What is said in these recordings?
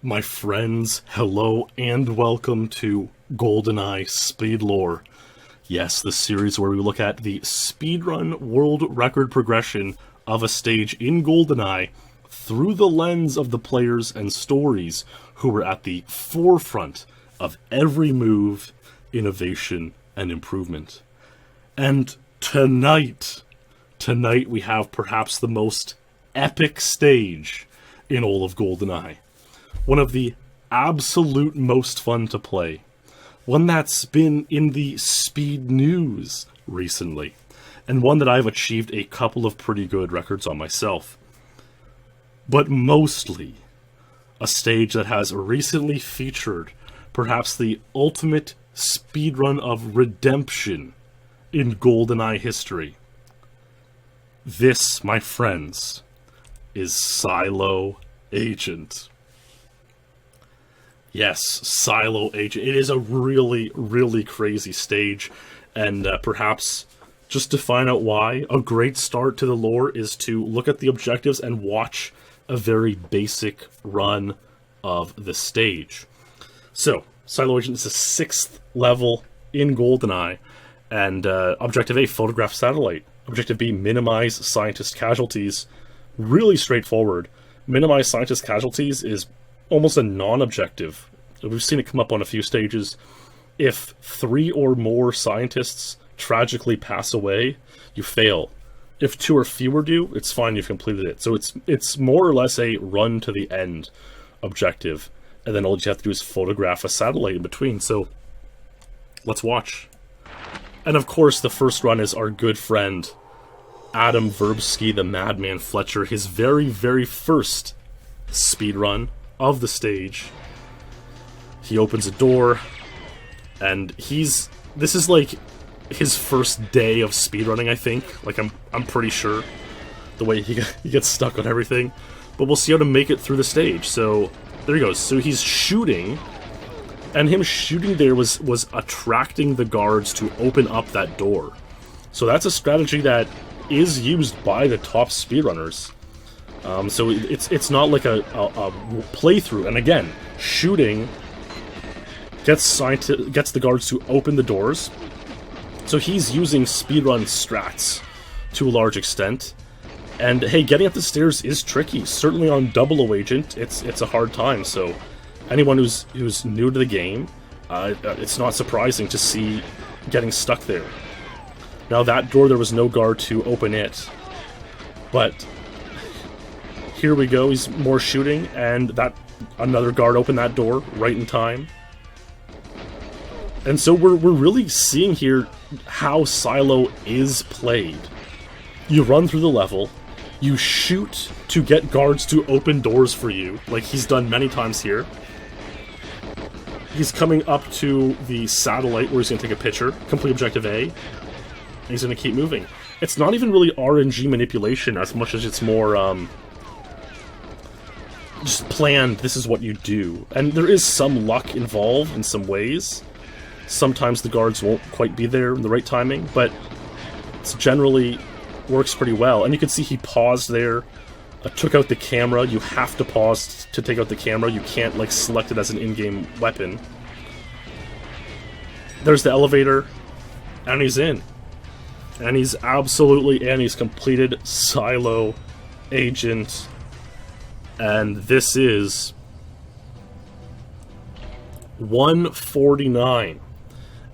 My friends, hello and welcome to GoldenEye SpeedLore. Yes, the series where we look at the speedrun world record progression of a stage in GoldenEye through the lens of the players and stories who were at the forefront of every move, innovation, and improvement. And tonight we have perhaps the most epic stage in all of GoldenEye. One of the absolute most fun to play. One that's been in the speed news recently. And one that I've achieved a couple of pretty good records on myself. But mostly, a stage that has recently featured perhaps the ultimate speedrun of redemption in GoldenEye history. This, my friends, is Silo Agent. Yes, Silo Agent. It is a really, really crazy stage, and perhaps just to find out why, a great start to the lore is to look at the objectives and watch a very basic run of the stage. So, Silo Agent is the 6th level in GoldenEye, and Objective A, photograph satellite. Objective B, minimize scientist casualties. Really straightforward. Minimize scientist casualties is almost a non-objective. We've seen it come up on a few stages. If 3 or more scientists tragically pass away, you fail. If 2 or fewer do, it's fine, you've completed it. So it's more or less a run to the end objective, and then all you have to do is photograph a satellite in between. So let's watch. And of course, the first run is our good friend Adam Verbsky, the Madman Fletcher, his very, very first speedrun of the stage. He opens a door, and this is like his first day of speedrunning, I think. Like, I'm pretty sure, the way he gets stuck on everything. But we'll see how to make it through the stage. So, there he goes. So he's shooting, and him shooting there was attracting the guards to open up that door. So that's a strategy that is used by the top speedrunners. So it's not like a playthrough. And again, shooting gets the guards to open the doors. So he's using speedrun strats to a large extent. And hey, getting up the stairs is tricky. Certainly on Double Agent, it's a hard time. So anyone who's new to the game, it's not surprising to see getting stuck there. Now that door, there was no guard to open it, but here we go. He's more shooting, and another guard opened that door right in time. And so we're really seeing here how Silo is played. You run through the level, you shoot to get guards to open doors for you, like he's done many times here. He's coming up to the satellite where he's going to take a picture, complete Objective A, and he's going to keep moving. It's not even really RNG manipulation as much as it's more just planned, this is what you do. And there is some luck involved in some ways. Sometimes the guards won't quite be there in the right timing, but it generally works pretty well. And you can see he paused there, took out the camera. You have to pause to take out the camera. You can't, like, select it as an in-game weapon. There's the elevator, and he's in. And he's absolutely in. He's completed Silo Agent. And this is 1:49.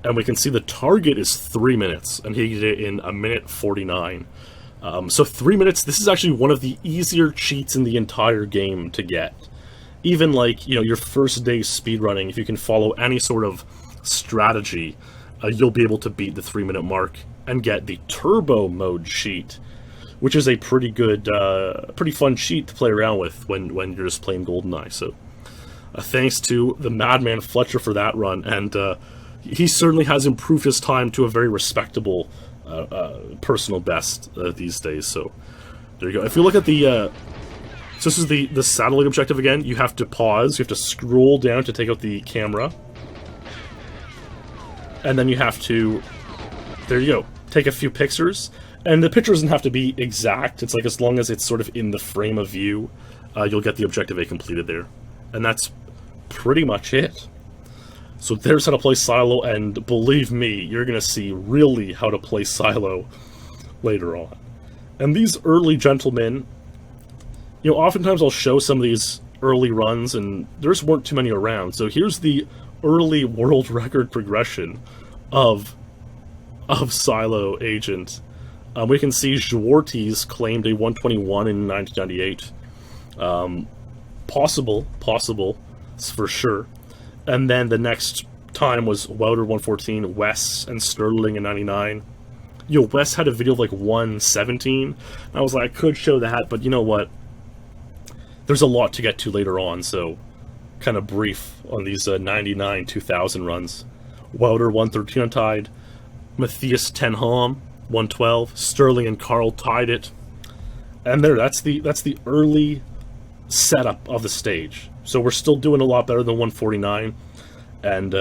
And we can see the target is 3 minutes, and he did it in 1:49. So 3 minutes, this is actually one of the easier cheats in the entire game to get. Even like, your first day speedrunning, if you can follow any sort of strategy, you'll be able to beat the 3-minute mark and get the turbo mode cheat, which is a pretty good, pretty fun cheat to play around with when you're just playing GoldenEye. So thanks to the Madman Fletcher for that run, and he certainly has improved his time to a very respectable personal best these days. So there you go. If you look at the so this is the satellite objective again. You have to pause, you have to scroll down to take out the camera, and then you have to, there you go, take a few pictures. And the picture doesn't have to be exact. It's like, as long as it's sort of in the frame of view, you'll get the Objective A completed there. And that's pretty much it. So there's how to play Silo, and believe me, you're going to see really how to play Silo later on. And these early gentlemen, you know, oftentimes I'll show some of these early runs, and there just weren't too many around. So here's the early world record progression of Silo Agent. We can see Zwarties claimed a 121 in 1998. Possible for sure. And then the next time was Wouter 114, Wes and Sterling in 99. You know, Wes had a video of like 117. I was like, I could show that, but you know what? There's a lot to get to later on, so kind of brief on these 99, 2000 runs. Wouter 113 untied, Matthias Ten Ham 112, Sterling and Carl tied it, and that's the early setup of the stage. So we're still doing a lot better than 149, and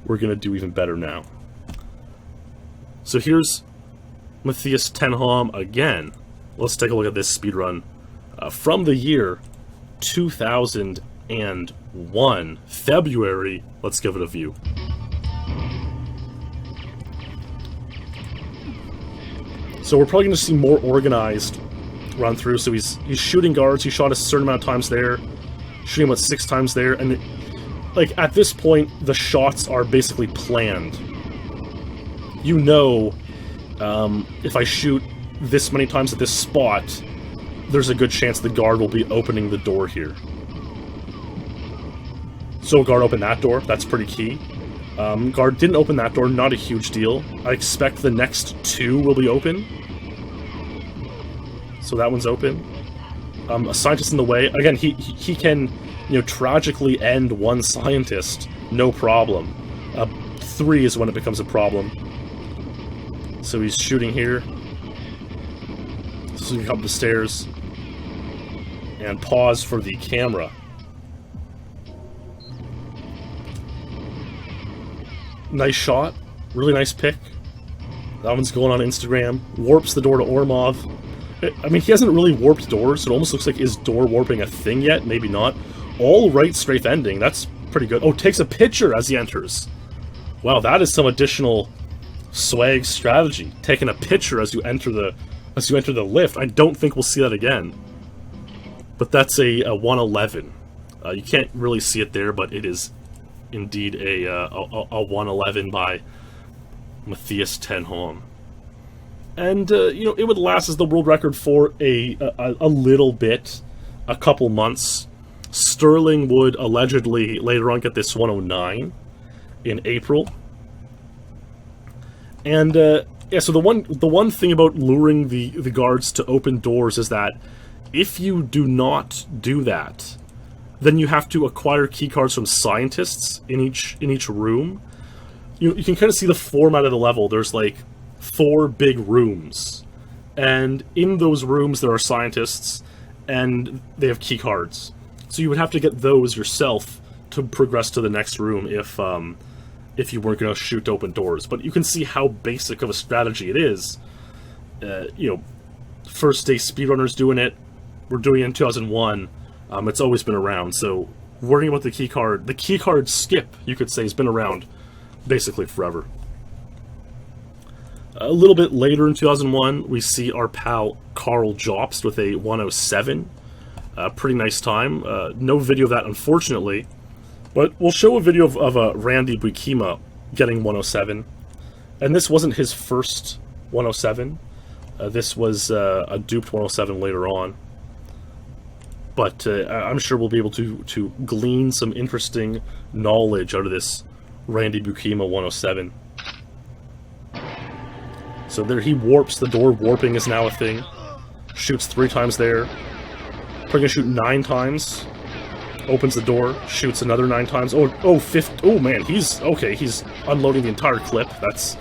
we're gonna do even better now. So here's Matthias Ten Ham again. Let's take a look at this speedrun from the year 2001, February. Let's give it a view. So we're probably going to see more organized run through. So he's shooting guards. He shot a certain amount of times there, shooting about 6 times there, and like at this point, the shots are basically planned. You know, if I shoot this many times at this spot, there's a good chance the guard will be opening the door here. So guard opened that door. That's pretty key. Guard didn't open that door. Not a huge deal. I expect the next 2 will be open. So that one's open. A scientist in the way. Again, he can, you know, tragically end 1 scientist. No problem. 3 is when it becomes a problem. So he's shooting here. So he can come up the stairs. And pause for the camera. Nice shot. Really nice pick. That one's going on Instagram. Warps the door to Ormov. I mean, he hasn't really warped doors. It almost looks like, is door warping a thing yet? Maybe not. All right strafe ending. That's pretty good. Oh, takes a picture as he enters. Wow, that is some additional swag strategy. Taking a picture as you enter the lift. I don't think we'll see that again. But that's a 111. You can't really see it there, but it is indeed a 111 by Matthias Ten Ham. And, you know, it would last as the world record for a little bit, a couple months. Sterling would allegedly later on get this 109 in April. And, yeah, so the one thing about luring the guards to open doors is that if you do not do that, then you have to acquire keycards from scientists in each room. You can kind of see the format of the level. There's like 4 big rooms, and in those rooms there are scientists, and they have keycards. So you would have to get those yourself to progress to the next room if you weren't going to shoot open doors. But you can see how basic of a strategy it is. You know, first day speedrunners doing it. We're doing it in 2001. It's always been around, so worrying about the keycard skip, you could say, has been around basically forever. A little bit later in 2001, we see our pal Carl Jobst with a 107. Pretty nice time. No video of that, unfortunately, but we'll show a video of Randy Bukima getting 107. And this wasn't his first 107. This was a duped 107 later on. But I'm sure we'll be able to glean some interesting knowledge out of this Randy Bukima 107. So there he warps the door. Warping is now a thing. Shoots 3 times there. Probably gonna shoot 9 times. Opens the door. Shoots another 9 times. Oh man, he's unloading the entire clip. That's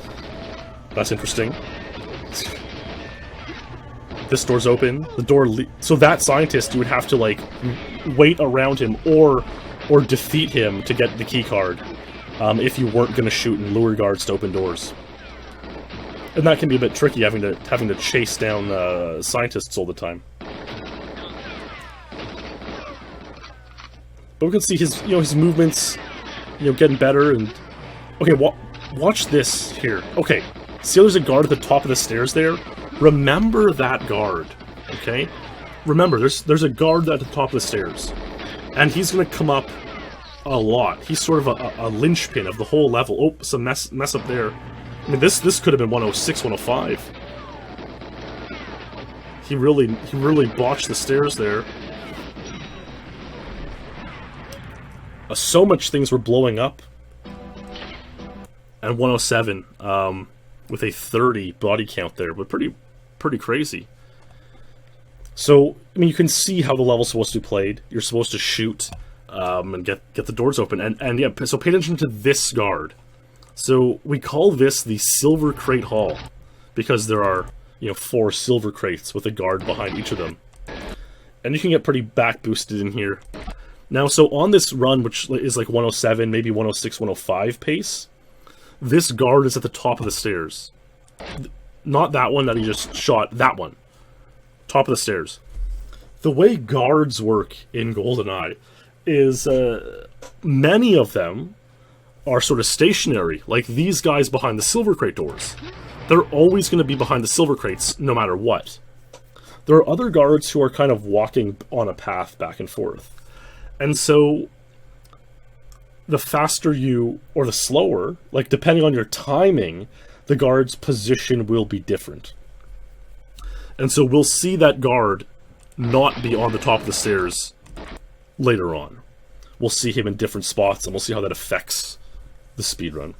interesting. This door's open. The door so that scientist, you would have to like wait around him or defeat him to get the key card if you weren't going to shoot and lure guards to open doors. And that can be a bit tricky, having to chase down scientists all the time. But we can see his, his movements, getting better. And okay, watch this here. Okay, see, there's a guard at the top of the stairs there. Remember that guard, okay? Remember, there's a guard at the top of the stairs, and he's gonna come up a lot. He's sort of a linchpin of the whole level. Oh, some mess up there. I mean, this could have been 106, 105. He really botched the stairs there. So much things were blowing up. And 107 with a 30 body count there, but pretty crazy. So, I mean, you can see how the level's supposed to be played. You're supposed to shoot and get the doors open. And yeah, so pay attention to this guard. So we call this the Silver Crate Hall, because there are, 4 silver crates with a guard behind each of them. And you can get pretty back boosted in here. Now, so on this run, which is like 107, maybe 106, 105 pace, this guard is at the top of the stairs. Not that one that he just shot, that one. Top of the stairs. The way guards work in GoldenEye is many of them are sort of stationary, like these guys behind the silver crate doors. They're always going to be behind the silver crates, no matter what. There are other guards who are kind of walking on a path back and forth. And so, the faster you, or the slower, like depending on your timing, the guard's position will be different. And so we'll see that guard not be on the top of the stairs later on. We'll see him in different spots, and we'll see how that affects the speedrun.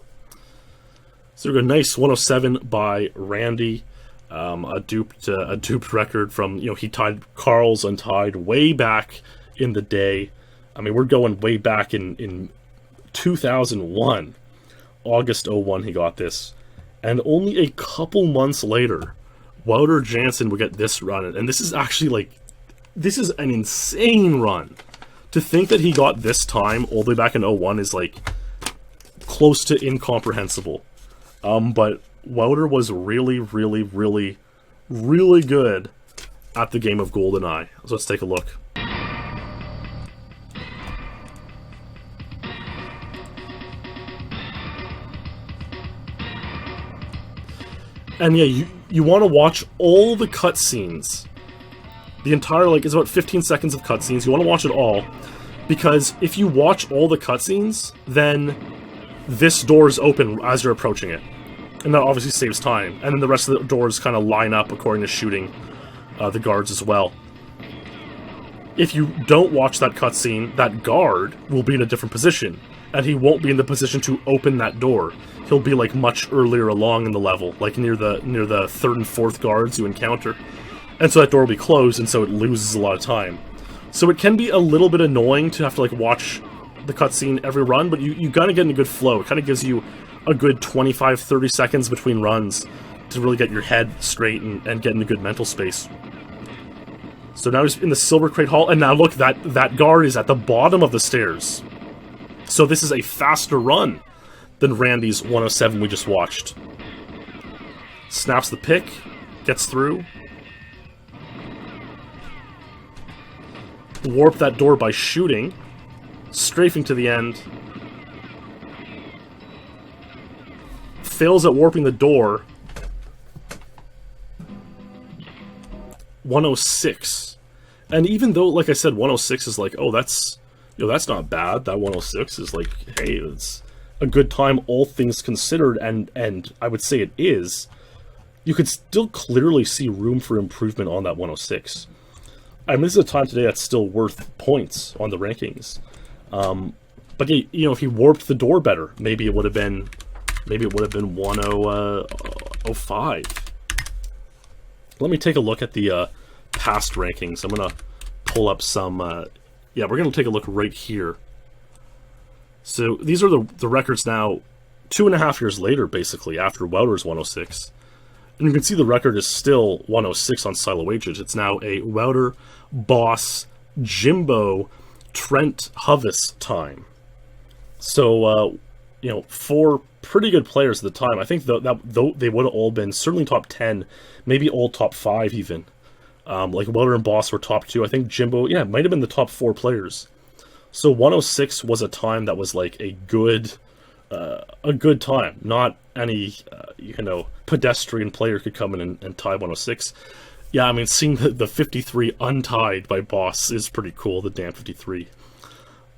So we got a nice 107 by Randy, a duped record from, he tied Carl's Untied way back in the day. I mean, we're going way back in 2001. August 01 he got this. And only a couple months later, Wouter Jansen would get this run. And this is actually this is an insane run. To think that he got this time all the way back in 01 is close to incomprehensible. But Wouter was really good at the game of GoldenEye. So let's take a look. And yeah, you want to watch all the cutscenes. The entire, it's about 15 seconds of cutscenes. You want to watch it all, because if you watch all the cutscenes, then this door is open as you're approaching it. And that obviously saves time. And then the rest of the doors kind of line up according to shooting the guards as well. If you don't watch that cutscene, that guard will be in a different position, and he won't be in the position to open that door. He'll be much earlier along in the level, near the third and fourth guards you encounter. And so that door will be closed, and so it loses a lot of time. So it can be a little bit annoying to have to watch the cutscene every run, but you gotta get in a good flow. It kind of gives you a good 25-30 seconds between runs to really get your head straight and get in a good mental space. So now he's in the Silver Crate Hall, and now look, that guard is at the bottom of the stairs. So this is a faster run than Randy's 107 we just watched. Snaps the pick, gets through. Warp that door by shooting, strafing to the end. Fails at warping the door. 106. And even though, like I said, 106 is oh, that's not bad. That 106 is hey, it's a good time, all things considered, and I would say it is. You could still clearly see room for improvement on that 106. I mean, this is a time today that's still worth points on the rankings. But if he warped the door better, maybe it would have been 105. Let me take a look at the past rankings. I'm gonna pull up some. Yeah, we're gonna take a look right here. So these are the records now, 2.5 years later, basically after Wouter's 106. And you can see the record is still 106 on Silo Wages. It's now a Wouter, Boss, Jimbo, Trent Hovis time. So, 4 pretty good players at the time. I think that they would have all been certainly top 10, maybe all top 5 even. Wouter and Boss were top 2. I think Jimbo, might have been the top 4 players. So 106 was a time that was like a good time. Not any, pedestrian player could come in and tie 106. Yeah, I mean, seeing the 53 untied by Boss is pretty cool, the damn 53.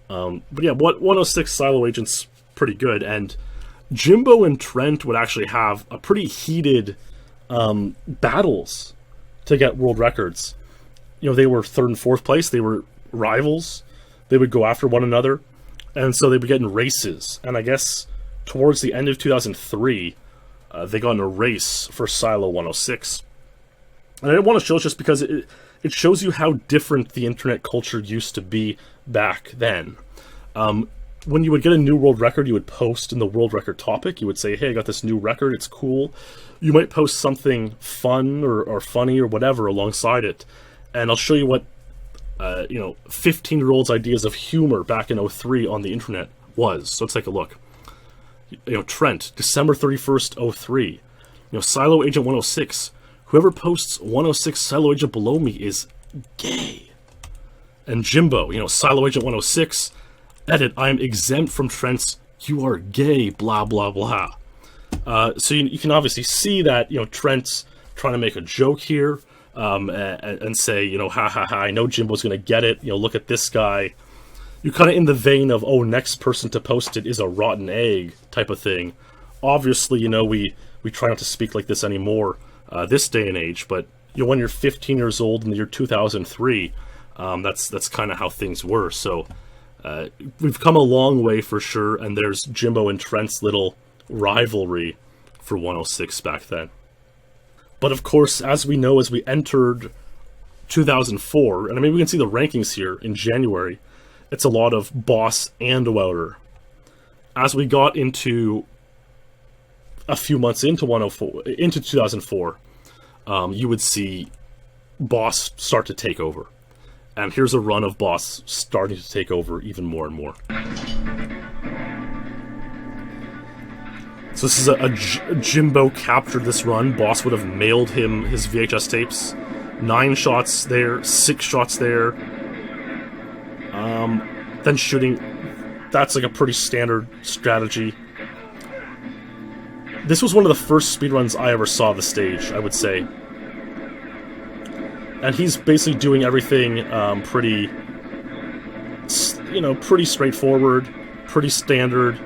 But yeah, 106 Silo Agent's pretty good, and Jimbo and Trent would actually have a pretty heated battles to get world records. They were 3rd and 4th place, they were rivals, they would go after one another, and so they would get in races. And I guess towards the end of 2003, they got in a race for Silo 106. And I didn't want to show it just because it shows you how different the internet culture used to be back then. When you would get a new world record, you would post in the world record topic. You would say, hey, I got this new record, it's cool. You might post something fun or funny or whatever alongside it. And I'll show you what, 15-year-olds' ideas of humor back in 03 on the internet was. So let's take a look. Trent, December 31st, 03. Silo Agent 106. Whoever posts 106 Silo Agent below me is gay. And Jimbo, Silo Agent 106, edit, I am exempt from Trent's you are gay, blah, blah, blah. So you can obviously see that, Trent's trying to make a joke here, and say, ha ha ha, I know Jimbo's going to get it, look at this guy. You're kind of in the vein of, oh, next person to post it is a rotten egg type of thing. Obviously, we try not to speak like this anymore. This day and age, but when you're 15 years old in the year 2003, that's kind of how things were. So we've come a long way for sure, and there's Jimbo and Trent's little rivalry for 106 back then. But of course, as we know, as we entered 2004, and I mean we can see the rankings here in January, it's a lot of Boss and Wouter. As we got into a few months into 2004, you would see Boss start to take over. And here's a run of Boss starting to take over even more and more. So this is a Jimbo captured this run. Boss would have mailed him his VHS tapes. 9 shots there, 6 shots there. Then shooting. That's like a pretty standard strategy. This was one of the first speedruns I ever saw the stage, I would say. And he's basically doing everything pretty straightforward, pretty standard.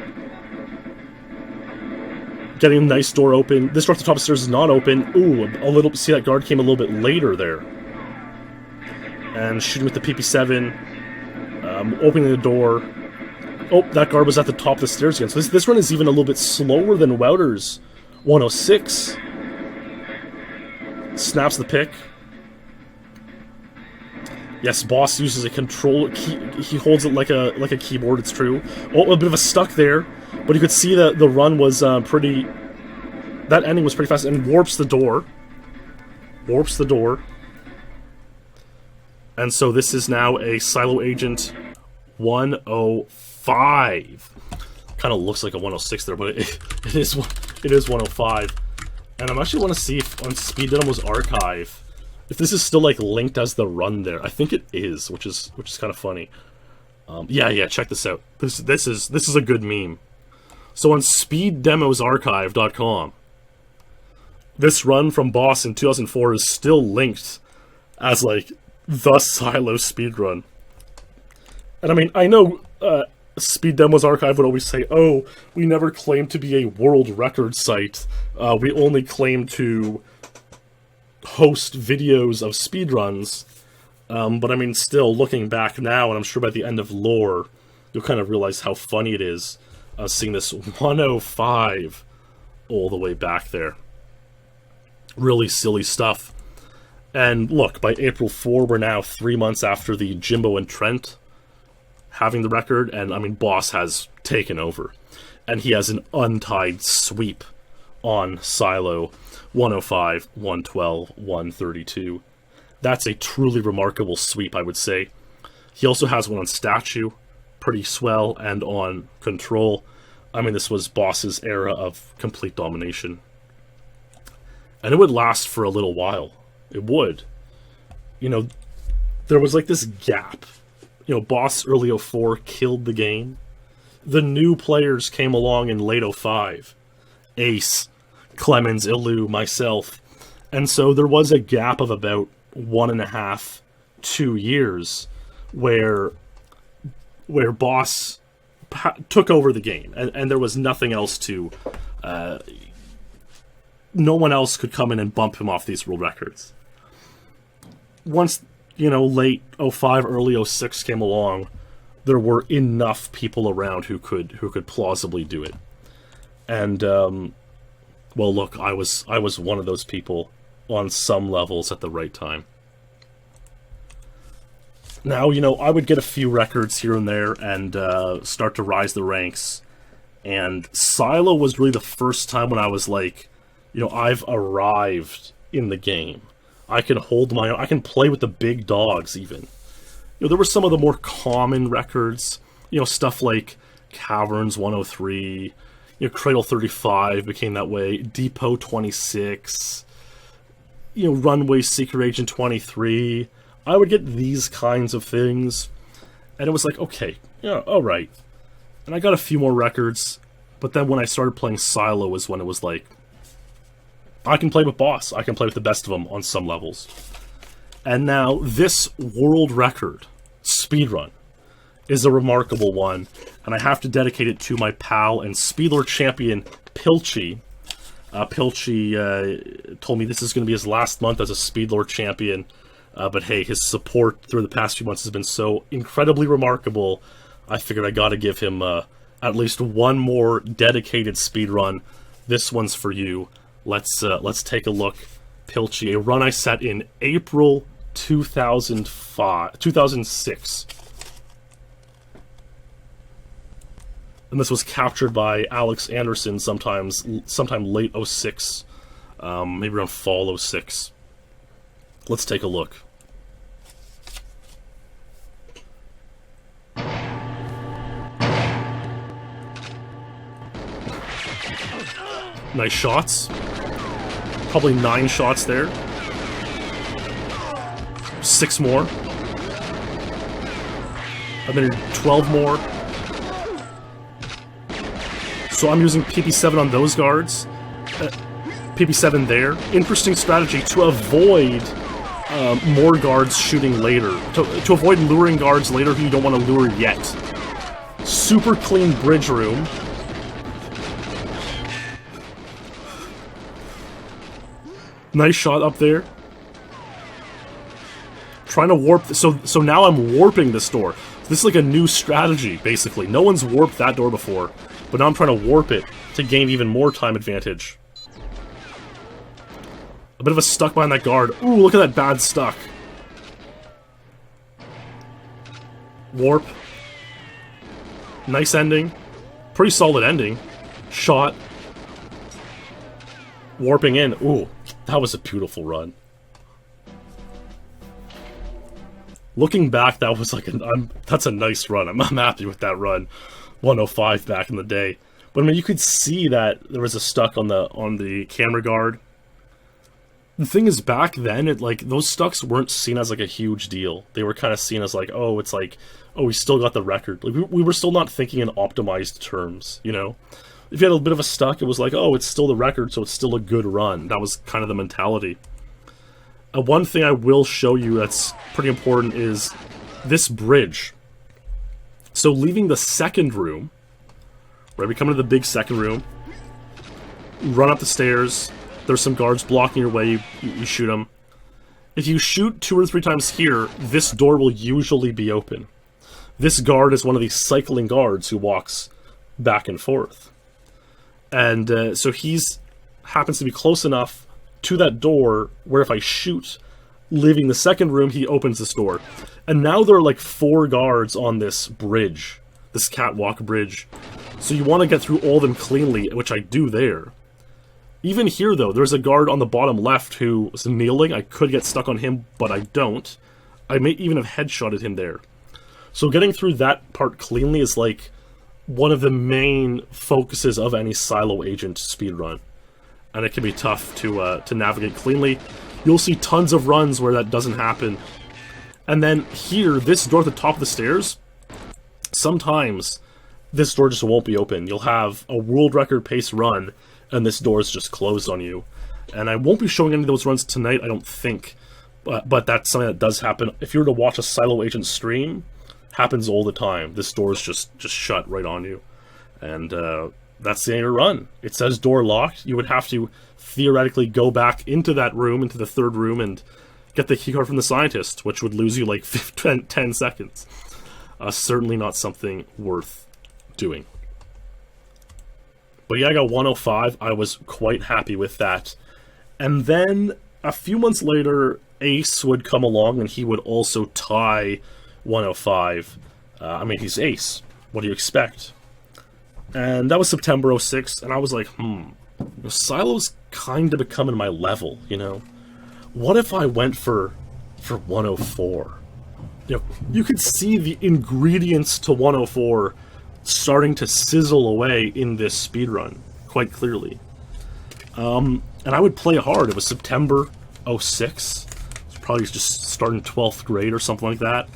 Getting a nice door open. This door at the top of the stairs is not open. Ooh, see that guard came a little bit later there. And shooting with the PP7. Opening the door. Oh, that guard was at the top of the stairs again. So this run is even a little bit slower than Wouter's 106. Snaps the pick. Yes, Boss uses a control key. He holds it like a keyboard, it's true. Oh, a bit of a stuck there. But you could see that the run was pretty... That ending was pretty fast, and warps the door. Warps the door. And so this is now a Silo Agent 105. Kind of looks like a 106 there, but it is 105. And I actually want to see if on Speed Dynamo's archive, if this is still like linked as the run there. I think it is, which is kind of funny. Yeah, check this out. This is a good meme. So on SpeedDemosArchive.com, this run from Boss in 2004 is still linked as like the Silo speedrun. And I mean, I know Speed Demos Archive would always say, oh, we never claimed to be a world record site. We only claim to host videos of speedruns. But I mean, still, looking back now, and I'm sure by the end of Lore, you'll kind of realize how funny it is seeing this 105 all the way back there. Really silly stuff. And look, by April 4, we're now 3 months after the Jimbo and Trent having the record, and I mean, Boss has taken over. And he has an untied sweep on Silo 105, 112, 132. That's a truly remarkable sweep, I would say. He also has one on Statue, pretty swell, and on Control. I mean, this was Boss's era of complete domination. And it would last for a little while. It would. You know, there was like this gap Boss early 04 killed the game. The new players came along in late 05. Ace, Clemens, Illu, myself. And so there was a gap of about 1.5, 2 years where Boss took over the game, and there was nothing else to... no one else could come in and bump him off these world records. Once, late 05, early 06 came along, there were enough people around who could plausibly do it. And, well, look, I was one of those people on some levels at the right time. Now, I would get a few records here and there and start to rise the ranks. And Silo was really the first time when I was like, I've arrived in the game. I can hold my own. I can play with the big dogs, even. There were some of the more common records. Stuff like Caverns 103, Cradle 35 became that way, Depot 26, Runway Secret Agent 23. I would get these kinds of things, and it was like, okay, alright. And I got a few more records, but then when I started playing Silo was when it was like, I can play with Boss. I can play with the best of them on some levels. And now, this world record, speedrun, is a remarkable one, and I have to dedicate it to my pal and SpeedLore champion, Pilchy. Pilchy told me this is going to be his last month as a SpeedLore champion, but hey, his support through the past few months has been so incredibly remarkable, I figured I gotta give him at least one more dedicated speedrun. This one's for you. Let's take a look. Pilchy, a run I set in April 2006. And this was captured by Alex Anderson sometime late 06, maybe around fall 06. Let's take a look. Nice shots. Probably 9 shots there. 6 more. And then 12 more. So I'm using PP7 on those guards. PP7 there. Interesting strategy to avoid more guards shooting later. To avoid luring guards later who you don't want to lure yet. Super clean bridge room. Nice shot up there. Trying to warp... So now I'm warping this door. This is like a new strategy, basically. No one's warped that door before. But now I'm trying to warp it to gain even more time advantage. A bit of a stuck behind that guard. Ooh, look at that bad stuck. Warp. Nice ending. Pretty solid ending. Shot. Warping in. Ooh, that was a beautiful run. Looking back, that was like that's a nice run. I'm happy with that run. 105 back in the day. But I mean, you could see that there was a stuck on the camera guard. The thing is, back then, those stucks weren't seen as like a huge deal. They were kind of seen as like, oh, it's like, oh, we still got the record. Like we were still not thinking in optimized terms, you know? If you had a bit of a stuck, it was like, oh, it's still the record, so it's still a good run. That was kind of the mentality. One thing I will show you that's pretty important is this bridge. So leaving the second room, right, we come into the big second room, run up the stairs, there's some guards blocking your way, you shoot them. If you shoot 2 or 3 times here, this door will usually be open. This guard is one of these cycling guards who walks back and forth. And so he's happens to be close enough to that door where if I shoot, leaving the second room, he opens this door. And now there are like 4 guards on this bridge, this catwalk bridge. So you want to get through all of them cleanly, which I do there. Even here, though, there's a guard on the bottom left who is kneeling. I could get stuck on him, but I don't. I may even have headshotted him there. So getting through that part cleanly is like one of the main focuses of any silo agent speedrun. And it can be tough to navigate cleanly. You'll see tons of runs where that doesn't happen. And then here, this door at the top of the stairs, sometimes this door just won't be open. You'll have a world record pace run, and this door is just closed on you. And I won't be showing any of those runs tonight, I don't think. But that's something that does happen. If you were to watch a Silo Agent stream, happens all the time. This door is just shut right on you. And that's the end of your run. It says door locked. You would have to theoretically go back into that room, into the third room, and get the keycard from the scientist, which would lose you like 10 seconds. Certainly not something worth doing. But yeah, I got 105. I was quite happy with that. And then a few months later, Ace would come along and he would also tie 105. I mean, he's Ace. What do you expect? And that was September 06, and I was like, Silo's kind of becoming my level, you know? What if I went for 104? You know, you could see the ingredients to 104 starting to sizzle away in this speedrun, quite clearly. And I would play hard. It was September 06. It was probably just starting 12th grade or something like that.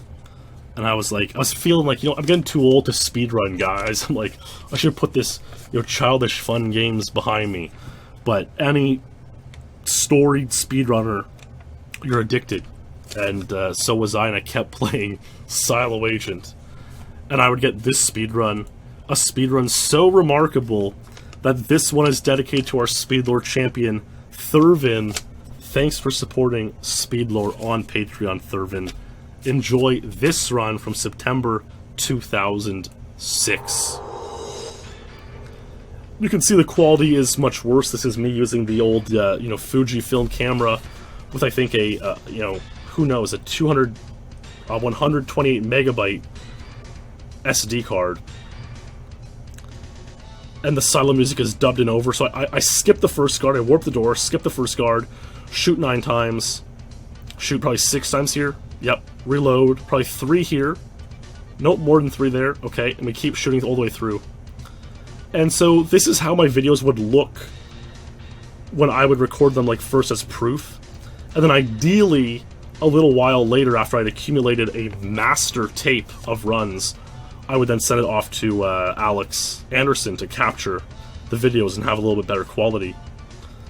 And I was feeling like, I'm getting too old to speedrun, guys. I'm like, I should put this, childish fun games behind me. But any storied speedrunner, you're addicted. And so was I, and I kept playing Silo Agent. And I would get this speedrun, a speedrun so remarkable that this one is dedicated to our SpeedLore champion, Thurvin. Thanks for supporting SpeedLore on Patreon, Thurvin. Enjoy this run from September 2006. You can see the quality is much worse. This is me using the old, Fujifilm camera with, I think, a, who knows, a 128 megabyte SD card. And the Silo music is dubbed in over, so I skipped the first guard, I warp the door, skip the first guard, shoot 9 times, shoot probably 6 times here. Yep, reload, probably 3 here. Nope, more than 3 there. Okay, and we keep shooting all the way through. And so this is how my videos would look when I would record them, like, first as proof. And then ideally, a little while later, after I'd accumulated a master tape of runs, I would then send it off to Alex Anderson to capture the videos and have a little bit better quality.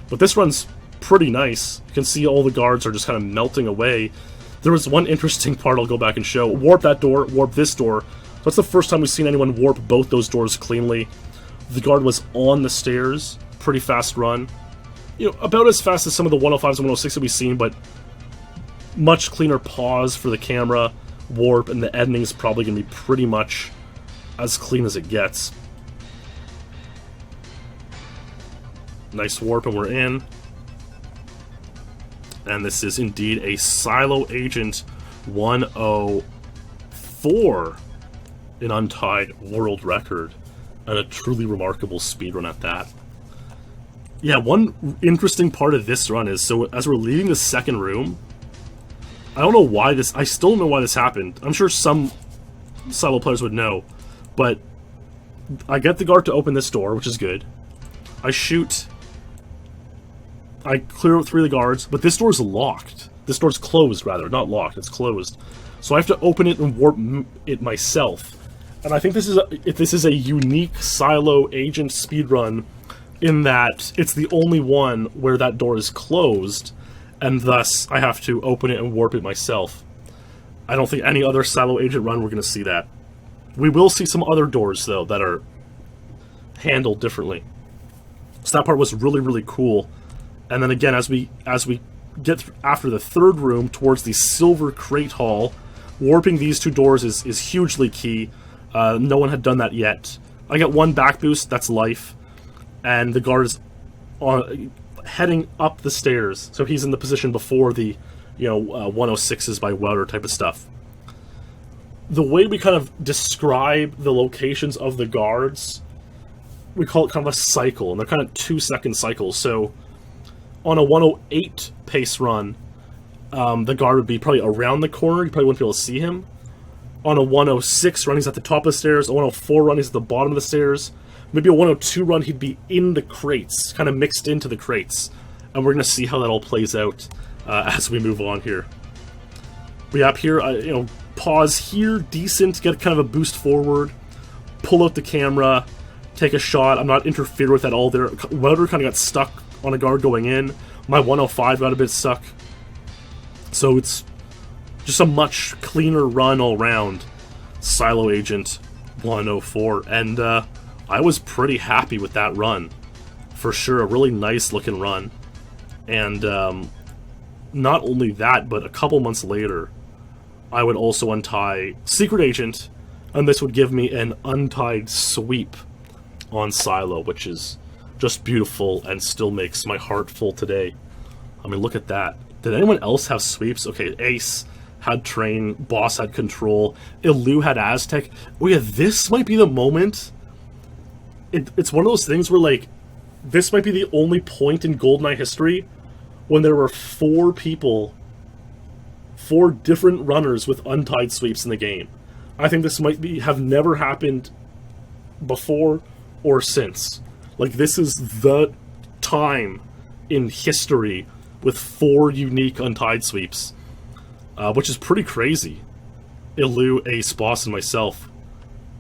But this run's pretty nice. You can see all the guards are just kind of melting away. There was one interesting part I'll go back and show. Warp that door, warp this door. That's the first time we've seen anyone warp both those doors cleanly. The guard was on the stairs. Pretty fast run. About as fast as some of the 105s and 106 that we've seen, but much cleaner pause for the camera, warp, and the editing's probably going to be pretty much as clean as it gets. Nice warp, and we're in. And this is indeed a Silo Agent 104, an untied world record, and a truly remarkable speedrun at that. Yeah, one interesting part of this run is, so as we're leaving the second room, I don't know why this, I still don't know why this happened. I'm sure some Silo players would know, but I get the guard to open this door, which is good. I shoot, I clear out 3 of the guards, but this door's locked. This door's closed, rather, not locked, it's closed. So I have to open it and warp it myself. And I think this is a unique Silo Agent speedrun in that it's the only one where that door is closed, and thus I have to open it and warp it myself. I don't think any other Silo Agent run we're going to see that. We will see some other doors, though, that are handled differently. So that part was really, really cool. And then again, as we get after the third room towards the Silver Crate Hall, warping these 2 doors is hugely key. No one had done that yet. I get 1 back boost, that's life. And the guard is heading up the stairs, so he's in the position before the 106s by Welder type of stuff. The way we kind of describe the locations of the guards, we call it kind of a cycle, and they're kind of 2-second cycles. So on a 108 pace run, the guard would be probably around the corner, you probably wouldn't be able to see him. On a 106 run, he's at the top of the stairs. A 104 run, he's at the bottom of the stairs. Maybe a 102 run, he'd be in the crates, kind of mixed into the crates. And we're going to see how that all plays out as we move on here. But yeah, up here, pause here, decent, get kind of a boost forward, pull out the camera, take a shot. I'm not interfered with at all there. Welder kind of got stuck on a guard going in. My 105 got a bit stuck. So it's just a much cleaner run all around. Silo Agent 104. And I was pretty happy with that run. For sure, a really nice looking run. And not only that, but a couple months later, I would also untie Secret Agent, and this would give me an untied sweep on Silo, which is just beautiful and still makes my heart full today. I mean, look at that. Did anyone else have sweeps? Okay, Ace had Train, Boss had Control, Ilu had Aztec. Oh yeah, this might be the moment. It's one of those things where, like, this might be the only point in GoldenEye history when there were 4 different runners with untied sweeps in the game. I think this might have never happened before or since. Like, this is the time in history with 4 unique untied sweeps, which is pretty crazy. Ilu, Ace, Boss, and myself.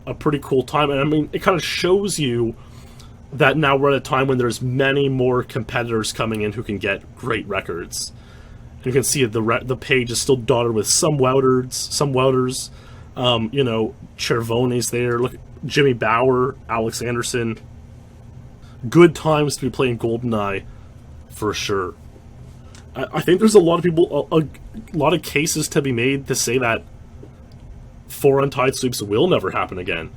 A pretty cool time, and I mean, it kind of shows you that now we're at a time when there's many more competitors coming in who can get great records. You can see the page is still dotted with some welders, Chervone's there. Look, Jimmy Bauer, Alex Anderson. Good times to be playing GoldenEye, for sure. I think there's a lot of people, a lot of cases to be made to say that 4 untied sweeps will never happen again.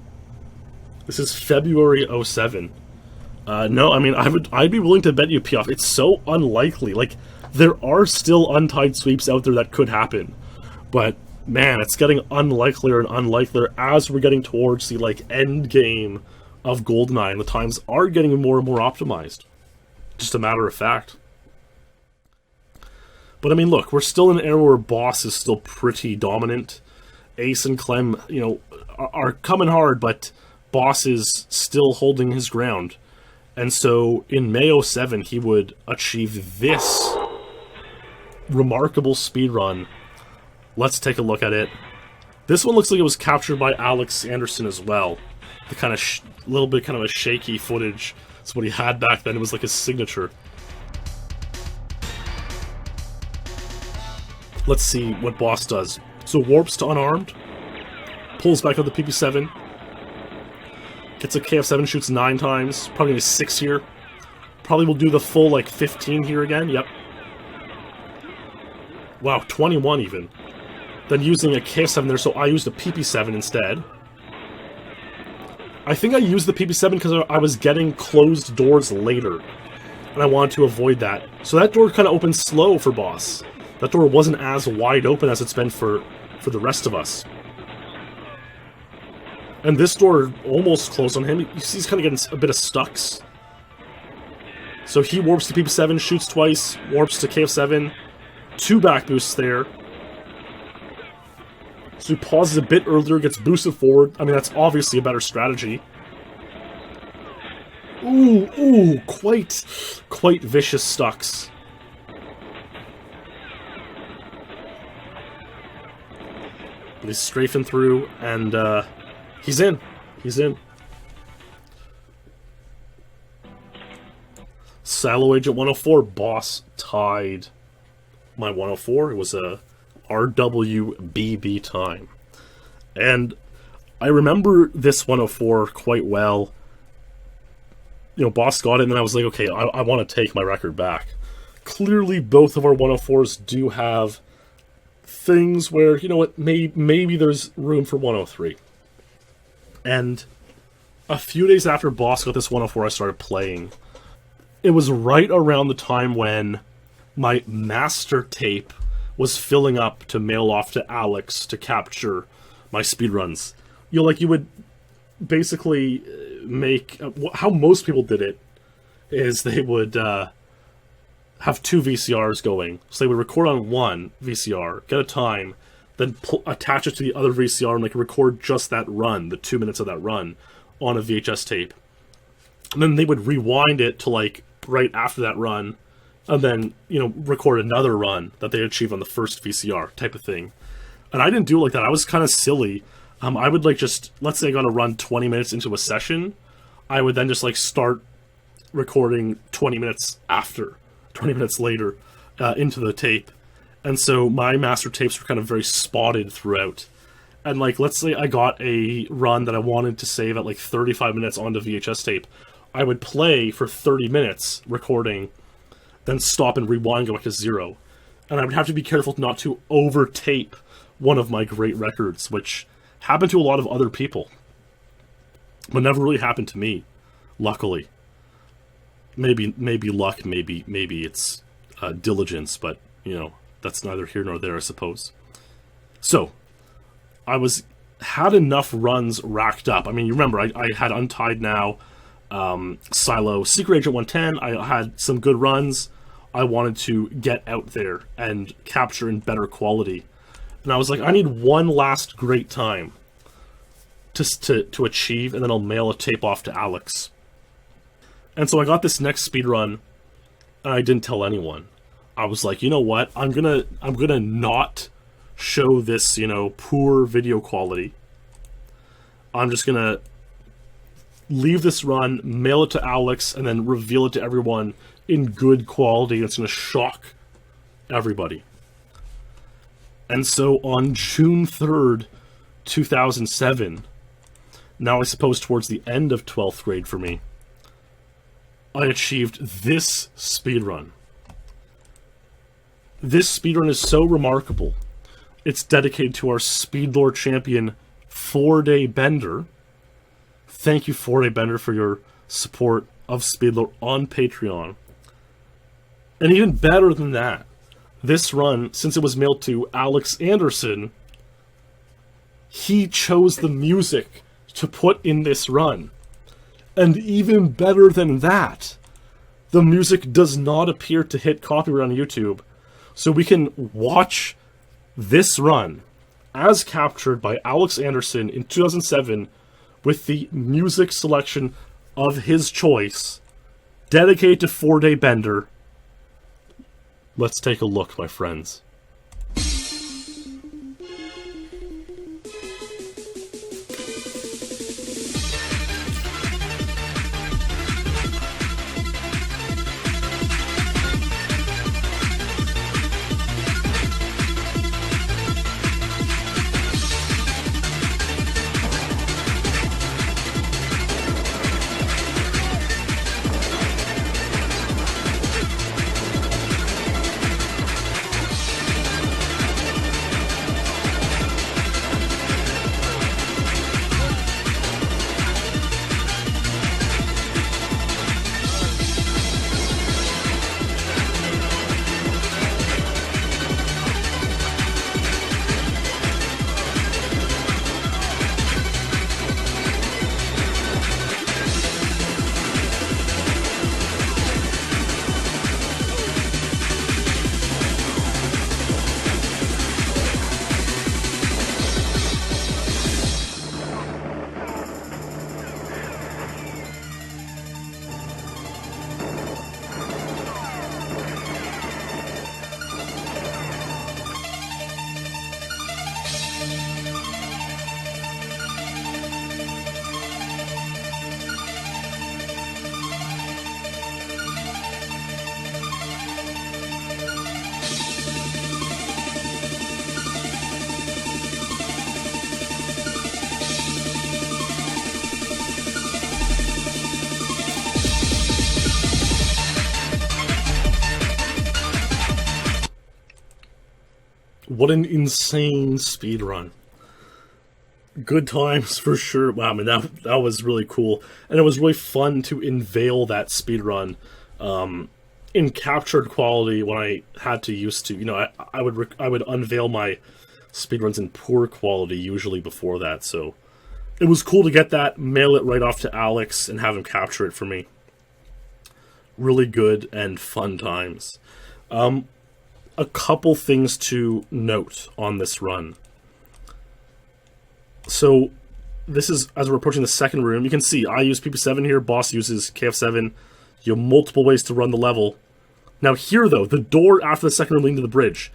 This is February 07. No, I mean, I'd be willing to bet you Piaf. It's so unlikely. Like, there are still untied sweeps out there that could happen, but man, it's getting unlikelier and unlikelier as we're getting towards the end game of GoldenEye, and the times are getting more and more optimized. Just a matter of fact. But I mean, look, we're still in an era where Boss is still pretty dominant. Ace and Clem, are coming hard, but Boss is still holding his ground. And so in May 07, he would achieve this remarkable speed run. Let's take a look at it. This one looks like it was captured by Alex Anderson as well. The kind of little bit kind of a shaky footage. That's what he had back then. It was like his signature. Let's see what Boss does. So warps to unarmed, pulls back out the PP7, gets a KF7, shoots 9 times, probably 6 here. Probably will do the full 15 here again. Yep. Wow, 21 even. Then using a KF7 there, so I used a PP7 instead. I think I used the PP7 because I was getting closed doors later, and I wanted to avoid that. So that door kind of opened slow for Boss. That door wasn't as wide open as it's been for the rest of us. And this door almost closed on him. You see he's kind of getting a bit of stucks. So he warps to PP7, shoots twice, warps to KF7. 2 back boosts there. So he pauses a bit earlier, gets boosted forward. I mean, that's obviously a better strategy. Ooh, quite vicious stucks. But he's strafing through, and he's in. He's in. Silo Agent 104, Boss tied my 104. It was a RWBB time. And I remember this 104 quite well. Boss got it, and then I was like, okay, I want to take my record back. Clearly, both of our 104s do have things where, maybe there's room for 103. And a few days after Boss got this 104, I started playing. It was right around the time when my master tape was filling up to mail off to Alex to capture my speedruns. You would basically make... how most people did it is they would have 2 VCRs going. So they would record on one VCR, get a time, then attach it to the other VCR and record just that run, the 2 minutes of that run, on a VHS tape. And then they would rewind it to right after that run, and then record another run that they achieved on the first VCR type of thing. And I didn't do it like that. I was kind of silly. I would like just, let's say I got to run 20 minutes into a session. I would then just like start recording 20 minutes later into the tape. And so my master tapes were kind of very spotted throughout. And like, let's say I got a run that I wanted to save at like 35 minutes onto VHS tape. I would play for 30 minutes recording, then stop and rewind, go back to 0. And I would have to be careful not to over-tape one of my great records, which happened to a lot of other people. But never really happened to me, luckily. Maybe luck, maybe it's diligence, but, you know, that's neither here nor there, I suppose. So, I had enough runs racked up. I mean, you remember, I had Untied Now, Silo, Secret Agent 110, I had some good runs. I wanted to get out there and capture in better quality. And I was like, I need one last great time to achieve, and then I'll mail a tape off to Alex. And so I got this next speedrun, and I didn't tell anyone. I was like, you know what? I'm gonna not show this, you know, poor video quality. I'm just gonna leave this run, mail it to Alex, and then reveal it to everyone in good quality. It's gonna shock everybody. And so on June 3rd, 2007, now I suppose towards the end of 12th grade for me, I achieved this speedrun. This speedrun is so remarkable. It's dedicated to our SpeedLore champion, 4-Day Bender. Thank you, 4-Day Bender, for your support of SpeedLore on Patreon. And even better than that, this run, since it was mailed to Alex Anderson, he chose the music to put in this run. And even better than that, the music does not appear to hit copyright on YouTube. So we can watch this run as captured by Alex Anderson in 2007 with the music selection of his choice, dedicated to 4-Day Bender. Let's take a look, my friends. What an insane speedrun. Good times for sure. Wow, I mean, that was really cool. And it was really fun to unveil that speedrun in captured quality when I had to used to. You know, I would unveil my speedruns in poor quality usually before that. So it was cool to get that, mail it right off to Alex, and have him capture it for me. Really good and fun times. A couple things to note on this run. So, this is, as we're approaching the second room, you can see I use PP7 here, Boss uses KF7. You have multiple ways to run the level. Now here, though, the door after the second room leading to the bridge,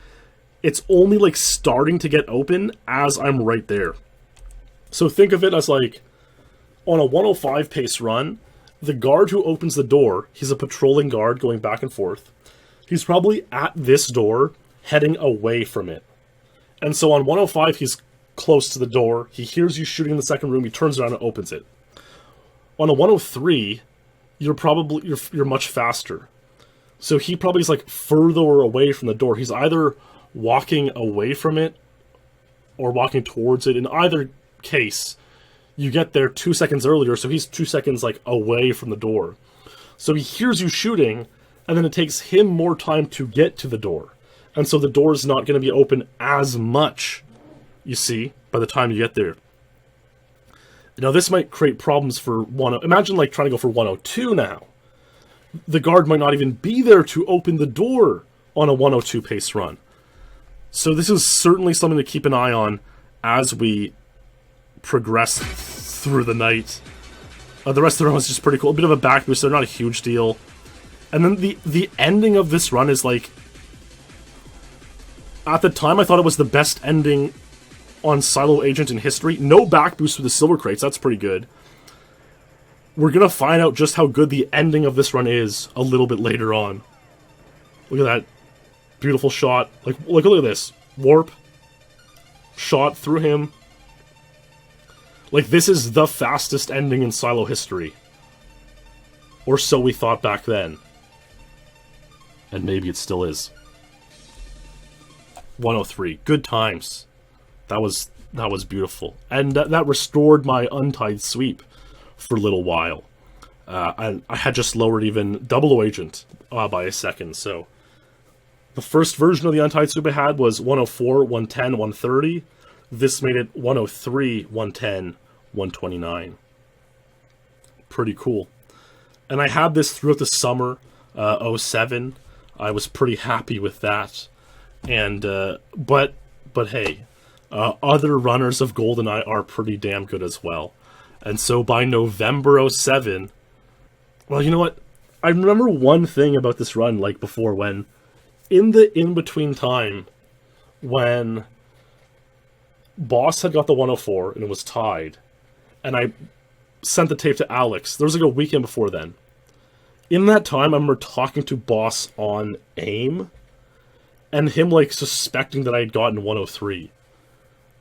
it's only like starting to get open as I'm right there. So think of it as like, on a 105 pace run, the guard who opens the door, he's a patrolling guard going back and forth. He's probably at this door, heading away from it. And so on 105, he's close to the door. He hears you shooting in the second room. He turns around and opens it. On a 103, you're much faster. So he probably is like further away from the door. He's either walking away from it or walking towards it. In either case, you get there 2 seconds earlier, so he's 2 seconds like away from the door. So he hears you shooting, and then it takes him more time to get to the door. And so the door is not going to be open as much, you see, by the time you get there. Now this might create problems for imagine like trying to go for 102 now. The guard might not even be there to open the door on a 102 pace run. So this is certainly something to keep an eye on as we progress through the night. The rest of the run was just pretty cool. A bit of a back boost, they're not a huge deal. And then the ending of this run is like, at the time I thought it was the best ending on Silo Agent in history. No back boost with the silver crates, that's pretty good. We're gonna find out just how good the ending of this run is a little bit later on. Look at that. Beautiful shot. Look at this. Warp. Shot through him. Like, this is the fastest ending in Silo history. Or so we thought back then. And maybe it still is. 103. Good times. That was beautiful. And that restored my untied sweep for a little while. I had just lowered even Double Agent by a second, so... The first version of the untied sweep I had was 104, 110, 130. This made it 103, 110, 129. Pretty cool. And I had this throughout the summer, 07. I was pretty happy with that. And, but hey, other runners of GoldenEye are pretty damn good as well. And so by November 07, well, you know what? I remember one thing about this run, like before, when in the in-between time, when Boss had got the 104 and it was tied, and I sent the tape to Alex, there was like a weekend before then. In that time, I remember talking to Boss on AIM, and him like suspecting that I had gotten 103.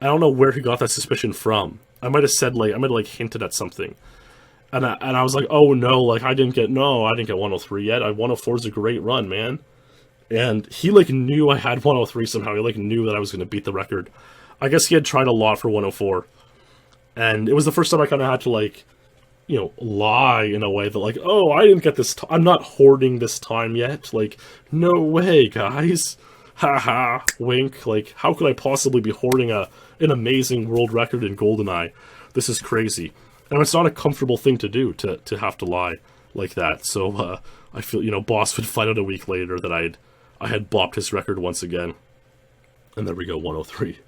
I don't know where he got that suspicion from. I might have said like, I might have like hinted at something. And I was like, oh no, like I didn't get 103 yet. 104 is a great run, man. And he like knew I had 103 somehow. He like knew that I was going to beat the record. I guess he had tried a lot for 104. And it was the first time I kind of had to like, you know, lie in a way that like, oh, I didn't get this, I'm not hoarding this time yet. Like, no way, guys. Haha, wink. Like, how could I possibly be hoarding an amazing world record in GoldenEye? This is crazy. And it's not a comfortable thing to do, to have to lie like that. So, I feel, you know, Boss would find out a week later that I had bopped his record once again. And there we go, 103.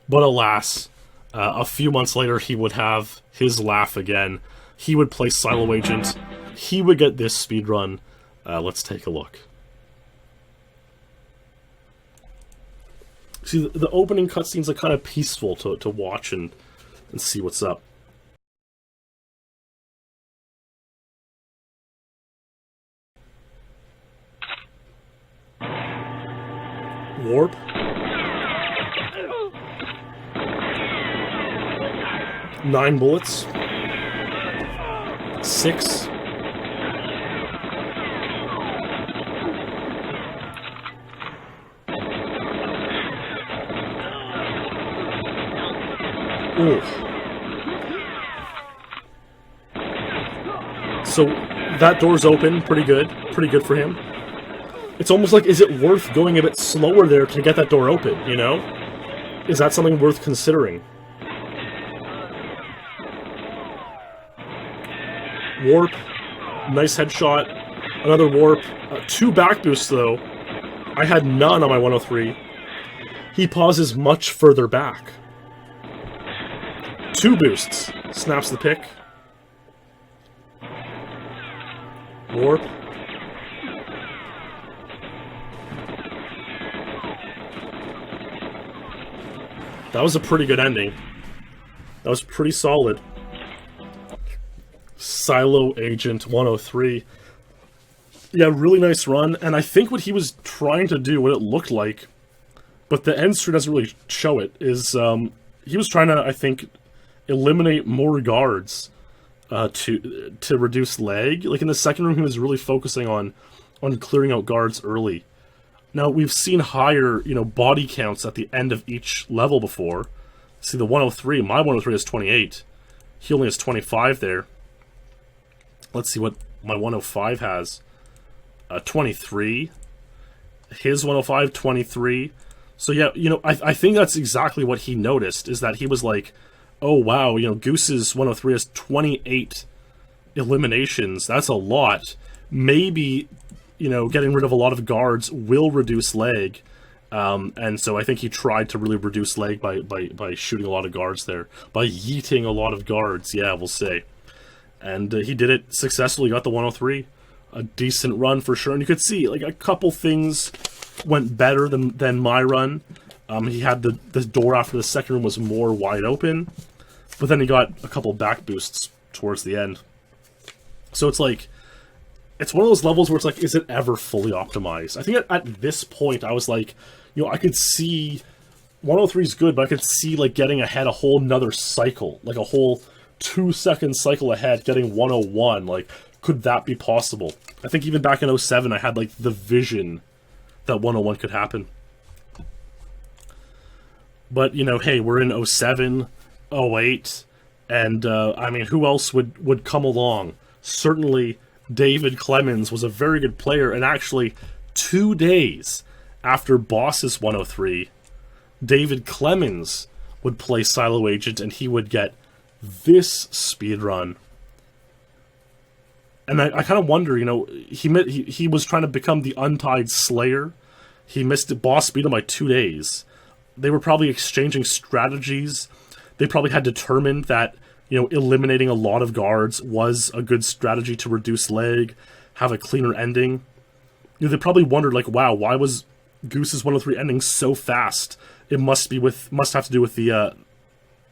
But alas, a few months later, he would have his laugh again. He would play Silo Agent. He would get this speedrun. Let's take a look. See, the opening cutscenes are kind of peaceful to watch and see what's up. Warp. Nine bullets. 6. Ooh. So that door's open, pretty good for him. It's almost like, is it worth going a bit slower there to get that door open, you know? Is that something worth considering? Warp, nice headshot, another warp, 2 back boosts though. I had none on my 103. He pauses much further back. 2 boosts, snaps the pick. Warp. That was a pretty good ending. That was pretty solid. Silo Agent 103. Yeah, really nice run, and I think what he was trying to do, what it looked like, but the end screen doesn't really show it, is he was trying to, I think, eliminate more guards to reduce lag. Like in the second room, he was really focusing on clearing out guards early. Now, we've seen higher, body counts at the end of each level before. See, the 103, my 103 is 28. He only has 25 there. Let's see what my 105 has. 23. His 105, 23. So yeah, I think that's exactly what he noticed, is that he was like, oh wow, Goose's 103 has 28 eliminations. That's a lot. Maybe, getting rid of a lot of guards will reduce lag. And so I think he tried to really reduce lag by shooting a lot of guards there. By yeeting a lot of guards, yeah, we'll say. And he did it successfully, got the 103. A decent run for sure. And you could see, like, a couple things went better than my run. He had the door after the second room was more wide open. But then he got a couple back boosts towards the end. So it's like, it's one of those levels where it's like, is it ever fully optimized? I think at this point, I was like, I could see 103 is good, but I could see, like, getting ahead a whole nother cycle. Like, a whole 2-second cycle ahead, getting 101. Like, could that be possible? I think even back in 07, I had, like, the vision that 101 could happen. But, hey, we're in 07, 08, and, I mean, who else would come along? Certainly, David Clemens was a very good player, and actually, 2 days after Boss's 103, David Clemens would play Silo Agent, and he would get this speedrun. And I kind of wonder, he was trying to become the Untied Slayer. He missed it. Boss beat him by 2 days. They were probably exchanging strategies. They probably had determined that, eliminating a lot of guards was a good strategy to reduce lag, have a cleaner ending. They probably wondered, like, wow, why was Goose's 103 ending so fast? It must have to do with the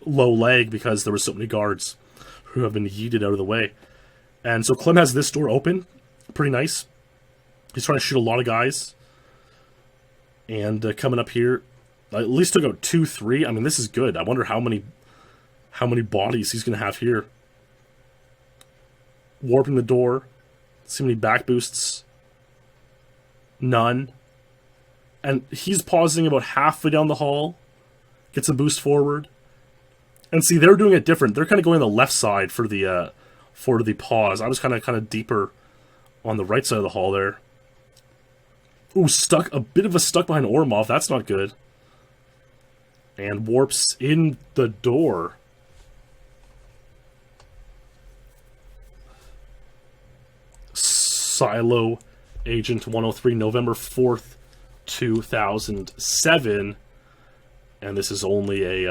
low lag, because there were so many guards who have been yeeted out of the way. And so Clem has this door open. Pretty nice. He's trying to shoot a lot of guys. And coming up here, at least took out 2-3. I mean, this is good. I wonder how many bodies he's going to have here. Warping the door. See many back boosts. None. And he's pausing about halfway down the hall. Gets a boost forward. And see, they're doing it different. They're kind of going on the left side for the pause. I was kind of deeper on the right side of the hall there. Ooh, a bit of a stuck behind Ormov. That's not good. And warps in the door. Silo Agent 103, November 4th, 2007. And this is only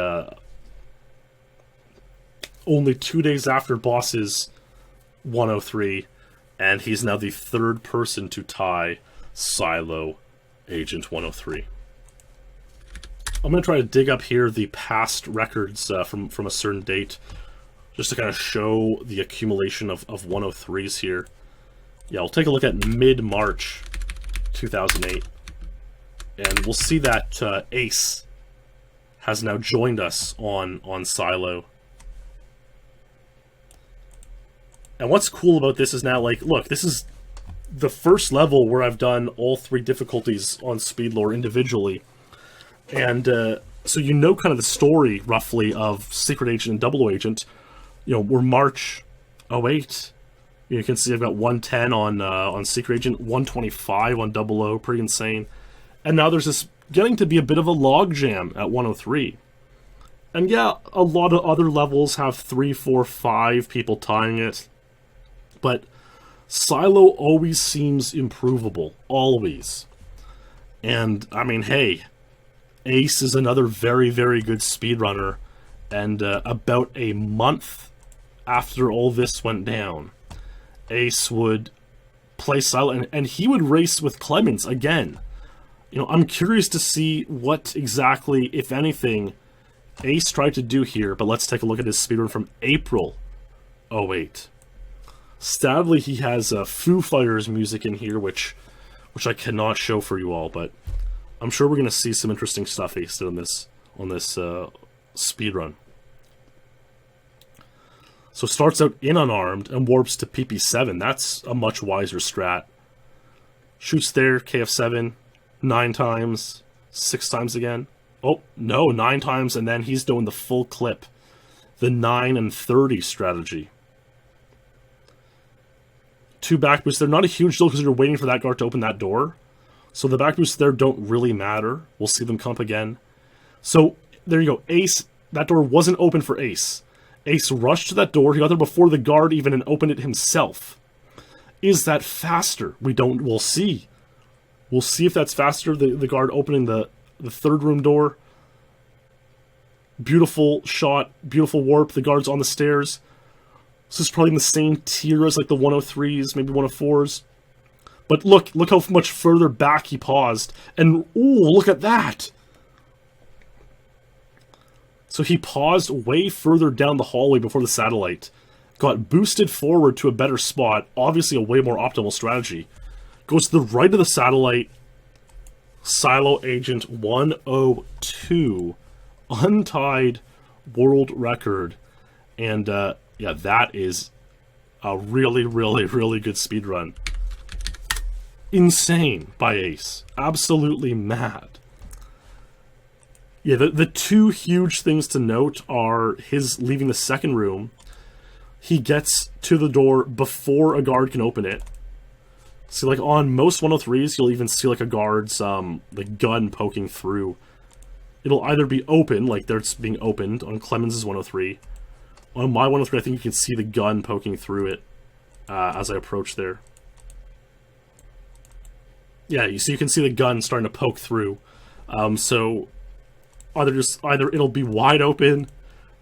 only 2 days after Boss's 103, and he's now the third person to tie Silo Agent 103. I'm going to try to dig up here the past records from a certain date, just to kind of show the accumulation of 103s here. Yeah, we'll take a look at mid-March 2008, and we'll see that Ace has now joined us on Silo. And what's cool about this is now, like, look, this is the first level where I've done all 3 difficulties on SpeedLore individually. And so kind of the story, roughly, of Secret Agent and Double Agent. We're March 08. You can see I've got 110 on Secret Agent, 125 on Double O, pretty insane. And now there's this getting to be a bit of a logjam at 103. And yeah, a lot of other levels have 3, 4, 5 people tying it. But Silo always seems improvable. Always. And, I mean, hey, Ace is another very, very good speedrunner. And about a month after all this went down, Ace would play Silo, and he would race with Clemens again. I'm curious to see what exactly, if anything, Ace tried to do here, but let's take a look at his speedrun from April 08. Sadly, he has Foo Fighters music in here, which I cannot show for you all, but I'm sure we're going to see some interesting stuff Ace did on this speedrun. So starts out in unarmed and warps to PP7. That's a much wiser strat. Shoots there, KF7, 9 times, 6 times again. Oh, no, 9 times, and then he's doing the full clip. The 9 and 30 strategy. 2 back boosts. They're not a huge deal because you're waiting for that guard to open that door. So the back boosts there don't really matter. We'll see them come up again. So, there you go. Ace, that door wasn't open for Ace. Ace rushed to that door. He got there before the guard even and opened it himself. Is that faster? We'll see. We'll see if that's faster. The guard opening the third room door. Beautiful shot. Beautiful warp. The guard's on the stairs. This is probably in the same tier as like the 103s, maybe 104s. But look how much further back he paused. And, ooh, look at that! So he paused way further down the hallway before the satellite. Got boosted forward to a better spot. Obviously a way more optimal strategy. Goes to the right of the satellite. Silo Agent 102. Untied world record. And, yeah, that is a really, really, really good speedrun. Insane by Ace. Absolutely mad. Yeah, the 2 huge things to note are his leaving the second room. He gets to the door before a guard can open it. See, like, on most 103s, you'll even see, like, a guard's, the gun poking through. It'll either be open, like it's being opened on Clemens' 103. On my 103, I think you can see the gun poking through it as I approach there. Yeah, you can see the gun starting to poke through. So either it'll be wide open,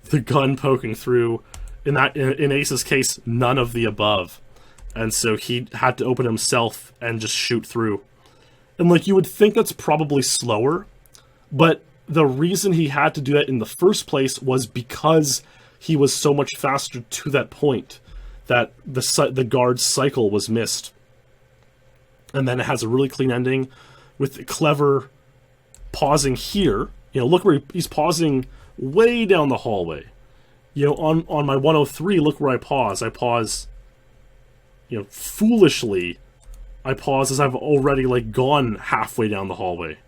the gun poking through. In Ace's case, none of the above, and so he had to open himself and just shoot through. And like you would think that's probably slower, but the reason he had to do that in the first place was because he was so much faster to that point that the guard's cycle was missed. And then it has a really clean ending with clever pausing here. You know, look where he's pausing way down the hallway. You know, on my 103, look where I pause. I pause, you know, foolishly. I pause as I've already, like, gone halfway down the hallway.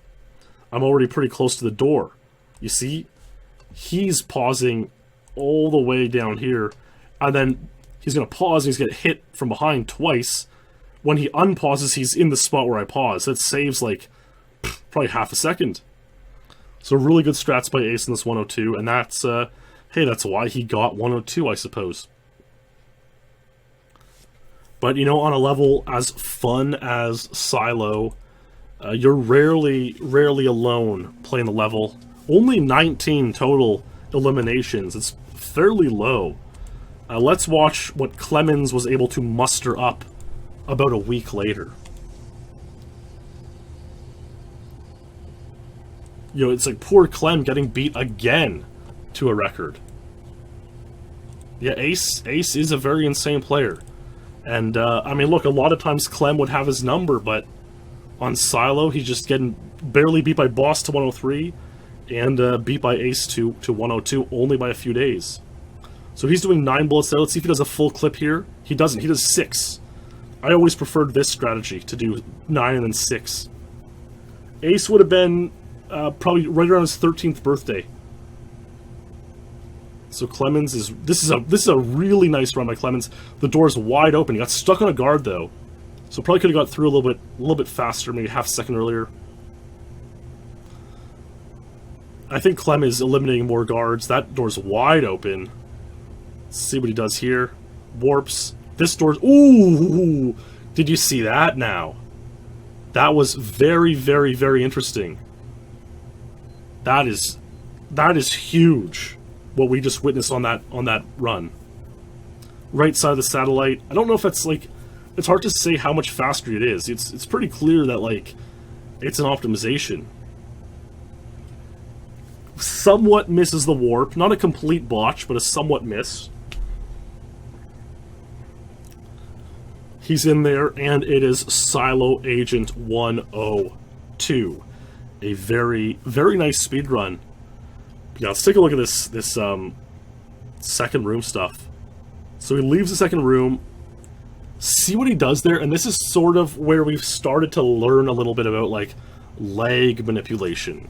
I'm already pretty close to the door. You see? He's pausing all the way down here. And then he's going to pause and he's going to hit from behind twice. When he unpauses, he's in the spot where I pause. That saves, like, probably half a second. So really good strats by Ace in this 102. And that's, hey, that's why he got 102, I suppose. But, you know, on a level as fun as Silo, you're rarely alone playing the level. Only 19 total eliminations. It's fairly low. Let's watch what Clemens was able to muster up about a week later. You know, it's like poor Clem getting beat again to a record. Yeah, Ace is a very insane player. And, I mean, look, a lot of times Clem would have his number, but on Silo, he's just getting barely beat by Boss to 103, and beat by Ace to 102 only by a few days. So he's doing 9 bullets there. Let's see if he does a full clip here. He doesn't. He does 6. I always preferred this strategy, to do 9 and then 6. Ace would have been probably right around his 13th birthday. So Clemens is... This is a really nice run by Clemens. The door's wide open. He got stuck on a guard, though. So probably could have got through a little bit faster, maybe half a second earlier. I think Clem is eliminating more guards. That door's wide open. Let's see what he does here. Warps. This door's... Ooh! Did you see that now? That was very, very, very interesting. That is huge. What we just witnessed on that run. Right side of the satellite. I don't know if that's like... It's hard to say how much faster it is. It's pretty clear that, like, it's an optimization. somewhat misses the warp. Not a complete botch, but a somewhat miss. He's in there, and it is Silo Agent 102. A very, very nice speedrun. Yeah, let's take a look at this second room stuff. So he leaves the second room. See what he does there, and this is sort of where we've started to learn a little bit about, like, leg manipulation.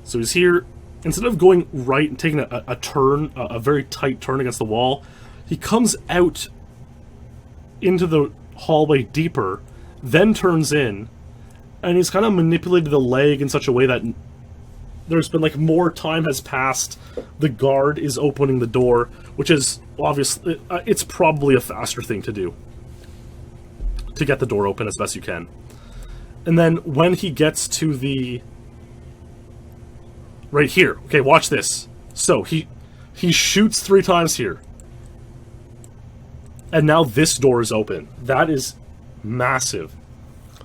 So he's here. Instead of going right and taking a turn, a very tight turn against the wall, he comes out into the hallway deeper, then turns in, and he's kind of manipulated the leg in such a way that there's been, like, more time has passed. The guard is opening the door, which is obviously, it's probably a faster thing to do, to get the door open as best you can. And then when he gets to the right here, okay, watch this. So he shoots 3 times here, and now this door is open. That is massive.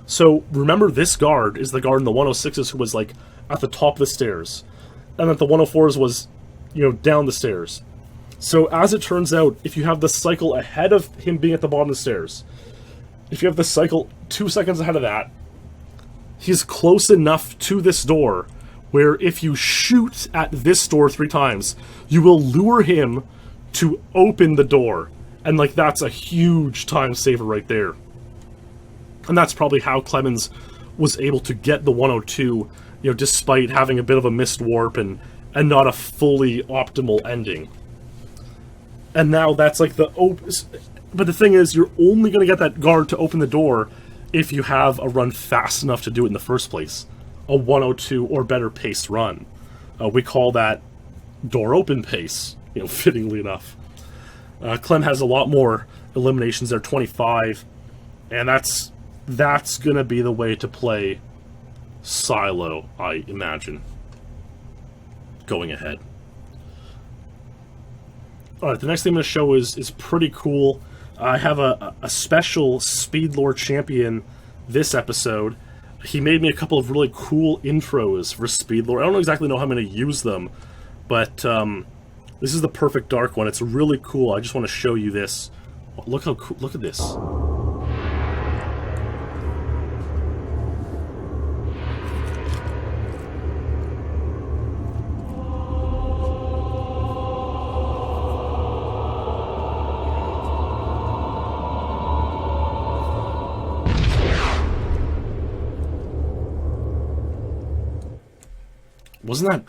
So remember, this guard is the guard in the 106s who was, like, at the top of the stairs, and that the 104s was, you know, down the stairs. So as it turns out, if you have the cycle ahead of him being at the bottom of the stairs, if you have the cycle 2 seconds ahead of that, he's close enough to this door where if you shoot at this door 3 times, you will lure him to open the door. And, like, that's a huge time saver right there. And that's probably how Clemens was able to get the 102, you know, despite having a bit of a missed warp and not a fully optimal ending. And now that's like the but the thing is, you're only going to get that guard to open the door if you have a run fast enough to do it in the first place. A 102 or better paced run. We call that door open pace, you know, fittingly enough. Clem has a lot more eliminations there, 25, and that's going to be the way to play Silo, I imagine, going ahead. Alright, the next thing I'm going to show is pretty cool. I have a special SpeedLore champion this episode. He made me a couple of really cool intros for SpeedLore. I don't exactly know how I'm going to use them, but this is the perfect dark one. It's really cool. I just want to show you this. Look how cool, look at this.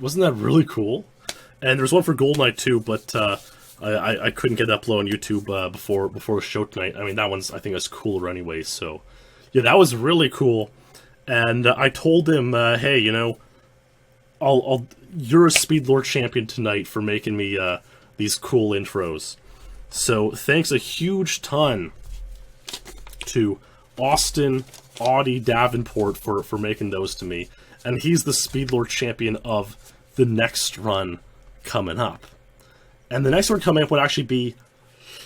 Wasn't that really cool? And there's one for GoldenEye too, but I couldn't get that below on YouTube before the show tonight. I mean, that one's, I think, is cooler anyway. So yeah, that was really cool. And I told him, hey, you know, you're a SpeedLore champion tonight for making me these cool intros. So thanks a huge ton to Austin Audie Davenport for making those to me. And he's the SpeedLore champion of the next run coming up. And the next one coming up would actually be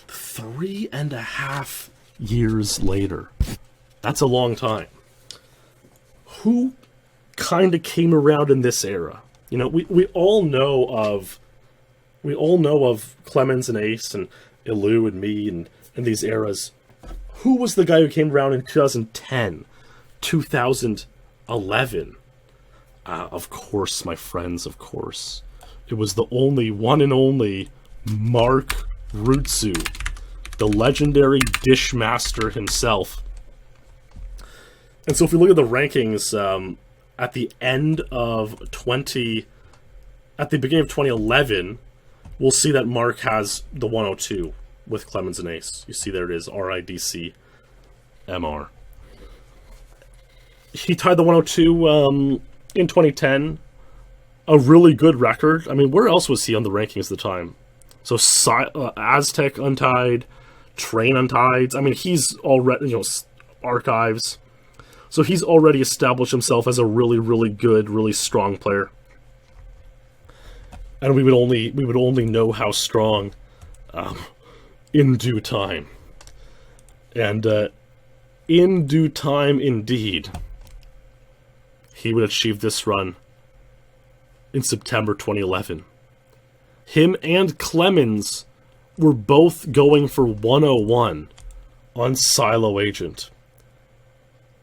3.5 years later. That's a long time. Who kind of came around in this era? You know, we all know of Clemens and Ace and Ilu and me and these eras. Who was the guy who came around in 2010, 2011? Of course, my friends, of course. It was the one and only Mark Rützou, the legendary Dishmaster himself. And so if we look at the rankings, at the beginning of 2011, we'll see that Mark has the 102 with Clemens and Ace. You see there it is, RIDC-MR. He tied the 102 in 2010, a really good record. I mean, where else was he on the rankings at the time? So Aztec Untied, Train Untied. I mean, he's already, you know, Archives. So he's already established himself as a really, really good, really strong player. And we would only know how strong in due time. And in due time, indeed, he would achieve this run in September 2011. Him and Clemens were both going for 101 on Silo Agent.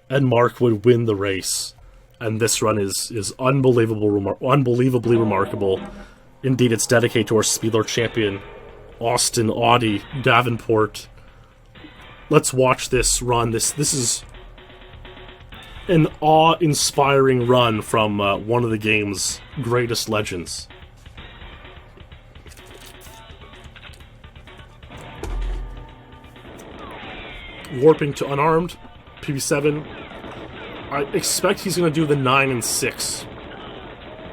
And Mark would win the race. And this run is unbelievably remarkable. Indeed, it's dedicated to our SpeedLore champion, Austin Audie Davenport. Let's watch this run. This is an awe-inspiring run from one of the game's greatest legends. Warping to unarmed, PB7. I expect he's going to do the 9 and 6.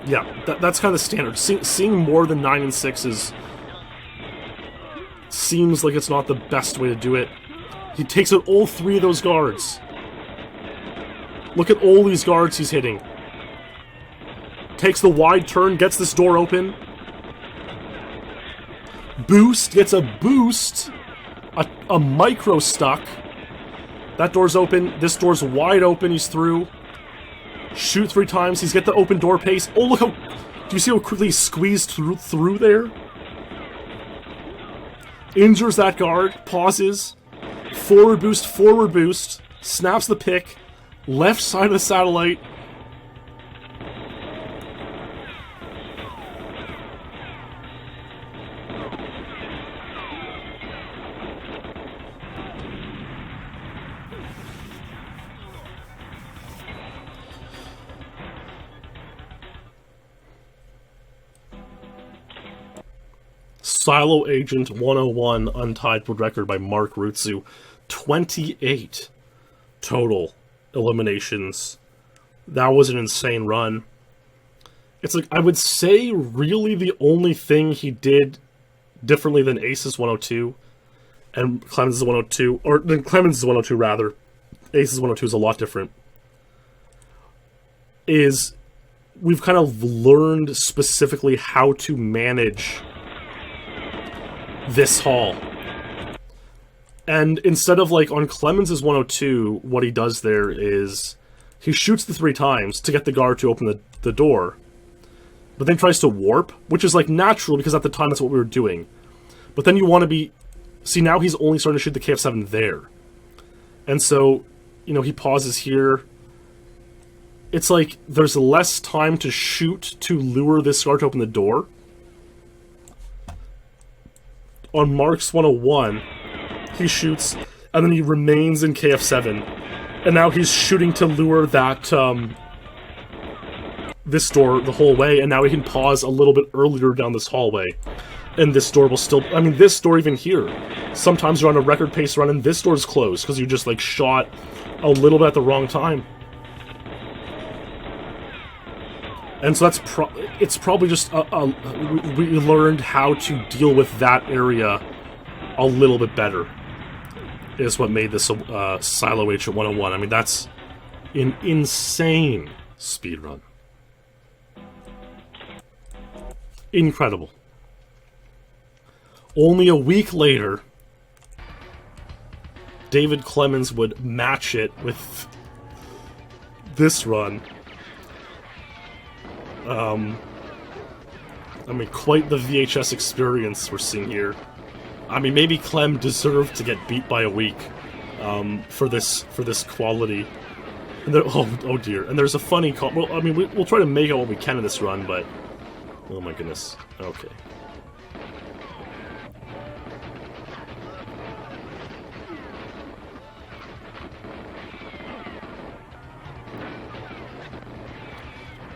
Yeah, that's kind of standard. Seeing more than 9 and 6 seems like it's not the best way to do it. He takes out all 3 of those guards. Look at all these guards he's hitting. Takes the wide turn, gets this door open. Boost, gets a boost. A micro stuck. That door's open. This door's wide open. He's through. Shoot 3 times. He's got the open door pace. Oh, look how... Do you see how quickly he squeezed through there? Injures that guard. Pauses. Forward boost. Snaps the pick. Left side of the satellite. Silo Agent 101 untied world record by Mark Rützou. 28 total eliminations. That was an insane run. It's like, I would say really the only thing he did differently than Ace's 102 and Clemens' 102, or than Clemens' 102 rather, Ace's 102 is a lot different, is we've kind of learned specifically how to manage this hall. And instead of, like, on Clemens' 102, what he does there is he shoots the 3 times to get the guard to open the door, but then tries to warp, which is, like, natural because at the time that's what we were doing. But then you want to be... See, now he's only starting to shoot the KF7 there. And so, you know, he pauses here. It's like there's less time to shoot to lure this guard to open the door. On Mark's 101, he shoots, and then he remains in KF7. And now he's shooting to lure that, this door the whole way, and now he can pause a little bit earlier down this hallway. And this door will still... I mean, this door even here. Sometimes you're on a record pace run, and this door's closed, because you just, like, shot a little bit at the wrong time. And so that's it's probably just we learned how to deal with that area a little bit better, is what made this Silo Agent 101. I mean, that's an insane speedrun. Incredible. Only a week later, David Clemens would match it with this run. I mean, quite the VHS experience we're seeing here. I mean, maybe Clem deserved to get beat by a week for this quality. And there, oh dear. And there's a funny well, I mean, we'll try to make out what we can in this run, but oh my goodness. Okay.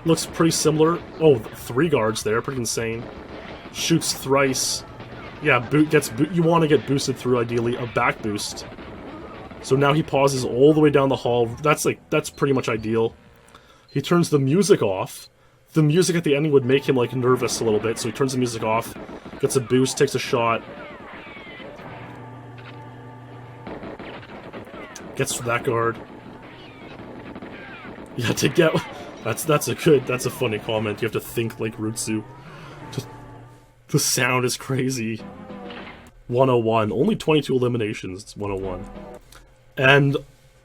Looks pretty similar. Oh, 3 guards there, pretty insane. Shoots thrice. Yeah, you want to get boosted through, ideally, a back boost. So now he pauses all the way down the hall. That's pretty much ideal. He turns the music off. The music at the ending would make him, like, nervous a little bit, so he turns the music off, gets a boost, takes a shot. Gets to that guard. Yeah, to get... That's a funny comment. You have to think like Rützou. Just, the sound is crazy. 101. Only 22 eliminations. It's 101. And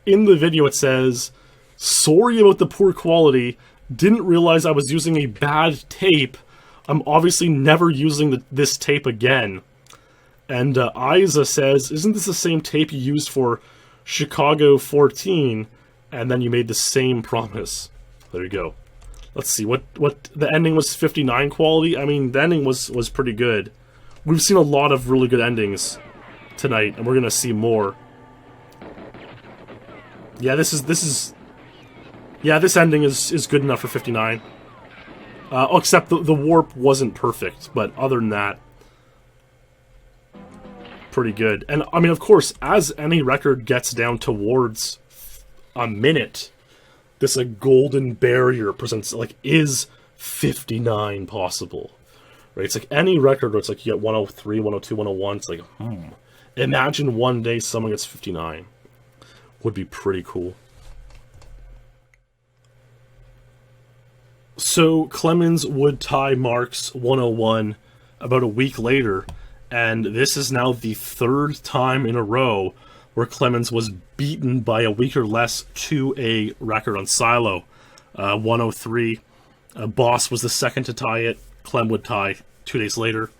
in the video it says, sorry about the poor quality. Didn't realize I was using a bad tape. I'm obviously never using this tape again. And Isa says, isn't this the same tape you used for Chicago 14? And then you made the same promise. There you go. Let's see, what the ending was 59 quality? I mean, the ending was pretty good. We've seen a lot of really good endings tonight, and we're gonna see more. Yeah, this ending is good enough for 59. Except the warp wasn't perfect, but other than that, pretty good. And I mean, of course, as any record gets down towards a minute, this golden barrier presents, like, is 59 possible? Right? It's like any record where it's like you get 103, 102, 101, it's like, imagine one day someone gets 59. Would be pretty cool. So Clemens would tie Mark's 101 about a week later, and this is now the third time in a row where Clemens was beaten by a week or less to a record on Silo. 103. Boss was the second to tie it. Clem would tie 2 days later.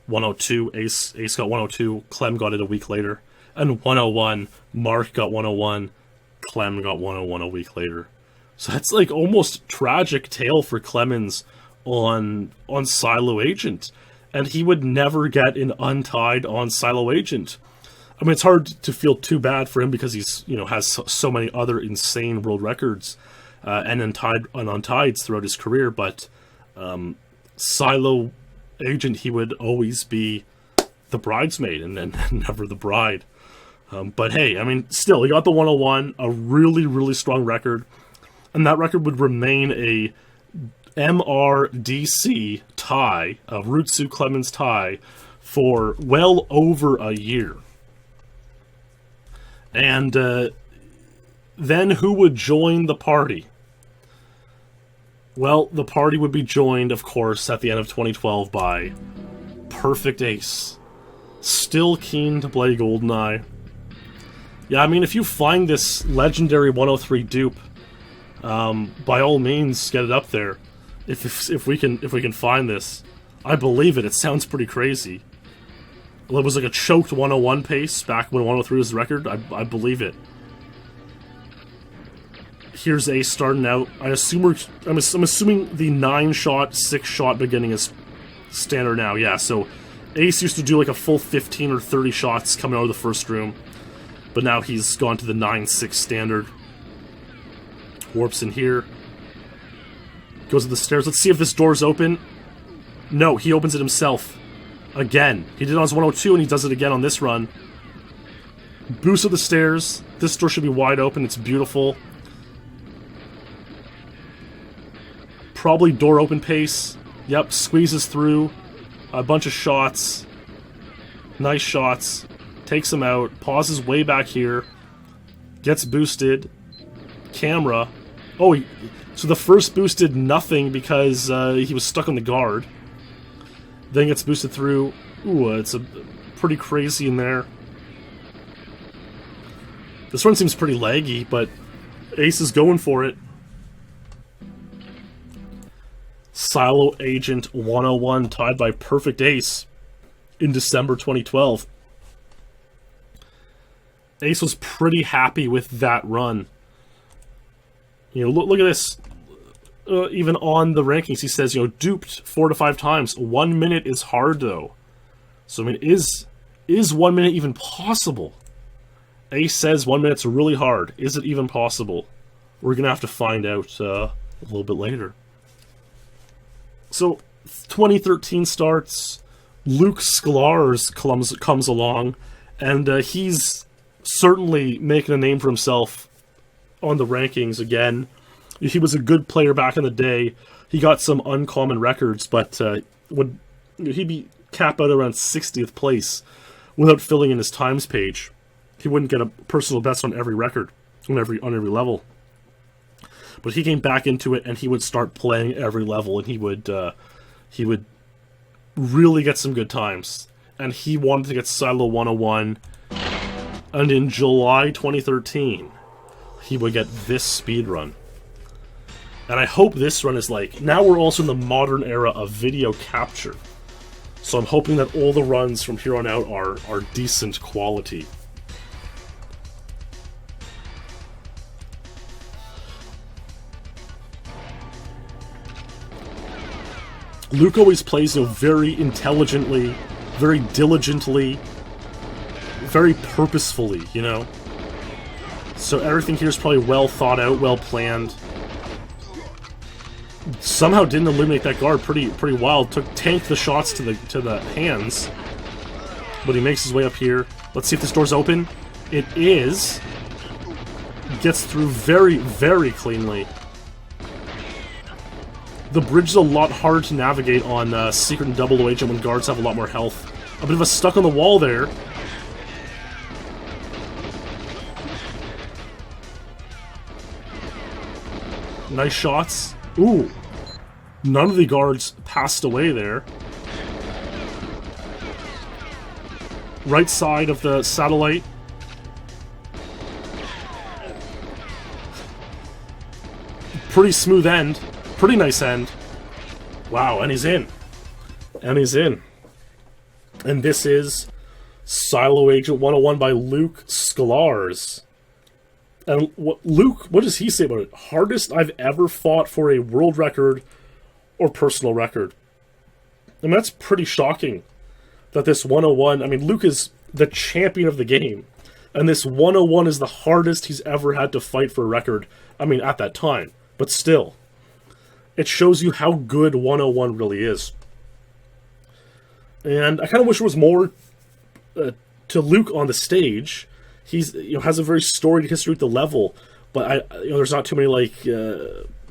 102. Ace got 102. Clem got it a week later. And 101. Mark got 101. Clem got 101 a week later. So that's like almost tragic tale for Clemens on Silo Agent. And he would never get an untied on Silo Agent. I mean, it's hard to feel too bad for him because he's, has so many other insane world records and untieds throughout his career. But Silo Agent, he would always be the bridesmaid and then never the bride. But hey, I mean, still, he got the 101, a really, really strong record. And that record would remain a MRDC tie, a Rützou Clemens tie, for well over a year. And then who would join the party? Well, the party would be joined, of course, at the end of 2012 by Perfect Ace. Still keen to play GoldenEye. Yeah, I mean, if you find this legendary 103 dupe, by all means, get it up there. If we can find this, I believe it. It sounds pretty crazy. It was like a choked 101 pace back when 103 was the record. I believe it. Here's Ace starting out. I'm assuming the 9-shot, 6-shot beginning is standard now. Yeah, so Ace used to do like a full 15 or 30 shots coming out of the first room, but now he's gone to the 9-6 standard. Warps in here. Goes to the stairs. Let's see if this door's open. No, he opens it himself. Again. He did it on his 102 and he does it again on this run. Boost up the stairs. This door should be wide open. It's beautiful. Probably door open pace. Yep, squeezes through. A bunch of shots. Nice shots. Takes him out. Pauses way back here. Gets boosted. Camera. Oh, so the first boost did nothing because he was stuck on the guard. Then gets boosted through. Ooh, it's a pretty crazy in there. This run seems pretty laggy, but Ace is going for it. Silo Agent 101 tied by Perfect Ace in December 2012. Ace was pretty happy with that run. Look at this. Even on the rankings, he says, duped 4 to 5 times. 1 minute is hard, though. So, I mean, is 1 minute even possible? Ace says 1 minute's really hard. Is it even possible? We're going to have to find out a little bit later. So, 2013 starts. Luke Sklar's comes along, and he's certainly making a name for himself on the rankings again. He was a good player back in the day. He got some uncommon records, but he'd be capped out around 60th place without filling in his times page. He wouldn't get a personal best on every record, on every level. But he came back into it, and he would start playing every level, and he would really get some good times. And he wanted to get Silo 101, and in July 2013, he would get this speedrun. And I hope this run is like... Now we're also in the modern era of video capture. So I'm hoping that all the runs from here on out are decent quality. Luke always plays, you know, very intelligently, very diligently, very purposefully, you know? So everything here is probably well thought out, well planned. Somehow didn't eliminate that guard pretty wild. Tanked the shots to the hands. But he makes his way up here. Let's see if this door's open. It is. Gets through very, very cleanly. The bridge is a lot harder to navigate on Secret and Double Agent when guards have a lot more health. A bit of a stuck on the wall there. Nice shots. Ooh. None of the guards passed away there. Right side of the satellite. Pretty smooth end. Pretty nice end. Wow, and he's in. And he's in. And this is Silo Agent 101 by Luke Scalars. And Luke, what does he say about it? Hardest I've ever fought for a world record or personal record. And that's pretty shocking that this 101... I mean, Luke is the champion of the game. And this 101 is the hardest he's ever had to fight for a record. I mean, at that time. But still. It shows you how good 101 really is. And I kind of wish there was more to Luke on the stage. He's, you know, has a very storied history with the level, but there's not too many like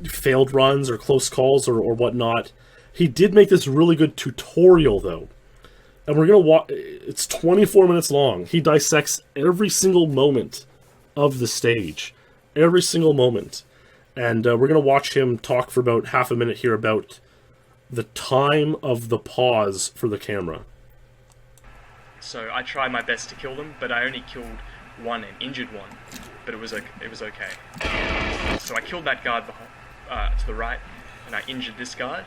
failed runs or close calls or whatnot. He did make this really good tutorial though, and we're gonna watch. It's 24 minutes long. He dissects every single moment of the stage, every single moment. And we're going to watch him talk for about half a minute here about the time of the pause for the camera. So I tried my best to kill them, but I only killed one and injured one. But it was okay. So I killed that guard to the right, and I injured this guard.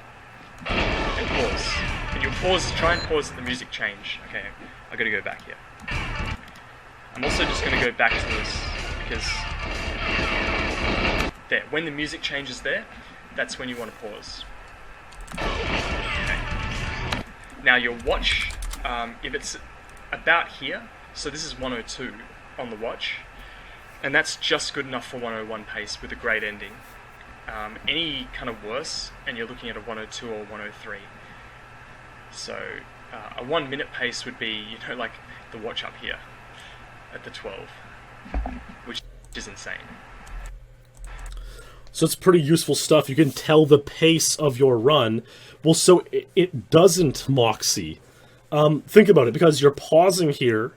And pause. And you'll pause, try and pause at the music change. Okay, I've got to go back here. I'm also just going to go back to this, because... There, when the music changes there, that's when you want to pause. Okay. Now your watch, if it's about here, so this is 102 on the watch, and that's just good enough for 101 pace with a great ending. Any kind of worse, and you're looking at a 102 or 103. So a 1 minute pace would be, you know, like the watch up here at the 12, which is insane. So it's pretty useful stuff. You can tell the pace of your run. Well, so it doesn't Moxie. Think about it, because you're pausing here,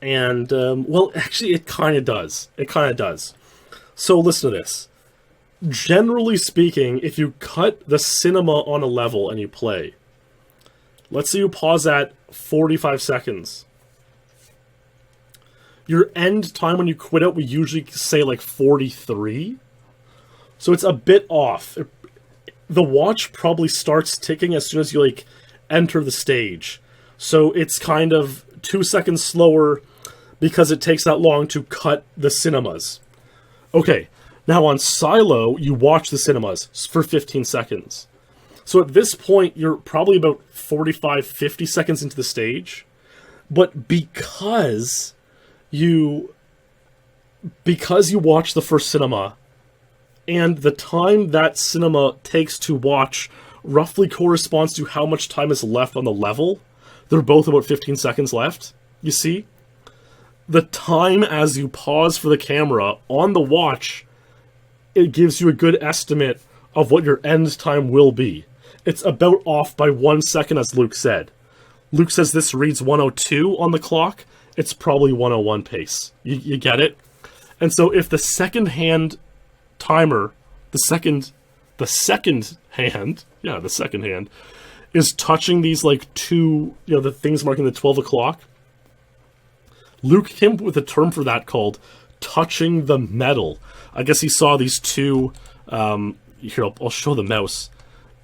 and, well, actually, it kind of does. It kind of does. So listen to this. Generally speaking, if you cut the cinema on a level and you play, let's say you pause at 45 seconds. Your end time when you quit out, we usually say like 43. So it's a bit off. The watch probably starts ticking as soon as you, like, enter the stage. So it's kind of 2 seconds slower because it takes that long to cut the cinemas. Okay, now on Silo, you watch the cinemas for 15 seconds. So at this point, you're probably about 45, 50 seconds into the stage. But because you watch the first cinema, and the time that cinema takes to watch roughly corresponds to how much time is left on the level. They're both about 15 seconds left, you see? The time as you pause for the camera on the watch, it gives you a good estimate of what your end time will be. It's about off by 1 second, as Luke said. Luke says this reads 102 on the clock. It's probably 101 pace. You get it? And so if the second hand timer, the second hand is touching these like two, you know, the things marking the 12 o'clock. Luke came up with a term for that called touching the metal. I guess he saw these two here, I'll show the mouse.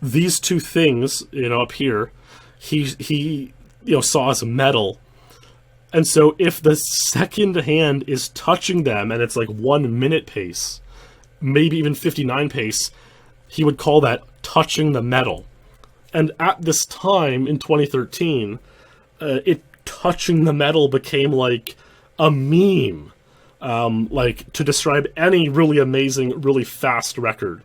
These two things, you know, up here, he you know, saw as metal. And so if the second hand is touching them and it's like 1 minute pace, maybe even 59 pace, he would call that touching the metal. And at this time in 2013, it touching the metal became like a meme, like to describe any really amazing, really fast record.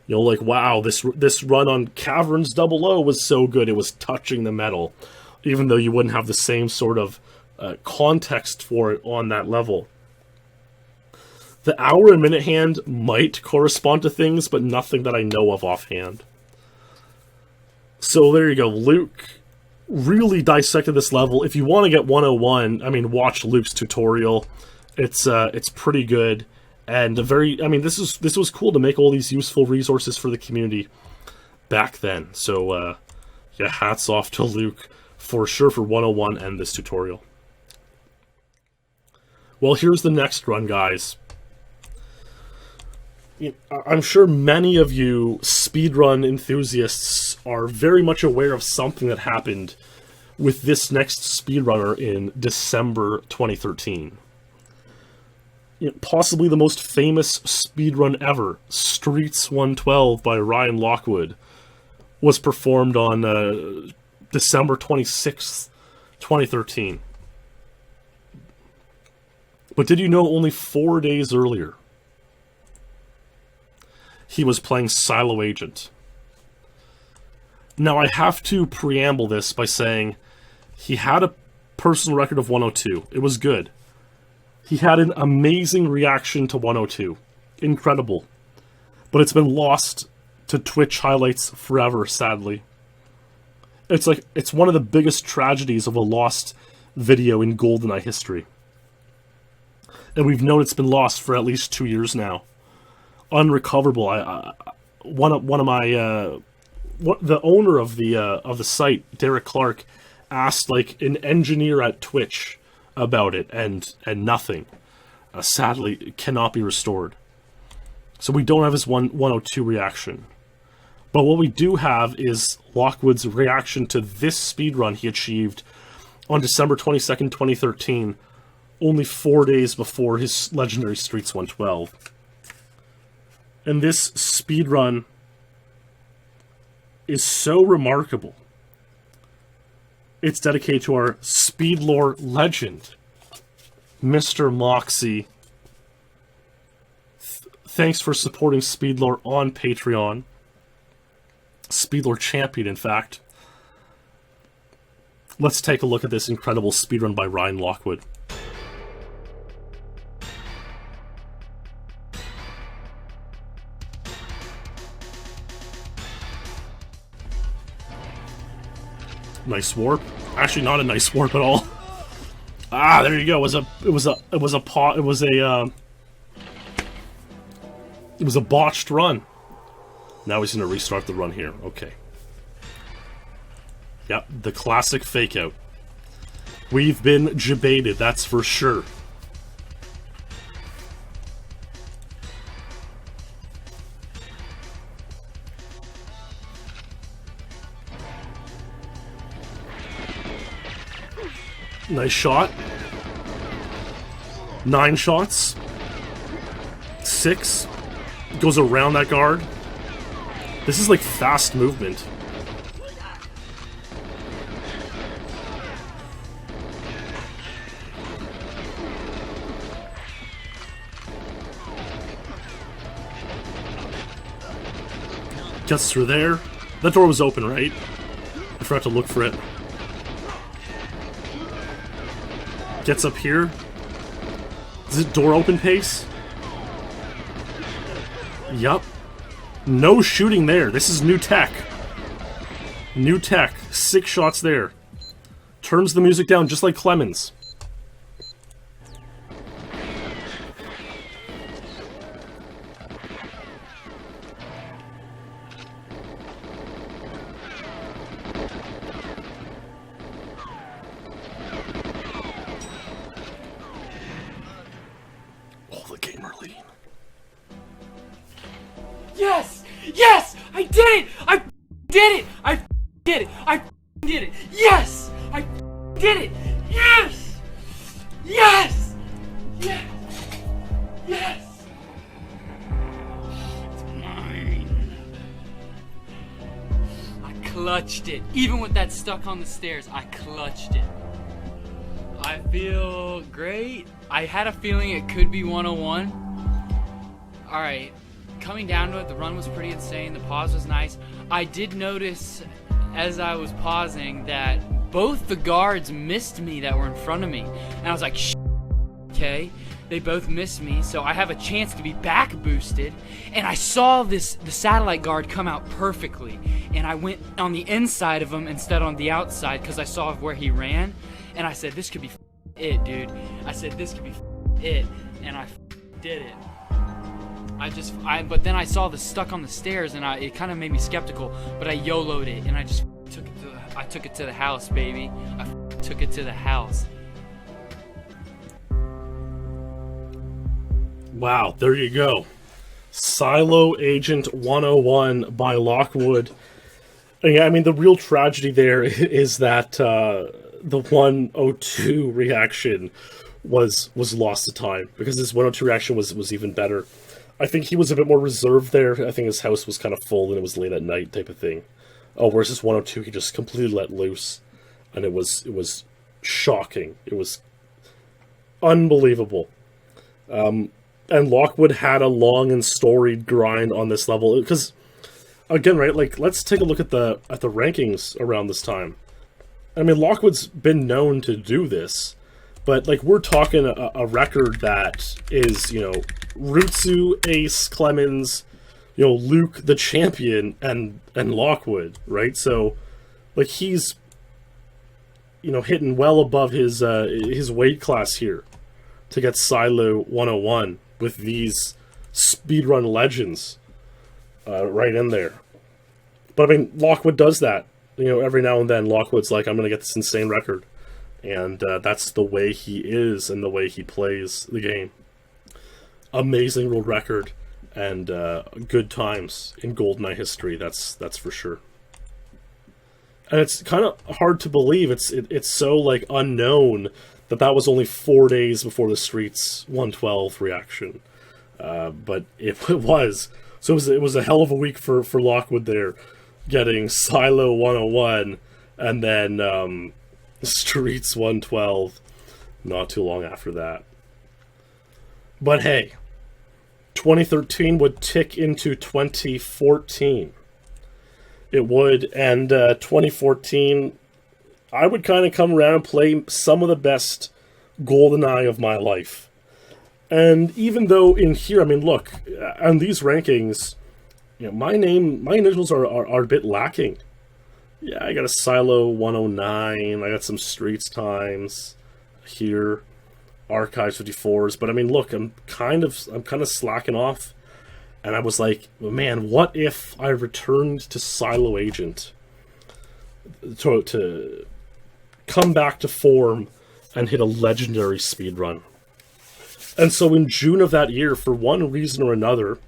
You know, like, wow, this run on Caverns 00 was so good, it was touching the metal, even though you wouldn't have the same sort of context for it on that level. The hour and minute hand might correspond to things, but nothing that I know of offhand. So there you go. Luke really dissected this level. If you want to get 101, I mean, watch Luke's tutorial. It's pretty good. And this was cool to make all these useful resources for the community back then. So, yeah, hats off to Luke for sure for 101 and this tutorial. Well, here's the next run, guys. I'm sure many of you speedrun enthusiasts are very much aware of something that happened with this next speedrunner in December 2013. Possibly the most famous speedrun ever, Streets 112 by Ryan Lockwood, was performed on December 26th, 2013. But did you know only 4 days earlier, he was playing Silo Agent? Now, I have to preamble this by saying he had a personal record of 102. It was good. He had an amazing reaction to 102. Incredible. But it's been lost to Twitch highlights forever, sadly. It's one of the biggest tragedies of a lost video in GoldenEye history. And we've known it's been lost for at least 2 years now. Unrecoverable. The owner of the site, Derek Clark, asked like an engineer at Twitch about it, and nothing. Sadly, it cannot be restored. So we don't have his 102 reaction. But what we do have is Lockwood's reaction to this speedrun he achieved on December 22nd, 2013, only 4 days before his legendary Streets 112. And this speedrun is so remarkable. It's dedicated to our SpeedLore legend, Mr. Moxie. Thanks for supporting SpeedLore on Patreon. SpeedLore champion, in fact. Let's take a look at this incredible speedrun by Ryan Lockwood. Nice warp. Actually, not a nice warp at all. Ah, there you go. It was a botched run. Now he's gonna restart the run here. Okay. Yep, the classic fake out. We've been jebaited, that's for sure. Nice shot. 9 shots. 6. Goes around that guard. This is like fast movement. Gets through there. That door was open, right? I forgot to look for it. Gets up here. Is it door open pace? Yup. No shooting there. This is new tech. New tech. 6 shots there. Turns the music down just like Clemens. Yes! Yes! I did it! I did it! I did it! I did it! Yes! I did it! Yes! Yes! Yes! Yes! It's mine. I clutched it. Even with that stuck on the stairs, I clutched it. I feel great. I had a feeling it could be 101. Alright, coming down to it, the run was pretty insane. The pause was nice. I did notice as I was pausing that both the guards missed me that were in front of me. And I was like, okay. They both missed me, so I have a chance to be back boosted. And I saw the satellite guard come out perfectly. And I went on the inside of him instead on the outside because I saw where he ran. And I said, this could be it, dude. I said, this could be it. And I did it. But then I saw the stuck on the stairs, and it kind of made me skeptical. But I YOLO'd it, and I just took it to the house, baby. I took it to the house. Wow, there you go. Silo Agent 101 by Lockwood. Yeah, I mean, the real tragedy there is that the 102 reaction was lost to time, because this 102 reaction was even better. I think he was a bit more reserved there. I think his house was kind of full and it was late at night type of thing. Oh, whereas this 102, he just completely let loose, and it was shocking. It was unbelievable. And Lockwood had a long and storied grind on this level, because again, right, like, let's take a look at the rankings around this time. I mean, Lockwood's been known to do this, but like, we're talking a record that is, you know, Rützou, Ace, Clemens, you know, Luke the champion, and Lockwood, right? So like, he's, you know, hitting well above his weight class here to get Silo 101 with these speedrun legends right in there. But I mean, Lockwood does that. You know, every now and then, Lockwood's like, I'm going to get this insane record. And that's the way he is and the way he plays the game. Amazing world record, and good times in GoldenEye history, that's for sure. And it's kind of hard to believe, it's so, like, unknown that was only 4 days before the Streets 112 reaction. But it was. So it was a hell of a week for Lockwood there, getting Silo 101, and then Streets 112 not too long after that. But hey, 2013 would tick into 2014. It would, and 2014, I would kind of come around and play some of the best GoldenEye of my life. And even though in here, I mean, look, on these rankings, you know, my initials are a bit lacking. Yeah, I got a Silo 109, I got some Streets times here, Archives 54s, but I mean, look, I'm kind of slacking off, and I was like, man, what if I returned to Silo Agent to come back to form and hit a legendary speedrun? And so in June of that year, for one reason or another,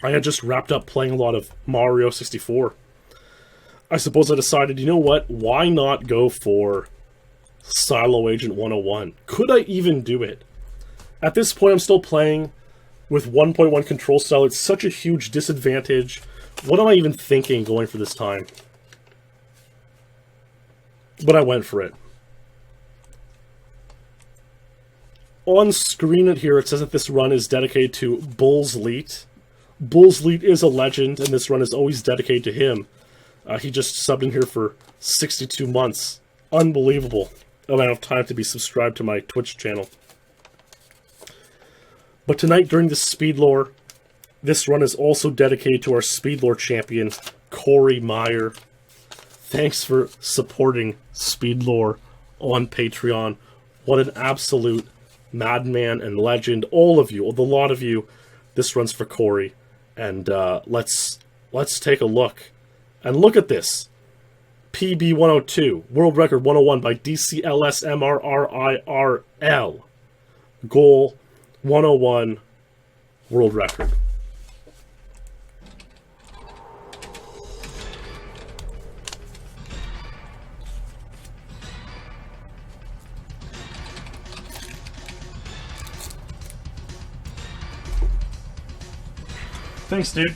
I had just wrapped up playing a lot of Mario 64. I suppose I decided, you know what, why not go for Silo Agent 101? Could I even do it? At this point, I'm still playing with 1.1 control style. It's such a huge disadvantage. What am I even thinking going for this time? But I went for it. On screen here, it says that this run is dedicated to Bulls Leet. Bulls Leet is a legend, and this run is always dedicated to him. He just subbed in here for 62 months. Unbelievable amount of time to be subscribed to my Twitch channel. But tonight, during the SpeedLore, this run is also dedicated to our SpeedLore champion, Corey Meyer. Thanks for supporting SpeedLore on Patreon. What an absolute madman and legend. All of you, the lot of you, this run's for Corey. And let's take a look. And look at this. PB 102, World Record 101 by DCLSMRRIRL. Goal 101, World Record. Thanks, dude.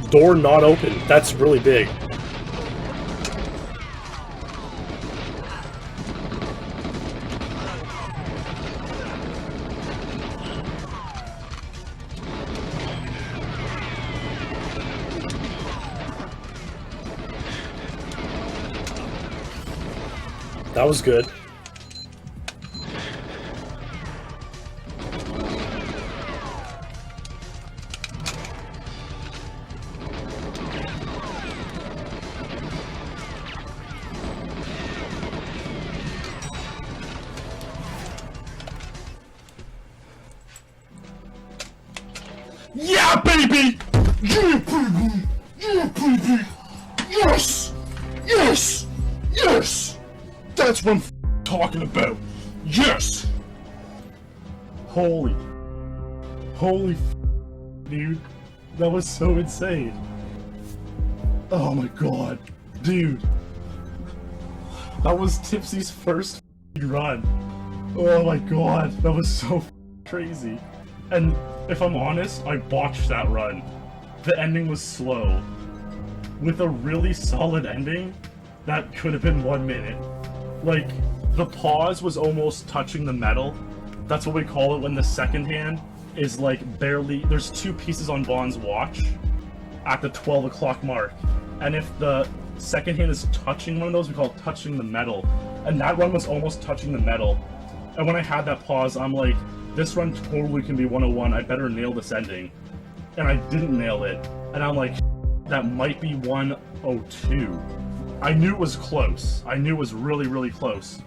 Door not open. That's really big. That was good. Yeah, baby! Yeah, baby! Yeah, baby! Yes! Yes! Yes! That's what I'm talking about! Yes! Holy, dude. That was so insane. Oh my god. Dude. That was Tipsy's first run. Oh my god. That was so crazy. And if I'm honest, I botched that run. The ending was slow. With a really solid ending, that could have been 1 minute. Like, the pause was almost touching the metal. That's what we call it when the second hand is like barely... There's 2 pieces on Bond's watch at the 12 o'clock mark. And if the second hand is touching one of those, we call it touching the metal. And that run was almost touching the metal. And when I had that pause, I'm like, this run totally can be 101, I better nail this ending. And I didn't nail it. And I'm like, that might be 102. I knew it was close. I knew it was really, really close.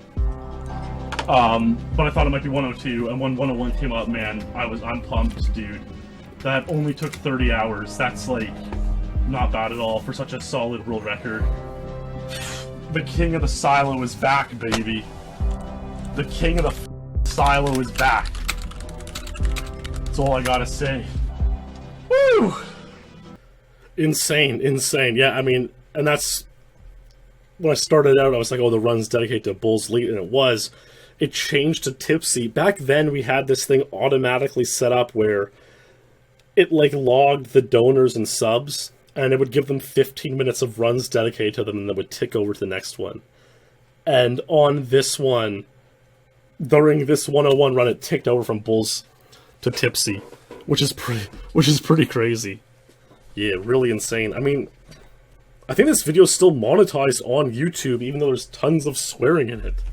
But I thought it might be 102, and when 101 came up, man, I'm pumped, dude. That only took 30 hours. That's, like, not bad at all for such a solid world record. The king of the silo is back, baby. The king of the silo is back. That's all I gotta say. Woo! Insane, insane. Yeah, I mean, and that's... When I started out, I was like, oh, the run's dedicated to Bull's Lead, and it was. It changed to Tipsy. Back then, we had this thing automatically set up where it, like, logged the donors and subs, and it would give them 15 minutes of runs dedicated to them, and then would tick over to the next one. And on this one, during this 101 run, it ticked over from Bulls to Tipsy, which is pretty crazy. Yeah, really insane. I mean, I think this video is still monetized on YouTube, even though there's tons of swearing in it.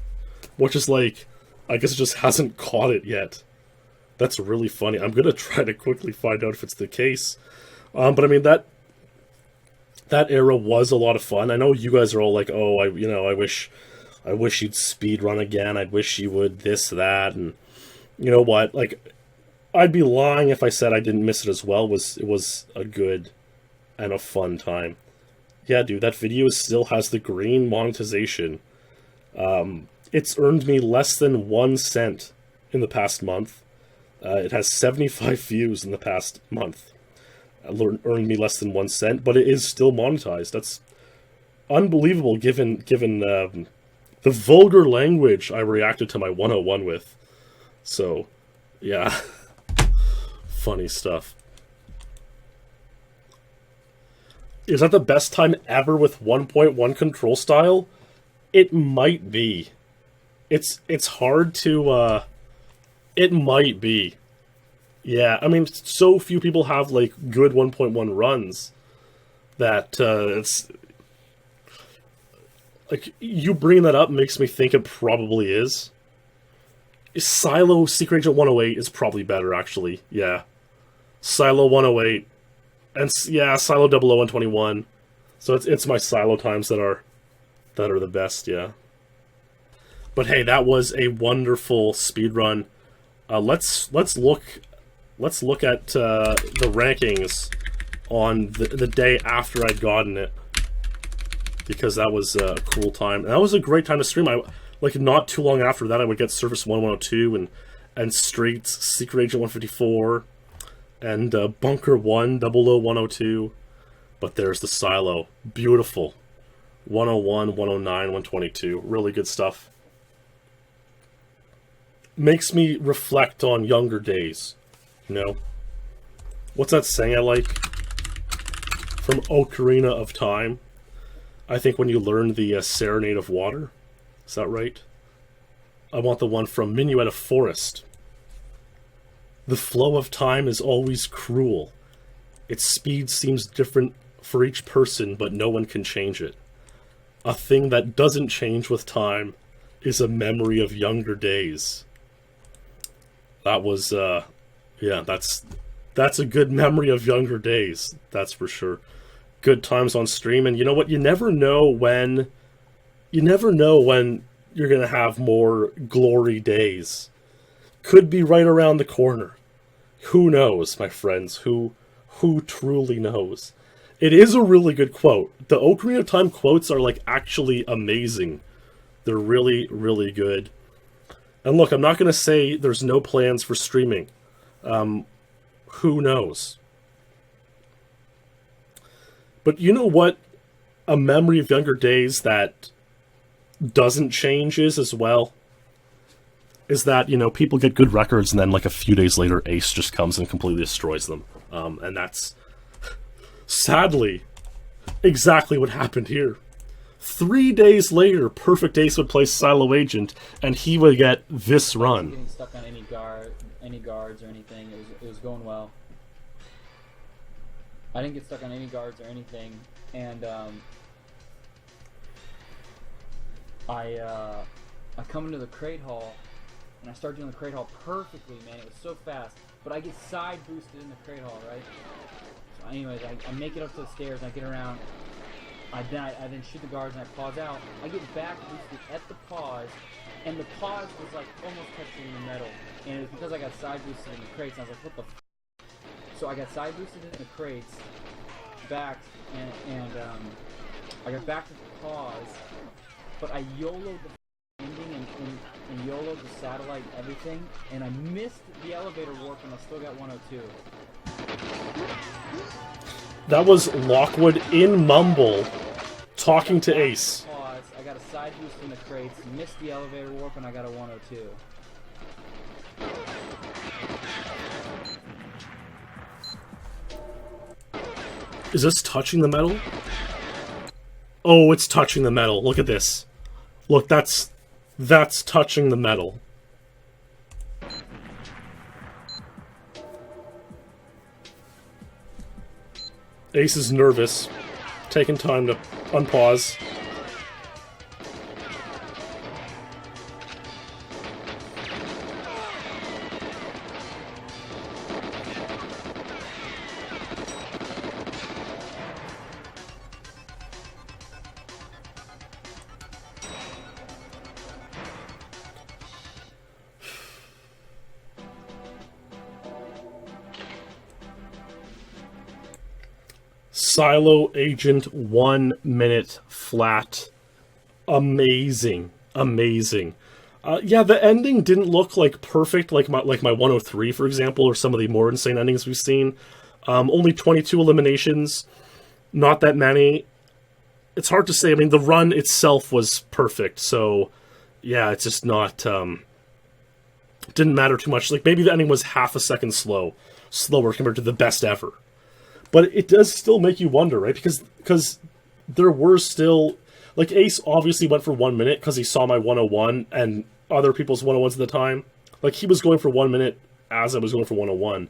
Which is like, I guess it just hasn't caught it yet. That's really funny. I'm gonna try to quickly find out if it's the case. But I mean, that era was a lot of fun. I know you guys are all like, oh, I wish you'd speedrun again. I wish you would this, that, and you know what? Like, I'd be lying if I said I didn't miss it as well. It was a good and a fun time. Yeah, dude, that video still has the green monetization. It's earned me less than 1 cent in the past month. It has 75 views in the past month. It earned me less than 1 cent, but it is still monetized. That's unbelievable given the vulgar language I reacted to my 101 with. So, yeah. Funny stuff. Is that the best time ever with 1.1 control style? It might be. It's hard to, it might be. Yeah, I mean, so few people have, like, good 1.1 runs that, it's... Like, you bringing that up makes me think it probably is. Silo Secret Agent 108 is probably better, actually. Yeah. Silo 108. And, yeah, Silo 00121. So it's my Silo times that are the best, yeah. But hey, that was a wonderful speedrun. Let's look at the rankings on the day after I'd gotten it. because that was a cool time. And that was a great time to stream. Like, not too long after that, I would get Surface 1102 and Streets, Secret Agent 154, and Bunker 1, 00102. But there's the Silo. Beautiful. 101, 109, 122. Really good stuff. Makes me reflect on younger days. You know? What's that saying I like? From Ocarina of Time. I think when you learn the Serenade of Water. Is that right? I want the one from Minuet of Forest. The flow of time is always cruel. Its speed seems different for each person, but no one can change it. A thing that doesn't change with time is a memory of younger days. That was, yeah, that's a good memory of younger days. That's for sure. Good times on stream, and you know what? You never know when you're gonna have more glory days. Could be right around the corner. Who knows, my friends? Who truly knows? It is a really good quote. The Ocarina of Time quotes are, like, actually amazing. They're really, really good. And look, I'm not going to say there's no plans for streaming. Who knows? But you know what a memory of younger days that doesn't change is as well? Is that, you know, people get good records and then, like, a few days later, Ace just comes and completely destroys them. And that's, sadly, exactly what happened here. 3 days later, Perfect Ace would play Silo Agent, and he would get this run. Getting stuck on any guards or anything. It was going well. I didn't get stuck on any guards or anything, and I come into the crate hall, and I start doing the crate hall perfectly, man. It was so fast, but I get side boosted in the crate hall, right? So anyways, I make it up to the stairs, and I get around. I then shoot the guards and I pause out. I get back boosted at the pause, and the pause was like almost touching the metal. And it was because I got side boosted in the crates, and I was like, what the f? So I got side boosted in the crates, back, and I got back to the pause, but I YOLO'd the ending and YOLO'd the satellite and everything, and I missed the elevator warp and I still got 102. That was Lockwood in Mumble talking to Ace. Pause. I got a side boost in the crates, missed the elevator warp, and I got a 102. Is this touching the metal? Oh, it's touching the metal. Look at this. Look, that's touching the metal. Ace is nervous, taking time to unpause. Silo Agent 1 minute flat. Amazing. Amazing. Yeah, the ending didn't look like perfect like my 103, for example, or some of the more insane endings we've seen. Only 22 eliminations. Not that many. It's hard to say. I mean, the run itself was perfect, so yeah, it's just not didn't matter too much. Like, maybe the ending was half a second slower compared to the best ever. But it does still make you wonder, right? Because there were still... Like, Ace obviously went for 1 minute because he saw my 101 and other people's 101s at the time. Like, he was going for 1 minute as I was going for 101.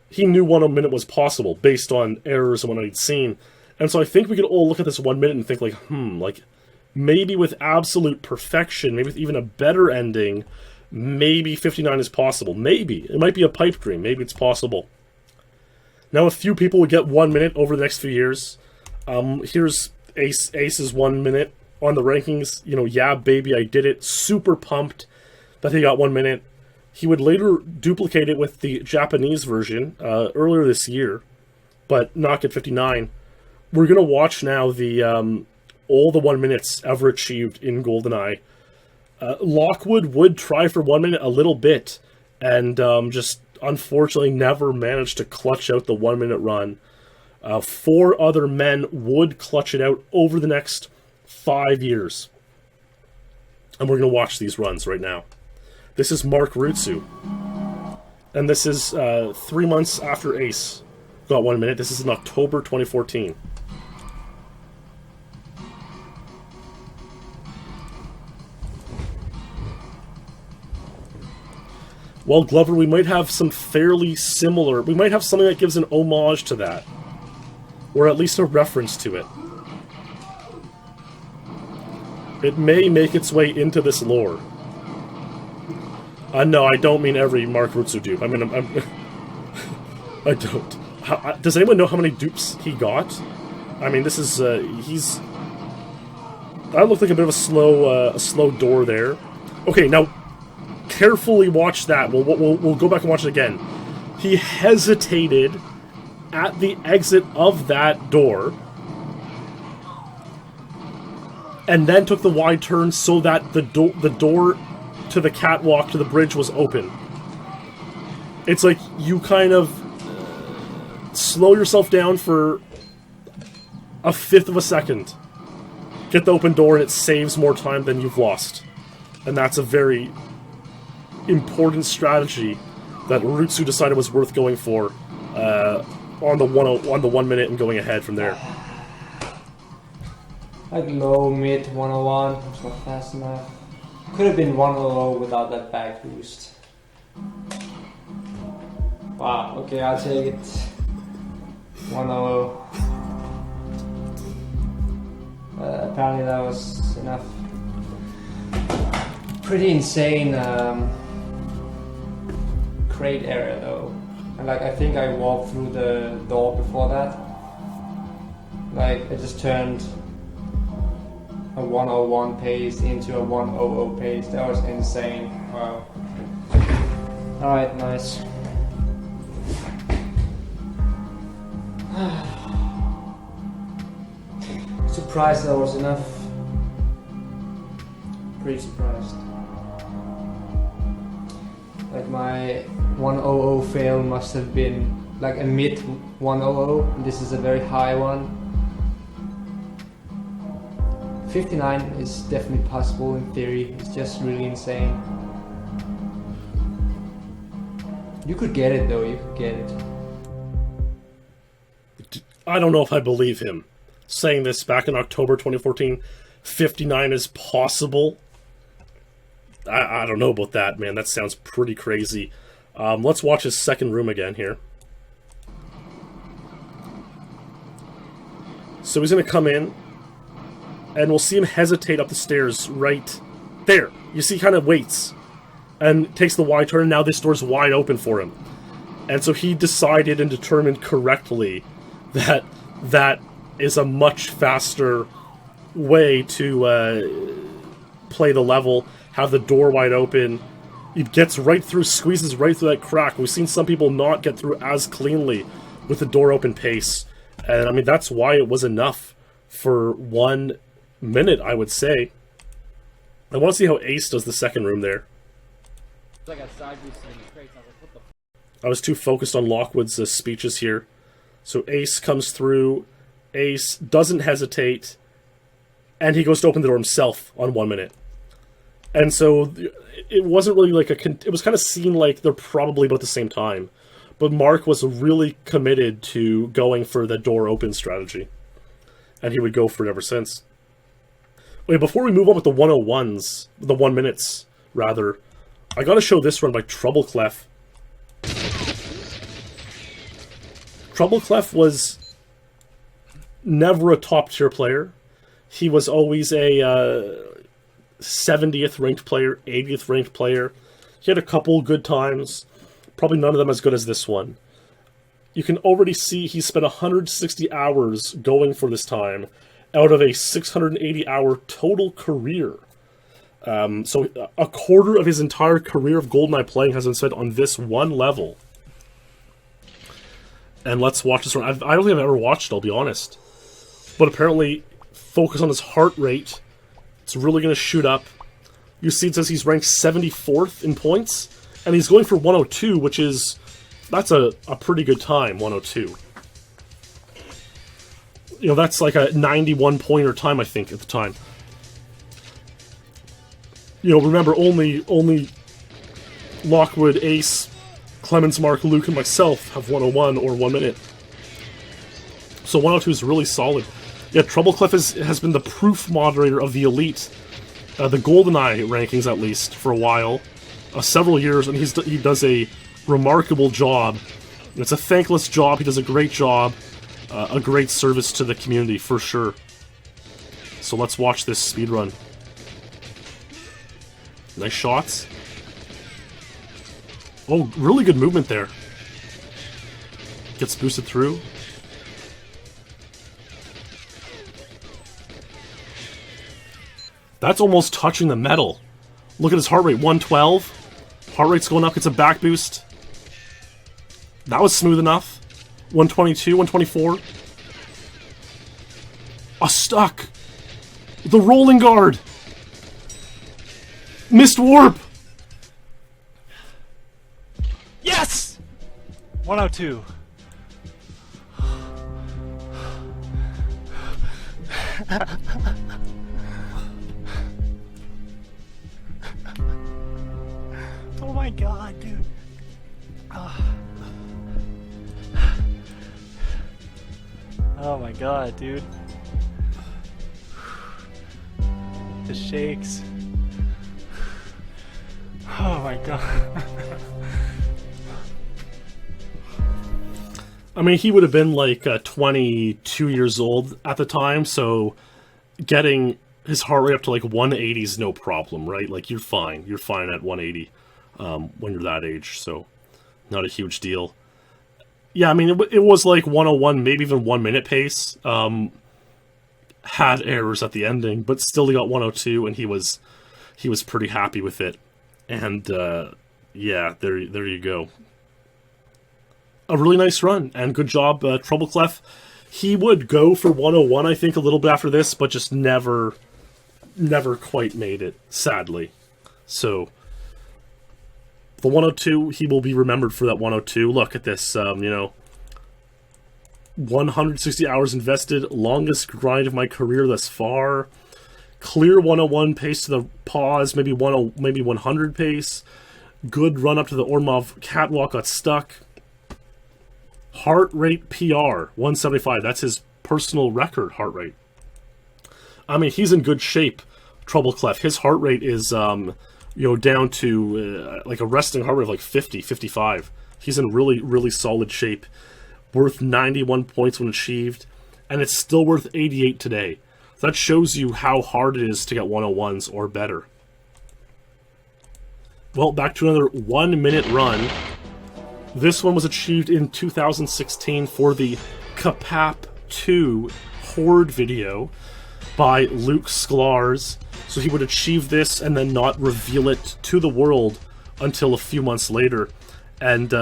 He knew 1 minute was possible based on errors and what I'd seen. And so I think we could all look at this 1 minute and think, like, like, maybe with absolute perfection, maybe with even a better ending, maybe 59 is possible. Maybe. It might be a pipe dream. Maybe it's possible. Now, a few people would get 1 minute over the next few years. Here's Ace's 1 minute on the rankings. You know, yeah, baby, I did it. Super pumped that he got 1 minute. He would later duplicate it with the Japanese version earlier this year, but not get 59. We're going to watch now the all the 1 minutes ever achieved in GoldenEye. Lockwood would try for 1 minute a little bit, and just unfortunately never managed to clutch out the 1 minute run. 4 other men would clutch it out over the next 5 years. And we're going to watch these runs right now. This is Mark Rützou. And this is 3 months after Ace got 1 minute. This is in October 2014. Well, Glover, we might have some fairly similar... We might have something that gives an homage to that. Or at least a reference to it. It may make its way into this lore. No, I don't mean every Mark Rützou dupe. I mean, I don't. Does anyone know how many dupes he got? I mean, this is, he's... That looked like a bit of a slow door there. Okay, now, carefully watch that. We'll go back and watch it again. He hesitated at the exit of that door, and then took the wide turn so that the door to the catwalk to the bridge was open. It's like you kind of slow yourself down for a fifth of a second, get the open door, and it saves more time than you've lost. And that's a very important strategy that Rützou decided was worth going for on the 1 minute and going ahead from there. Like low, mid, 101, it's not fast enough. Could have been 100 without that back boost. Wow, okay, I'll take it. 100. Apparently that was enough. Pretty insane crate area though. And like I think I walked through the door before that. Like I just turned a 101 pace into a 100 pace. That was insane. Wow. Alright, nice. Surprised that was enough. Pretty surprised. Like my 100 fail must have been like a mid 100, and this is a very high one. 59 is definitely possible in theory, it's just really insane. You could get it though, you could get it. I don't know if I believe him. Saying this back in October 2014, 59 is possible. I don't know about that, man. That sounds pretty crazy. Let's watch his second room again here. So he's going to come in, and we'll see him hesitate up the stairs right there. You see, he kind of waits and takes the wide turn. Now this door's wide open for him. And so he decided and determined correctly that that is a much faster way to play the level, have the door wide open. It gets right through, squeezes right through that crack. We've seen some people not get through as cleanly with the door open pace. And I mean, that's why it was enough for 1 minute, I would say. I want to see how Ace does the second room there. I got side boost in the crates, and I was like, what the I was too focused on Lockwood's speeches here. So Ace comes through. Ace doesn't hesitate. And he goes to open the door himself on 1 minute. And so it wasn't really like it was kind of seen like they're probably about the same time. But Mark was really committed to going for the door open strategy. And he would go for it ever since. Wait, before we move on with the 101s, the 1 minutes, rather, I gotta show this run by Trouble-Clef. Trouble-Clef was never a top-tier player. He was always a 70th ranked player, 80th ranked player. He had a couple good times. Probably none of them as good as this one. You can already see he spent 160 hours going for this time out of a 680-hour total career. So a quarter of his entire career of GoldenEye playing has been spent on this one level. And let's watch this one. I don't think I've ever watched it, I'll be honest. But apparently, focus on his heart rate. It's really going to shoot up. You see it says he's ranked 74th in points, and he's going for 102, which is, that's a pretty good time, 102. You know, that's like a 91 pointer time, I think, at the time. You know, remember, only Lockwood, Ace, Clemens, Mark, Luke, and myself have 101 or 1 minute. So 102 is really solid. Yeah, Troubleclef has been the proof moderator of the Elite, the GoldenEye rankings at least, for a while. Several years, and he does a remarkable job. It's a thankless job, he does a great job. A great service to the community, for sure. So let's watch this speedrun. Nice shots. Oh, really good movement there. Gets boosted through. That's almost touching the metal. Look at his heart rate, 112. Heart rate's going up, gets a back boost. That was smooth enough. 122, 124. Stuck. The rolling guard. Missed warp. Yes! 102. Oh my god, dude. Oh my god, dude. The shakes. Oh my god. I mean, he would have been like 22 years old at the time, so getting his heart rate up to like 180 is no problem, right? Like, you're fine. You're fine at 180 when you're that age, so not a huge deal. Yeah, I mean, it was like 101, maybe even 1 minute pace. Had errors at the ending, but still he got 102, and he was pretty happy with it. And yeah, there you go. A really nice run, and good job, Troubleclef. He would go for 101, I think, a little bit after this, but just never quite made it, sadly. So the 102, he will be remembered for that 102. Look at this, you know, 160 hours invested, longest grind of my career thus far. Clear 101 pace to the pause, maybe 100 pace. Good run up to the Ormov catwalk, got stuck. Heart rate PR, 175. That's his personal record heart rate. I mean, he's in good shape, Troubleclef. His heart rate is, you know, down to like a resting heart rate of like 50, 55. He's in really, really solid shape. Worth 91 points when achieved, and it's still worth 88 today. So that shows you how hard it is to get 101s or better. Well, back to another 1 minute run. This one was achieved in 2016 for the Kapap 2 Horde video by Luke Sklars. So he would achieve this and then not reveal it to the world until a few months later. And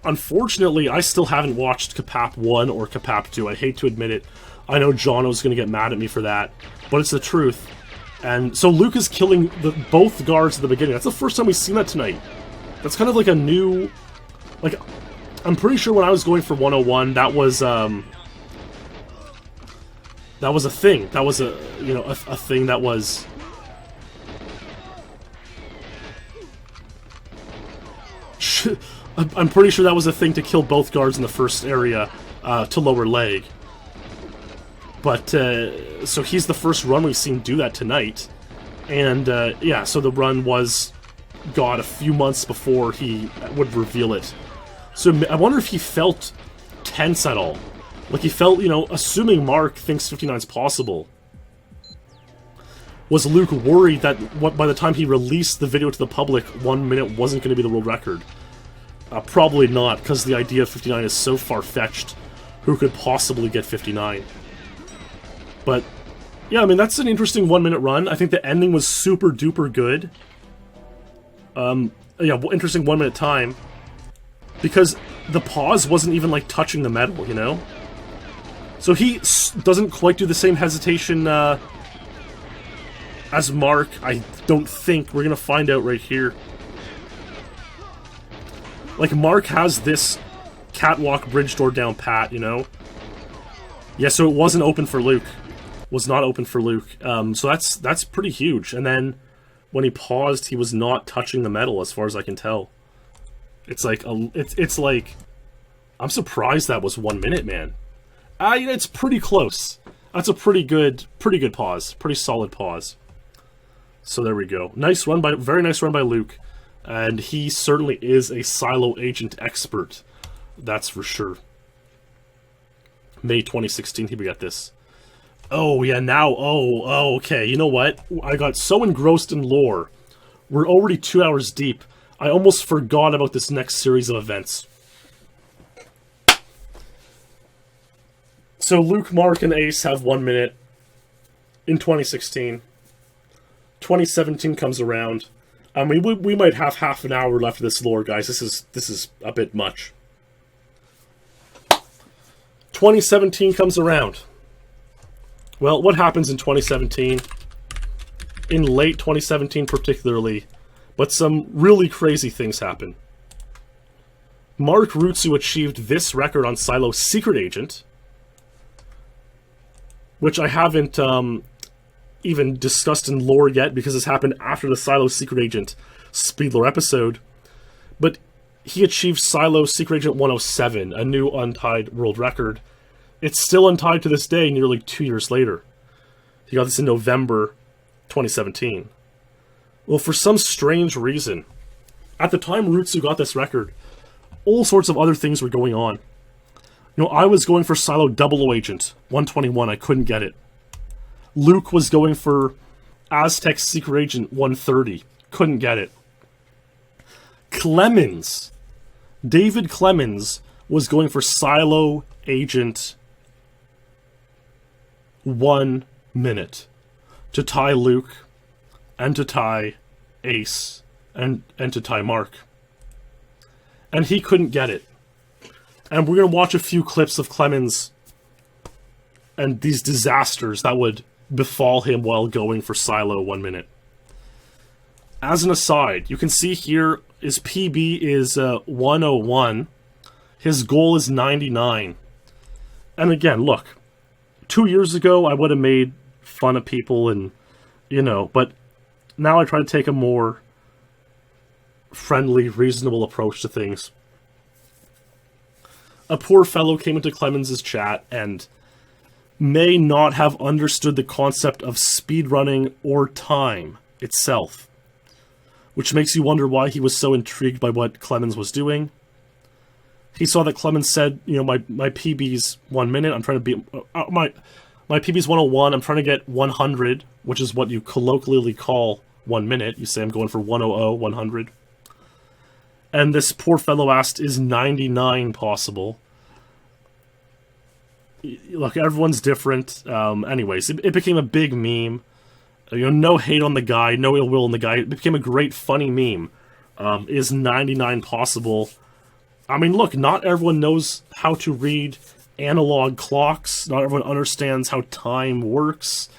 unfortunately, I still haven't watched Kapap 1 or Kapap 2. I hate to admit it. I know Jono's going to get mad at me for that, but it's the truth. And so Luke is killing both guards at the beginning. That's the first time we've seen that tonight. That's kind of like a new... Like, I'm pretty sure when I was going for 101, that was a thing. That was a thing that was... I'm pretty sure that was a thing to kill both guards in the first area to lower leg. But, so he's the first run we've seen do that tonight. And, yeah, so the run was got a few months before he would reveal it. So I wonder if he felt tense at all. Like, he felt, you know, assuming Mark thinks 59 is possible. Was Luke worried that by the time he released the video to the public, 1 minute wasn't going to be the world record? Probably not, because the idea of 59 is so far-fetched. Who could possibly get 59? But, yeah, I mean, that's an interesting 1 minute run. I think the ending was super-duper good. Yeah, interesting 1 minute time. Because the pause wasn't even, like, touching the metal, you know? So he doesn't quite do the same hesitation as Mark. I don't think. We're gonna find out right here. Like, Mark has this catwalk bridge door down pat, you know? Yeah, so it wasn't open for Luke. Was not open for Luke. So that's pretty huge. And then when he paused, he was not touching the metal, as far as I can tell. It's like it's like, I'm surprised that was 1 minute, man. It's pretty close. That's a pretty good pause. Pretty solid pause. So there we go. Very nice run by Luke. And he certainly is a silo agent expert. That's for sure. May 2016, here we got this. Oh, yeah, now, okay, you know what? I got so engrossed in lore. We're already 2 hours deep. I almost forgot about this next series of events. So Luke, Mark, and Ace have 1 minute in 2016. 2017 comes around. I mean, we might have half an hour left of this lore, guys. This is a bit much. 2017 comes around. Well, what happens in 2017? In late 2017 particularly, but some really crazy things happen. Mark Rützou achieved this record on Silo Secret Agent, which I haven't even discussed in lore yet, because this happened after the Silo Secret Agent SpeedLore episode. But he achieved Silo Secret Agent 107, a new untied world record. It's still untied to this day, nearly 2 years later. He got this in November 2017. Well, for some strange reason, at the time Rützou got this record, all sorts of other things were going on. You know, I was going for Silo 00 Agent 121, I couldn't get it. Luke was going for Aztec Secret Agent 130, couldn't get it. David Clemens was going for Silo Agent 1 minute to tie Luke and to tie Ace and to tie Mark. And he couldn't get it. And we're going to watch a few clips of Clemens and these disasters that would befall him while going for Silo 1 minute. As an aside, you can see here his PB is 101. His goal is 99. And again, look, 2 years ago I would have made fun of people and, you know, but now I try to take a more friendly, reasonable approach to things. A poor fellow came into Clemens' chat and may not have understood the concept of speedrunning or time itself, which makes you wonder why he was so intrigued by what Clemens was doing. He saw that Clemens said, you know, my PB's 1 minute, I'm trying to be... my PB's 101, I'm trying to get 100, which is what you colloquially call 1 minute. You say, I'm going for 100, 100. And this poor fellow asked, is 99 possible? Look, everyone's different. Anyways, it became a big meme. You know, no hate on the guy, no ill will on the guy. It became a great, funny meme. Is 99 possible? I mean, look, not everyone knows how to read analog clocks. Not everyone understands how time works.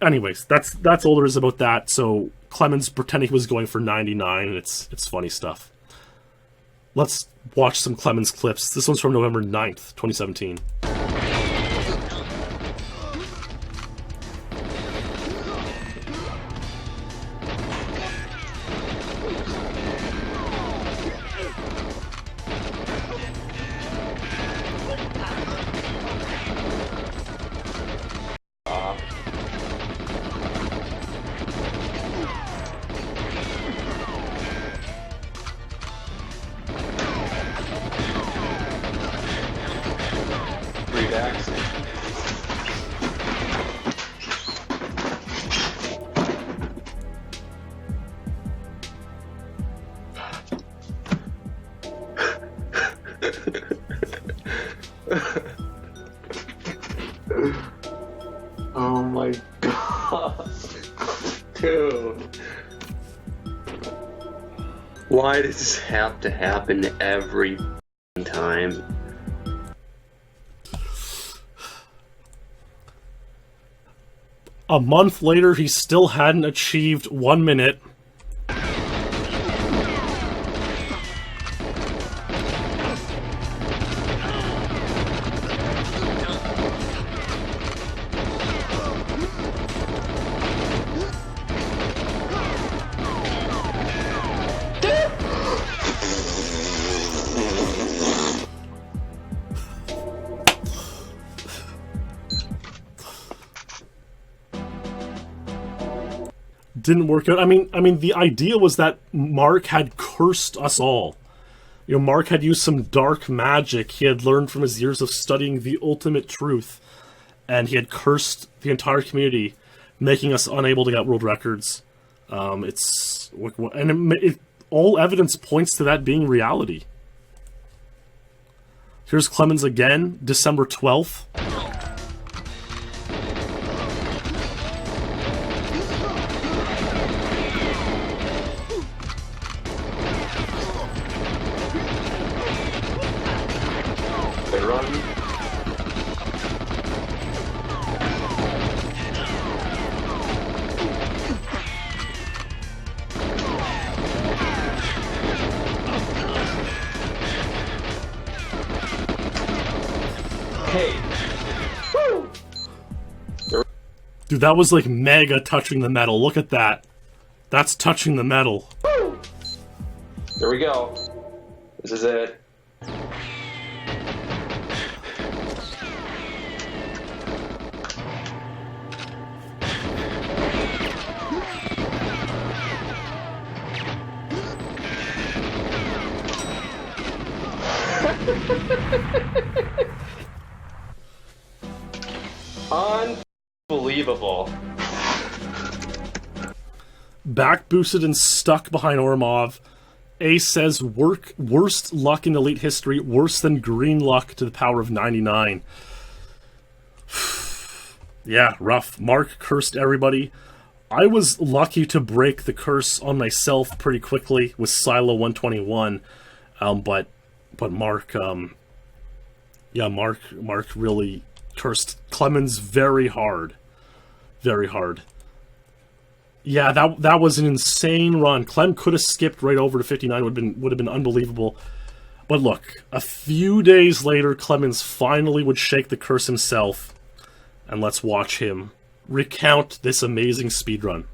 Anyways, that's all there is about that. So Clemens pretending he was going for 99, and it's funny stuff. Let's watch some Clemens clips. This one's from November 9th, 2017. Oh my god. Dude. Why does this have to happen every time? A month later, he still hadn't achieved 1 minute. Didn't work out. I mean, the idea was that Mark had cursed us all. You know, Mark had used some dark magic he had learned from his years of studying the ultimate truth, and he had cursed the entire community, making us unable to get world records. All evidence points to that being reality. Here's Clemens again, December 12th. Dude, that was like mega touching the metal. Look at that. That's touching the metal. Here we go. This is it. Unbelievable. Back boosted and stuck behind Ormov. Ace says, worst luck in Elite history, worse than green luck to the power of 99. Yeah, rough. Mark cursed everybody. I was lucky to break the curse on myself pretty quickly with Silo 121. But Mark, Mark really cursed Clemens very hard. Very hard. Yeah, that was an insane run. Clem could have skipped right over to 59, would have been unbelievable. But look, a few days later, Clemens finally would shake the curse himself. And let's watch him recount this amazing speedrun.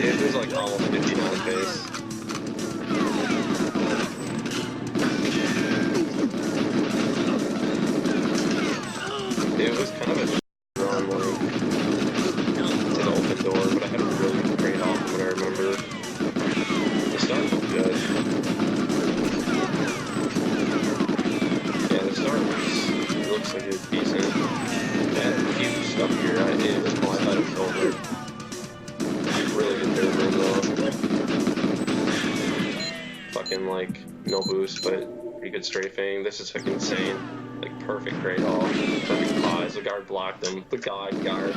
It was like almost 59 pace. It was kind of a run, like, to the open door, but I had a really great off from what I remember. The start looked good. Yeah, the start looks like it's decent. That huge stuff here, it was cool. I thought it was over. Really good third room though. Fucking like no boost, but pretty good strafing. This is fucking insane. Like perfect great all. Perfect pause. The guard blocked him. The god guard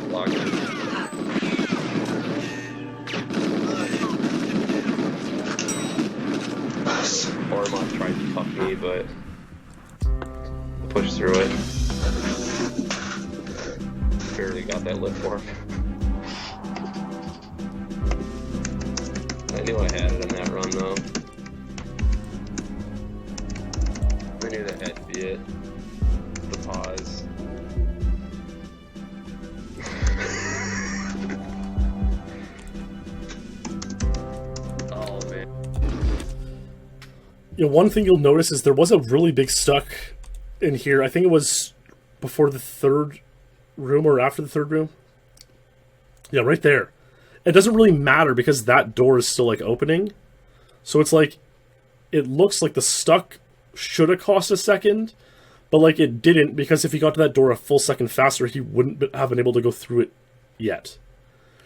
blocked him. Ormond tried to cuff me, but I pushed through it. Barely got that lift for him. I knew I had it in that run though. I knew that had to be it. The pause. Oh man. You know, one thing you'll notice is there was a really big stuck in here. I think it was before the third room or after the third room. Yeah, right there. It doesn't really matter because that door is still like opening. So it's like, it looks like the stuck should have cost a second, but like it didn't, because if he got to that door a full second faster, he wouldn't have been able to go through it yet.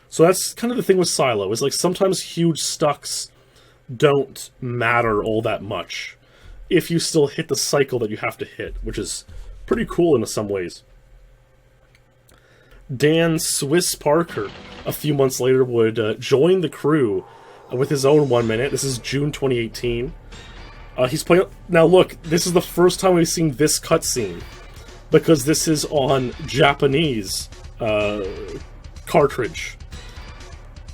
So that's kind of the thing with Silo, is like sometimes huge stucks don't matter all that much if you still hit the cycle that you have to hit, which is pretty cool in some ways. Dan Swiss Parker, a few months later, would join the crew with his own 1 minute. This is June 2018. He's playing... Now look, this is the first time we've seen this cutscene, because this is on Japanese cartridge.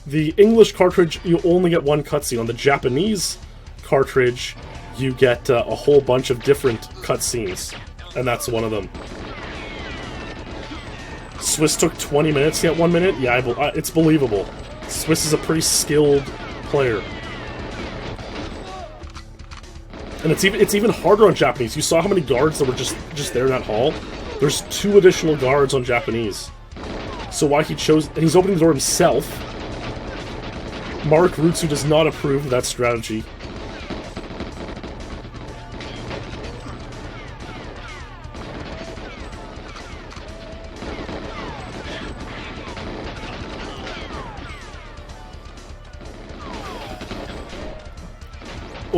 The English cartridge, you only get one cutscene. On the Japanese cartridge, you get a whole bunch of different cutscenes, and that's one of them. Swiss took 20 minutes to get 1 minute? Yeah, it's believable. Swiss is a pretty skilled player. And it's even harder on Japanese. You saw how many guards that were just there in that hall? There's 2 additional guards on Japanese. So why he chose... And he's opening the door himself. Mark Rützou does not approve of that strategy.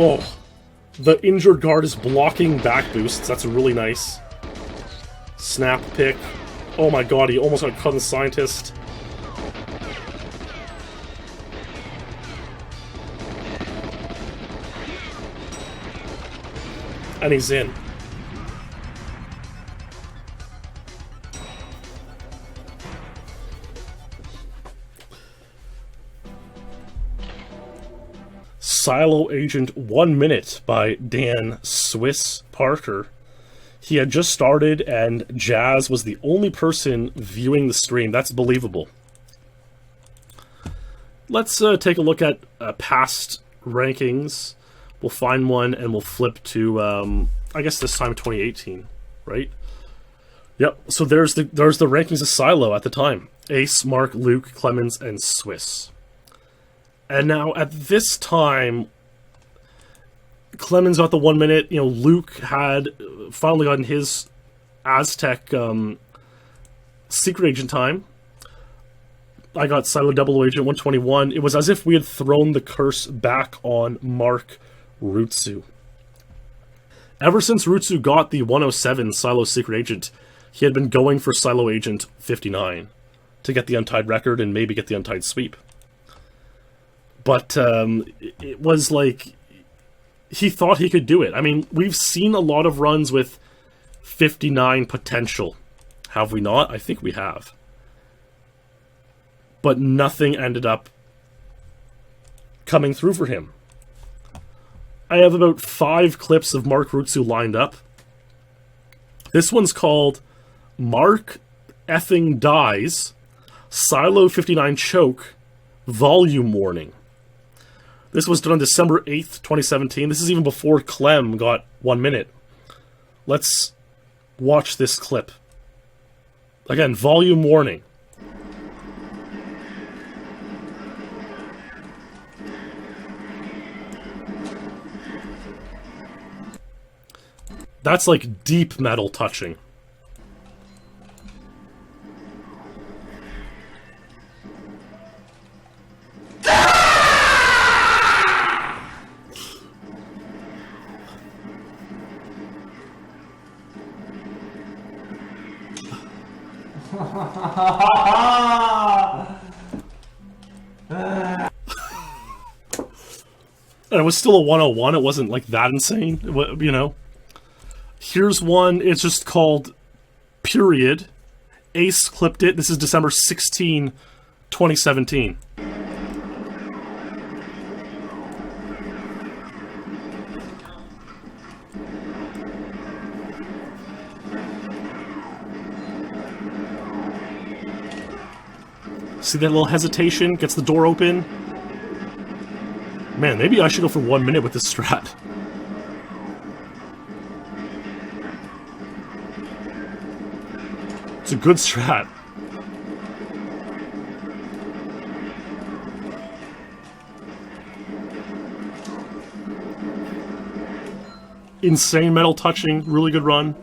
Oh, the injured guard is blocking back boosts. That's really nice. Snap pick. Oh my god, he almost got cut on the scientist. And he's in. Silo Agent 1 minute by Dan Swiss Parker. He had just started and Jazz was the only person viewing the stream. That's believable. Let's take a look at past rankings. We'll find one and we'll flip to, I guess this time 2018, right? Yep, so there's the rankings of Silo at the time. Ace, Mark, Luke, Clemens, and Swiss. And now, at this time, Clemens got the 1 minute. You know, Luke had finally gotten his Aztec secret agent time. I got Silo Double Agent 121. It was as if we had thrown the curse back on Mark Rützou. Ever since Rützou got the 107 Silo secret agent, he had been going for Silo Agent 59 to get the untied record and maybe get the untied sweep. But it was like, he thought he could do it. I mean, we've seen a lot of runs with 59 potential. Have we not? I think we have. But nothing ended up coming through for him. I have about 5 clips of Mark Rützou lined up. This one's called Mark Effing Dies, Silo 59 Choke, Volume Warning. This was done on December 8th, 2017. This is even before Clem got 1 minute. Let's watch this clip. Again, volume warning. That's like deep metal touching. And it was still a 101, it wasn't like that insane, you know. Here's one, it's just called Period. Ace clipped it, this is December 16, 2017. See that little hesitation? Gets the door open. Man, maybe I should go for 1 minute with this strat. It's a good strat. Insane metal touching, really good run.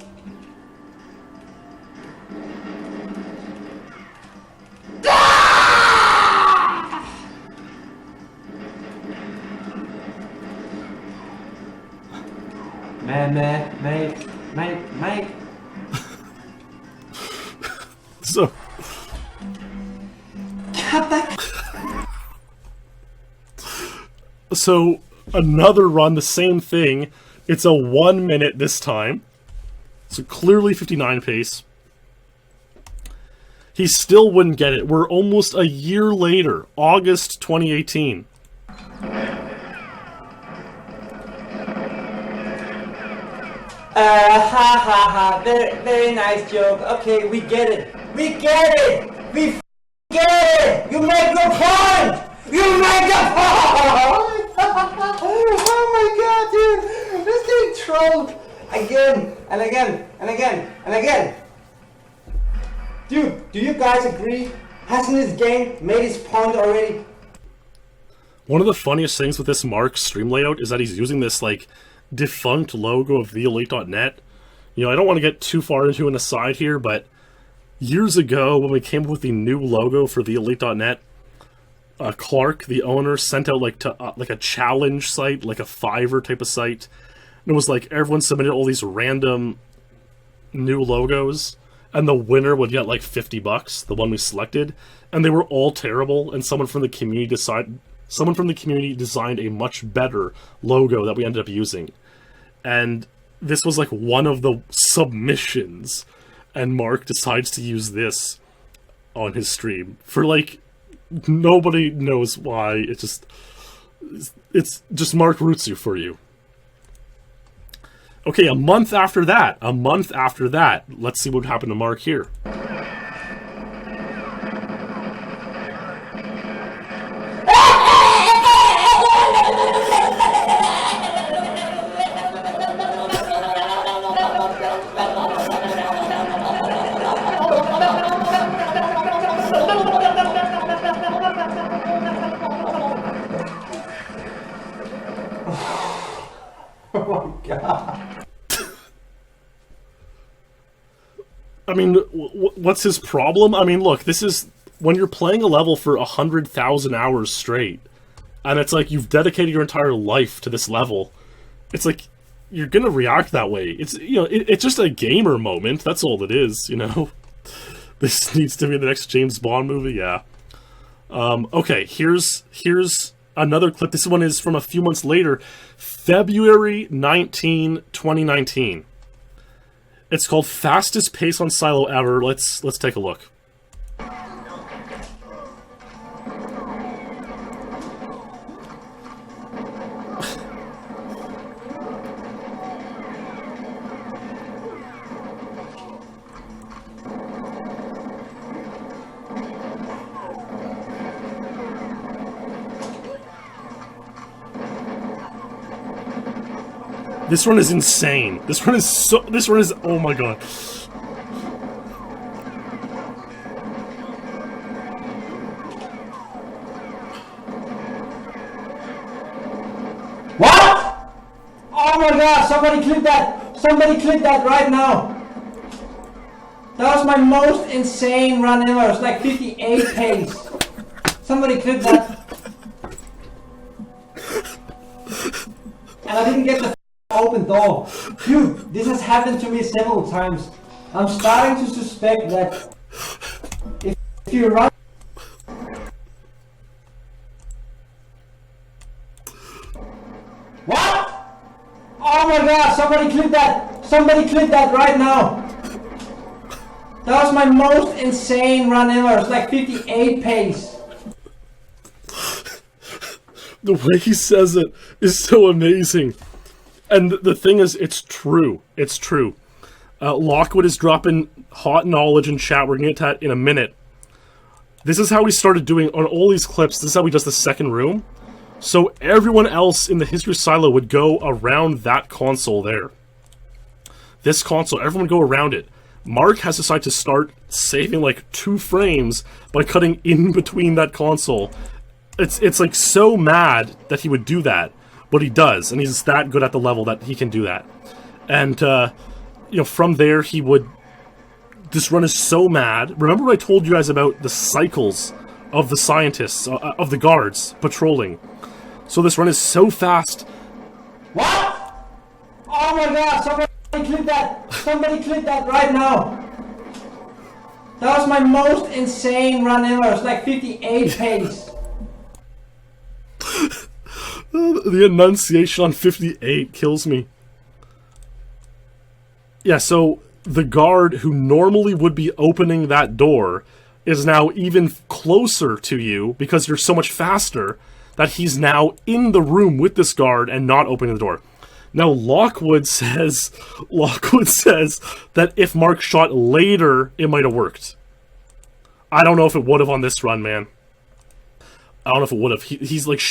Mate. So, so another run, the same thing. It's a 1 minute this time. So clearly 59 pace. He still wouldn't get it. We're almost a year later, August 2018. Very, very nice joke. Okay, we get it. We get it. We get it. You make your point. You make a point. Oh my god, dude. This getting trolled again and again and again and again. Dude, do you guys agree? Hasn't this game made its point already? One of the funniest things with this Mark stream layout is that he's using this, like, defunct logo of TheElite.net. You know, I don't want to get too far into an aside here, but years ago, when we came up with the new logo for TheElite.net, Clark, the owner, sent out, like, to like a challenge site, like a Fiverr type of site. And it was like, everyone submitted all these random new logos, and the winner would get like $50, the one we selected, and they were all terrible. And someone from the community designed a much better logo that we ended up using. And this was like one of the submissions, and Mark decides to use this on his stream for like nobody knows why. It's just Mark Rützou for you. Okay, a month after that, let's see what happened to Mark here. Oh my god. I mean, what's his problem? I mean, look, this is when you're playing a level for 100,000 hours straight, and it's like you've dedicated your entire life to this level. It's like you're gonna react that way. It's, you know, it's just a gamer moment. That's all it is, you know. This needs to be the next James Bond movie, yeah. Okay, here's another clip. This one is from a few months later, February 19, 2019. It's called Fastest Pace on Silo Ever. Let's take a look. This one is insane. This one is oh my god. What? Oh my god, somebody click that! Somebody click that right now! That was my most insane run ever. It was like 58 pace. Somebody click that. And I didn't get the open door. Dude, this has happened to me several times. I'm starting to suspect that if you run... What? Oh my god, somebody click that! Somebody click that right now! That was my most insane run ever. It was like 58 pace. The way he says it is so amazing. And the thing is, it's true. It's true. Lockwood is dropping hot knowledge in chat. We're going to get to that in a minute. This is how we started doing, on all these clips, this is how we does the second room. So everyone else in the history silo would go around that console there. This console, everyone would go around it. Mark has decided to start saving like 2 frames by cutting in between that console. It's like so mad that he would do that. But he does, and he's that good at the level that he can do that. And, you know, from there, he would... This run is so mad. Remember what I told you guys about the cycles of the scientists, of the guards, patrolling? So this run is so fast. What? Oh my god, somebody clip that! Somebody clip that right now! That was my most insane run ever. It's like 58 pace. The enunciation on 58 kills me. Yeah, so the guard who normally would be opening that door is now even closer to you because you're so much faster that he's now in the room with this guard and not opening the door. Now Lockwood says that if Mark shot later, it might have worked. I don't know if it would have on this run, man. I don't know if it would have. He's like,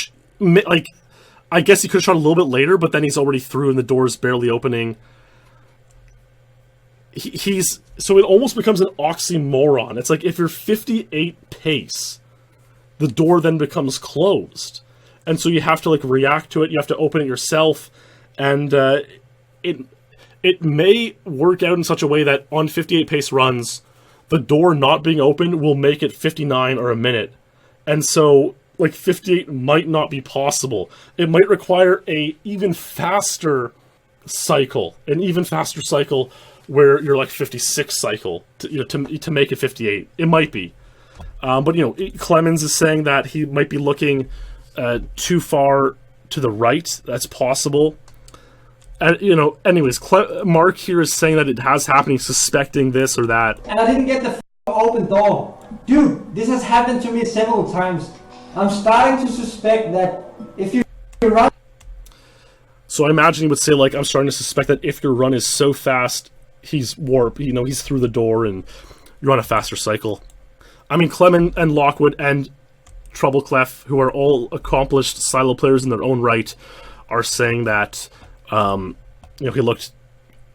I guess he could have shot a little bit later, but then he's already through and the door's barely opening. So it almost becomes an oxymoron. It's like if you're 58 pace, the door then becomes closed. And so you have to like react to it, you have to open it yourself, and it may work out in such a way that on 58 pace runs, the door not being open will make it 59 or a minute. And so like 58 might not be possible. It might require a even faster cycle, where you're like 56 cycle to make it 58. It might be. But Clemens is saying that he might be looking too far to the right. That's possible. And anyways, Mark here is saying that it has happened. He's suspecting this or that. And I didn't get the open door. Dude, this has happened to me several times. I'm starting to suspect that if you run... So I imagine he would say, like, I'm starting to suspect that if your run is so fast, he's warped, he's through the door and you're on a faster cycle. I mean, Clement and Lockwood and Troubleclef, who are all accomplished silo players in their own right, are saying that, he looked,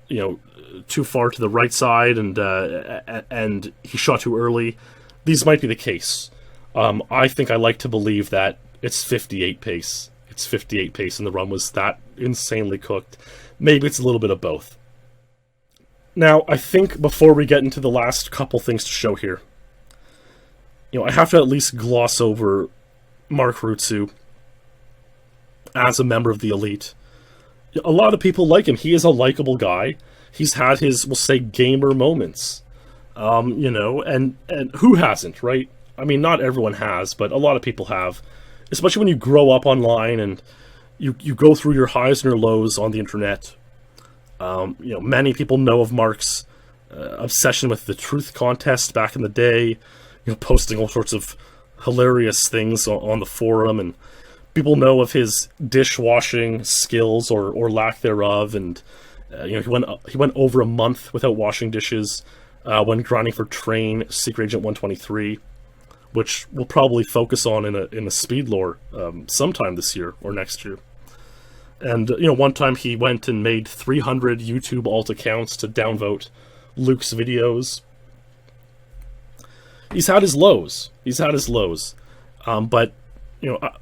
too far to the right side and he shot too early. These might be the case. I think I like to believe that it's 58 pace. It's 58 pace and the run was that insanely cooked. Maybe it's a little bit of both. Now, I think before we get into the last couple things to show here, I have to at least gloss over Mark Rützou as a member of the elite. A lot of people like him. He is a likable guy. He's had his, we'll say, gamer moments. And who hasn't, right? I mean, not everyone has, but a lot of people have. Especially when you grow up online and you go through your highs and your lows on the internet. Many people know of Mark's obsession with the truth contest back in the day, posting all sorts of hilarious things on the forum, and people know of his dishwashing skills or lack thereof, and he went over a month without washing dishes when grinding for Train Secret Agent 123, which we'll probably focus on in a SpeedLore sometime this year or next year. And, one time he went and made 300 YouTube alt accounts to downvote Luke's videos. He's had his lows. But,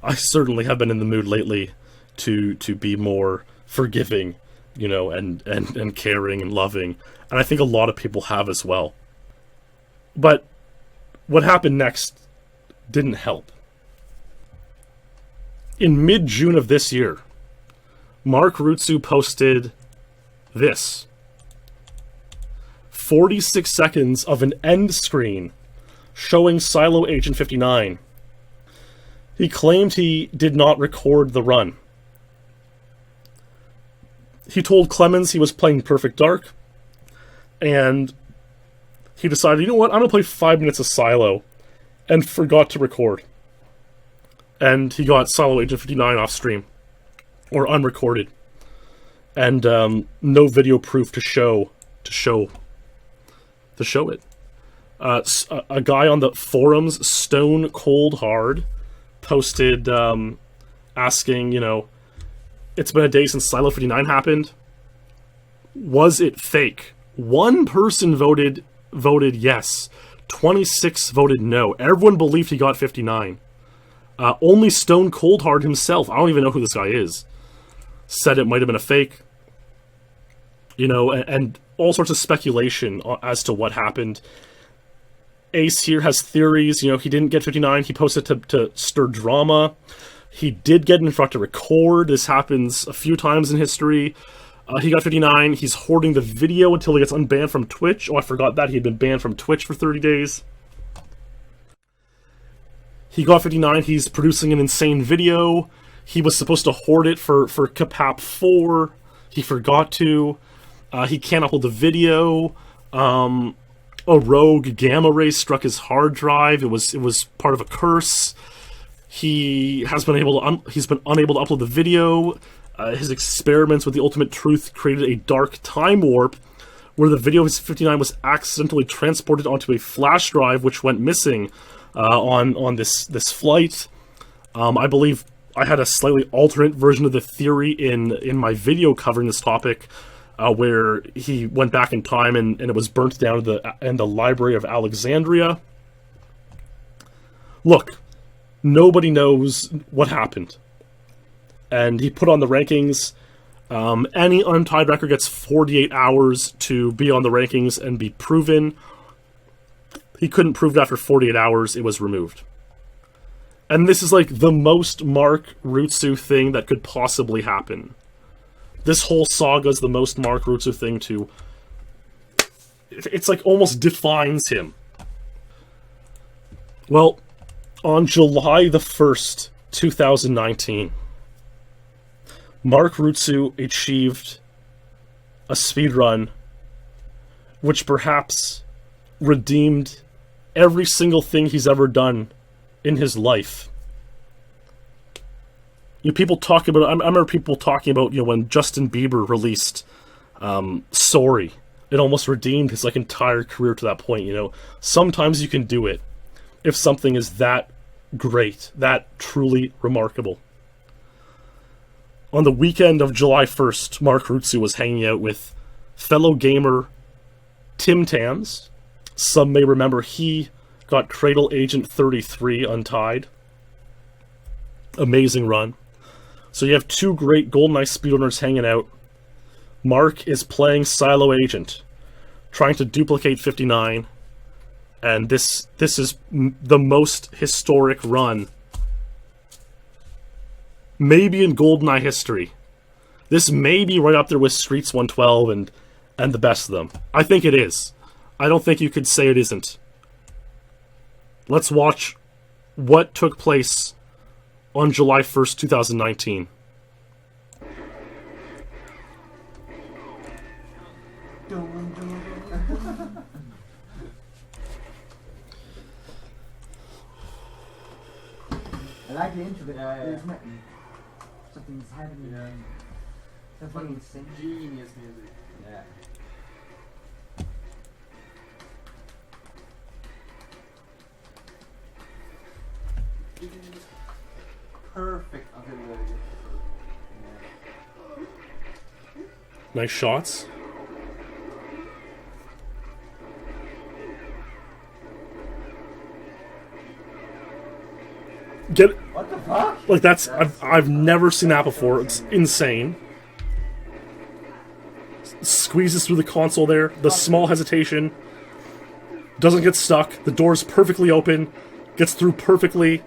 I certainly have been in the mood lately to be more forgiving, and caring and loving. And I think a lot of people have as well. But what happened next didn't help. In mid-June of this year, Mark Rützou posted this. 46 seconds of an end screen showing Silo Agent 59. He claimed he did not record the run. He told Clemens he was playing Perfect Dark, and he decided, I'm going to play 5 minutes of Silo, and forgot to record. And he got Silo Agent 59 off stream. Or unrecorded, and no video proof to show it. A guy on the forums, Stone Cold Hard, posted asking, it's been a day since Silo 59 happened. Was it fake? One person voted yes. 26 voted no. Everyone believed he got 59. Only Stone Cold Hard himself, I don't even know who this guy is, said it might have been a fake, and all sorts of speculation as to what happened. Ace here has theories, he didn't get 59, he posted to stir drama. He did get an instructor to record. This happens a few times in history. He got 59. He's hoarding the video until he gets unbanned from Twitch. Oh, I forgot that. He had been banned from Twitch for 30 days. He got 59. He's producing an insane video. He was supposed to hoard it for Kapap 4. He forgot to. He can't upload the video. A rogue gamma ray struck his hard drive. It was part of a curse. He has been he's been unable to upload the video. His experiments with the ultimate truth created a dark time warp where the video of his 59 was accidentally transported onto a flash drive which went missing on this flight. I believe I had a slightly alternate version of the theory in my video covering this topic, where he went back in time and it was burnt down in the Library of Alexandria. Look, nobody knows what happened. And he put on the rankings. Any untied record gets 48 hours to be on the rankings and be proven. He couldn't prove it after 48 hours. It was removed. And this is like the most Mark Rützou thing that could possibly happen. This whole saga is the most Mark Rützou thing to... It's like almost defines him. Well, on July the 1st, 2019... Mark Rützou achieved a speedrun which perhaps redeemed every single thing he's ever done in his life. People talk about... I remember people talking about, when Justin Bieber released Sorry. It almost redeemed his entire career to that point, Sometimes you can do it if something is that great, that truly remarkable. On the weekend of July 1st, Mark Rützou was hanging out with fellow gamer Tim Tams. Some may remember he got Cradle Agent 33 untied. Amazing run. So you have two great GoldenEye speedrunners hanging out. Mark is playing Silo Agent, trying to duplicate 59. And this is the most historic run maybe in GoldenEye history. This may be right up there with Streets 112 and the best of them. I think it is. I don't think you could say it isn't. Let's watch what took place on July 1st, 2019. I like the intro, but something's happening. Something insane. Genius music. Yeah. Perfect until the Nice shots. Get What the fuck? like that's I've never seen that before. It's insane. Squeezes through the console there. The small hesitation. Doesn't get stuck. The door's perfectly open. Gets through perfectly.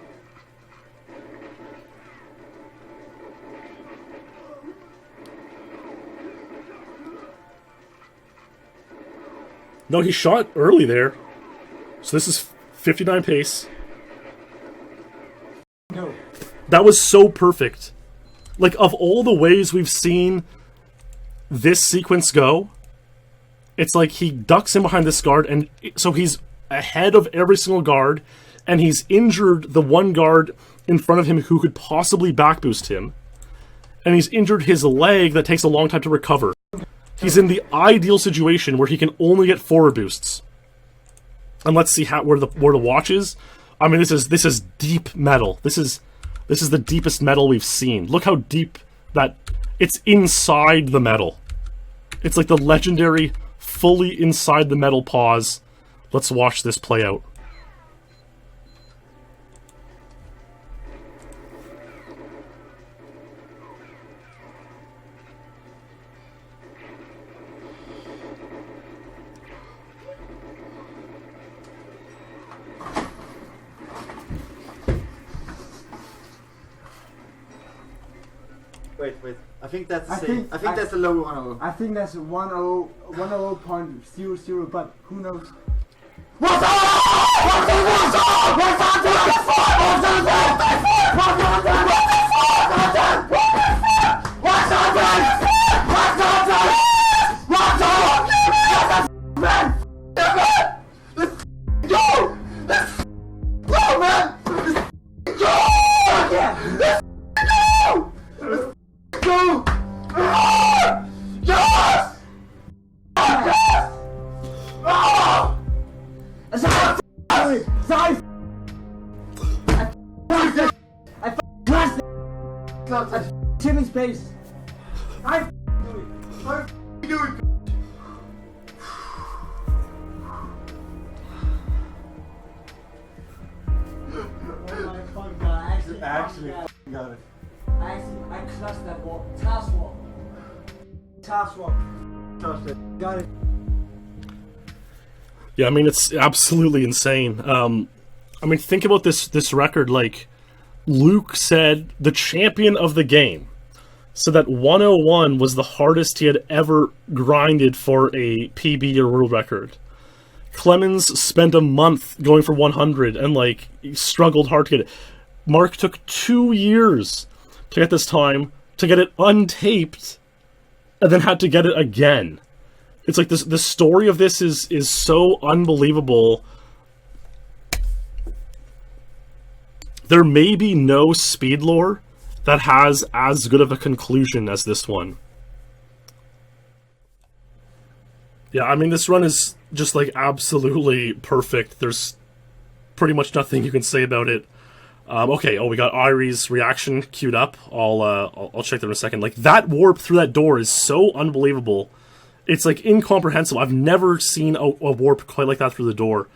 No, he shot early there. So this is 59 pace. Go. That was so perfect. Like, of all the ways we've seen this sequence go, it's like he ducks in behind this guard, and so he's ahead of every single guard, and he's injured the one guard in front of him who could possibly back boost him, and he's injured his leg that takes a long time to recover. He's in the ideal situation where he can only get forward boosts. And let's see where the watch is. I mean, this is deep metal. This is the deepest metal we've seen. Look how deep that it's inside the metal. It's like the legendary fully inside the metal pause. Let's watch this play out. Wait. I think that's the I same. think- I think that's the lower 1-0. I think that's 100.00, but who knows? Sorry. I crushed it. Timmy's base. I do it. Oh my fucking god! Actually got it. I crushed that ball. Task walk. Touched it. Got it. Yeah, I mean, it's absolutely insane. I mean, think about this record. Like, Luke said, the champion of the game. So that 101 was the hardest he had ever grinded for a PB or world record. Clemens spent a month going for 100 and, like, he struggled hard to get it. Mark took 2 years to get this time, to get it untaped, and then had to get it again. It's like this. The story of this is so unbelievable. There may be no SpeedLore that has as good of a conclusion as this one. Yeah, I mean, this run is just like absolutely perfect. There's pretty much nothing you can say about it. Okay, we got Irie's reaction queued up. I'll check that in a second. Like, that warp through that door is so unbelievable. It's like incomprehensible. I've never seen a warp quite like that through the door.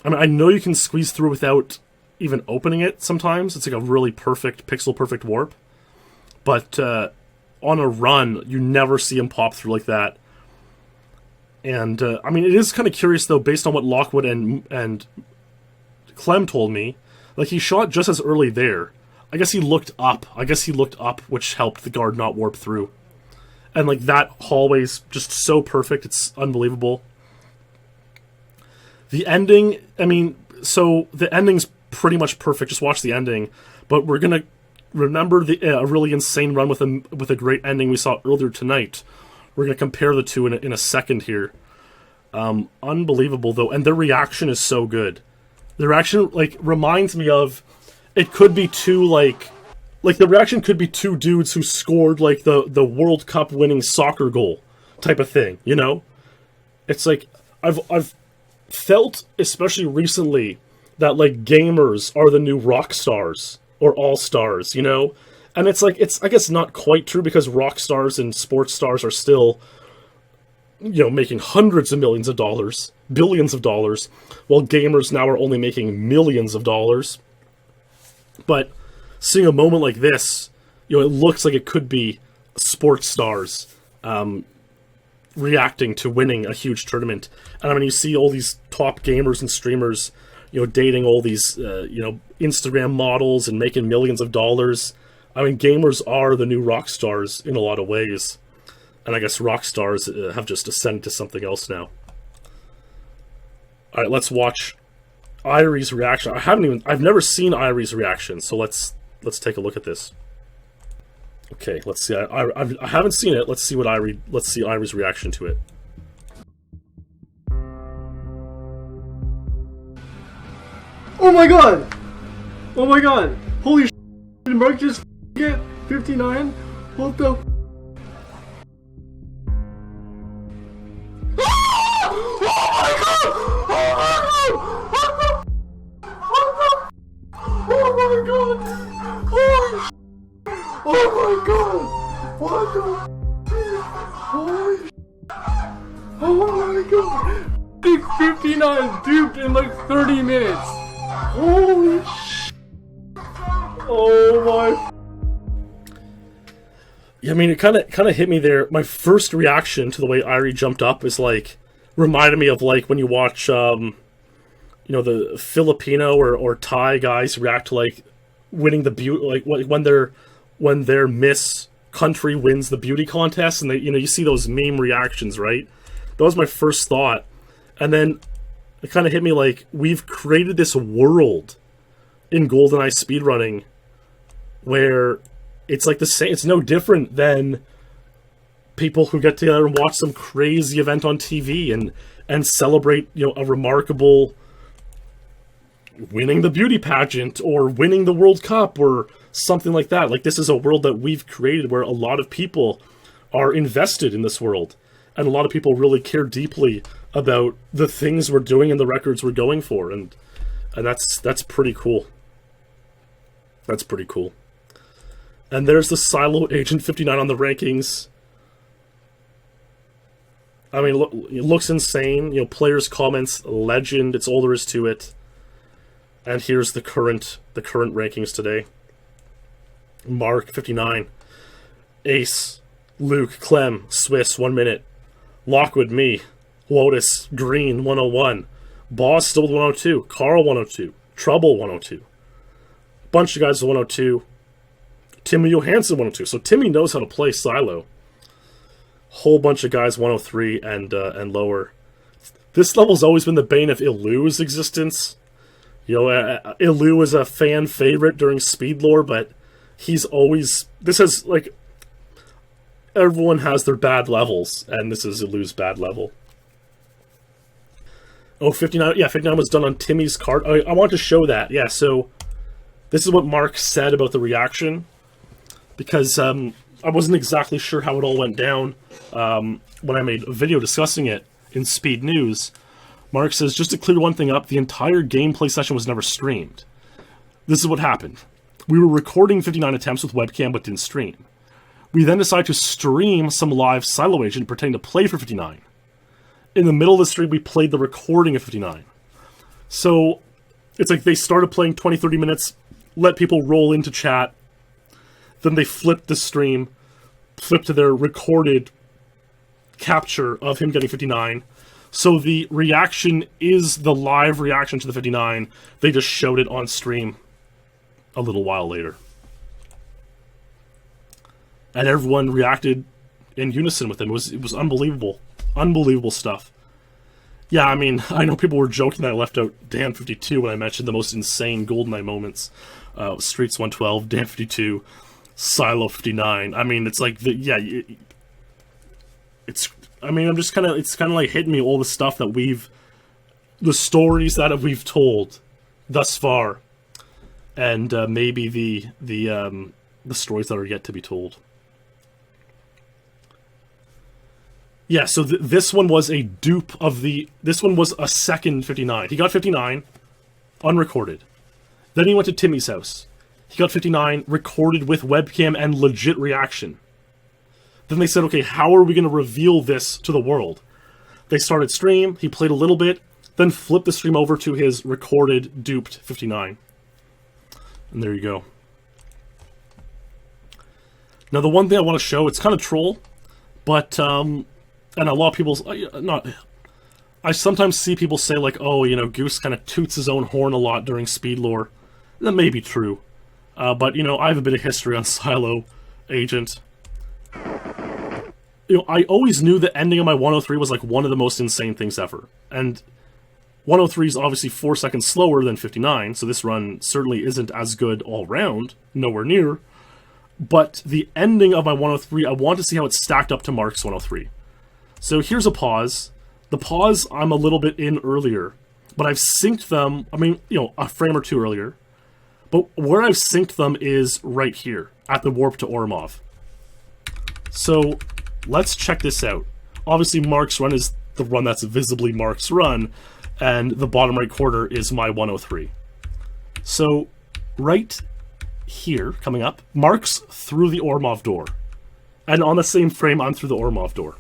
I mean, I know you can squeeze through without even opening it sometimes. It's like a really perfect, pixel perfect warp. But on a run, you never see him pop through like that. And I mean, it is kind of curious though, based on what Lockwood and Clem told me. Like, he shot just as early there. I guess he looked up, which helped the guard not warp through. And, like, that hallway's just so perfect. It's unbelievable. The ending, I mean, so the ending's pretty much perfect. Just watch the ending. But we're going to remember a really insane run with a great ending we saw earlier tonight. We're going to compare the two in a second here. Unbelievable, though. And their reaction is so good. The reaction, like, reminds me of, it could be two, like the reaction could be two dudes who scored, like, the World Cup winning soccer goal type of thing, you know? It's like, I've felt, especially recently, that, like, gamers are the new rock stars, or all-stars, you know? And it's like, I guess not quite true, because rock stars and sports stars are still, you know, making hundreds of millions of dollars, billions of dollars, while gamers now are only making millions of dollars. But seeing a moment like this, you know, it looks like it could be sports stars reacting to winning a huge tournament. And I mean, you see all these top gamers and streamers, you know, dating all these, you know, Instagram models and making millions of dollars. I mean, gamers are the new rock stars in a lot of ways. And I guess rock stars have just ascended to something else now. All right, let's watch Irie's reaction. I've never seen Irie's reaction, so let's take a look at this. Okay, let's see. I haven't seen it. Let's see Irie's reaction to it. Oh my god! Oh my god! Holy shit! Did Mark just get 59? What the? Big 59 duped in like 30 minutes. Holy sh! Oh my. Yeah, I mean, it kind of hit me there. My first reaction to the way Irie jumped up is like, reminded me of like when you watch, you know, the Filipino or Thai guys react to like winning the when their miss country wins the beauty contest, and they, you see those meme reactions, right? That was my first thought. And then it kind of hit me like, we've created this world in GoldenEye speedrunning where it's like the same, it's no different than people who get together and watch some crazy event on TV and celebrate, a remarkable winning the beauty pageant or winning the World Cup or something like that. Like, this is a world that we've created where a lot of people are invested in this world, and a lot of people really care deeply about the things we're doing and the records we're going for, and that's pretty cool. That's pretty cool. And there's the Silo Agent 59 on the rankings. I mean, it looks insane. Players' comments, legend. It's all there is to it. And here's the current rankings today. Mark 59, Ace, Luke, Clem, Swiss 1 minute, Lockwood, me, Lotus, Green 101, Boss still with 102, Carl 102, Trouble 102, bunch of guys with 102, Timmy Johansson 102. So Timmy knows how to play Silo. Whole bunch of guys 103 and lower. This level's always been the bane of Ilu's existence. Ilu is a fan favorite during SpeedLore, but he's always... This has, like... Everyone has their bad levels, and this is Ilu's bad level. Oh, 59... Yeah, 59 was done on Timmy's card. I want to show that. Yeah, so... This is what Mark said about the reaction. Because, I wasn't exactly sure how it all went down when I made a video discussing it in Speed News. Mark says, just to clear one thing up, the entire gameplay session was never streamed. This is what happened. We were recording 59 attempts with webcam but didn't stream. We then decided to stream some live Silo Agent pretending to play for 59. In the middle of the stream, we played the recording of 59. So, it's like they started playing 20-30 minutes, let people roll into chat, then they flipped the stream, flipped to their recorded capture of him getting 59. So the reaction is the live reaction to the 59. They just showed it on stream a little while later. And everyone reacted in unison with him. It was unbelievable. Unbelievable stuff. Yeah, I mean, I know people were joking that I left out Dan 52 when I mentioned the most insane GoldenEye moments. Streets 112, Dan 52, Silo 59. I mean, it's like, it's kind of like hitting me all the stuff that the stories that we've told thus far, and maybe the stories that are yet to be told. Yeah, so this one was a dupe of this one was a second 59. He got 59, unrecorded. Then he went to Timmy's house. He got 59, recorded with webcam and legit reaction. Then they said, okay, how are we going to reveal this to the world? They started stream, he played a little bit, then flipped the stream over to his recorded, duped 59. And there you go. Now the one thing I want to show, it's kind of troll, but, and a lot of people, I sometimes see people say like, oh, Goose kind of toots his own horn a lot during SpeedLore. That may be true. But, I have a bit of history on Silo Agent. I always knew the ending of my 103 was like one of the most insane things ever. And 103 is obviously 4 seconds slower than 59, so this run certainly isn't as good all round, nowhere near. But the ending of my 103, I want to see how it stacked up to Mark's 103. So here's a pause. The pause I'm a little bit in earlier, but I've synced them, a frame or two earlier. But where I've synced them is right here, at the warp to Ormov. So let's check this out. Obviously, Mark's run is the run that's visibly Mark's run, and the bottom right corner is my 103. So, right here, coming up, Mark's through the Ormov door. And on the same frame, I'm through the Ormov door.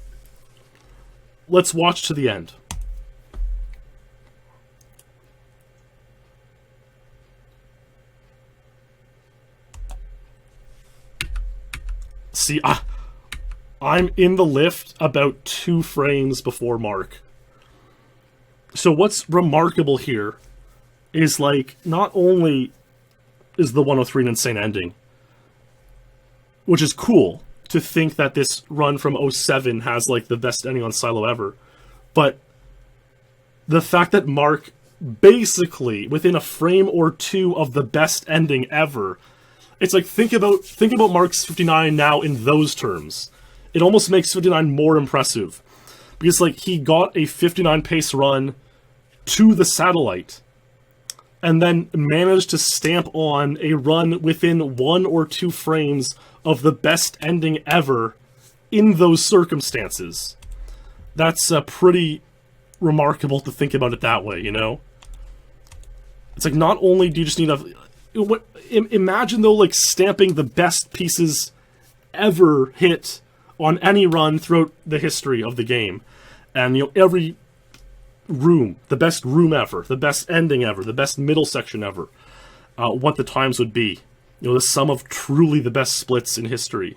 Let's watch to the end. See, I'm in the lift about 2 frames before Mark. So what's remarkable here is, like, not only is the 103 an insane ending, which is cool to think that this run from 07 has, like, the best ending on Silo ever. But the fact that Mark, basically, within a frame or two of the best ending ever, it's like, think about Mark's 59 now in those terms. It almost makes 59 more impressive. Because, like, he got a 59 pace run to the satellite, and then managed to stamp on a run within 1 or 2 frames of the best ending ever in those circumstances. That's pretty remarkable to think about it that way, you know? It's like, not only do you just need imagine, though, like, stamping the best pieces ever hit on any run throughout the history of the game. And, you know, every room, the best room ever, the best ending ever, the best middle section ever, what the times would be. You know, the sum of truly the best splits in history.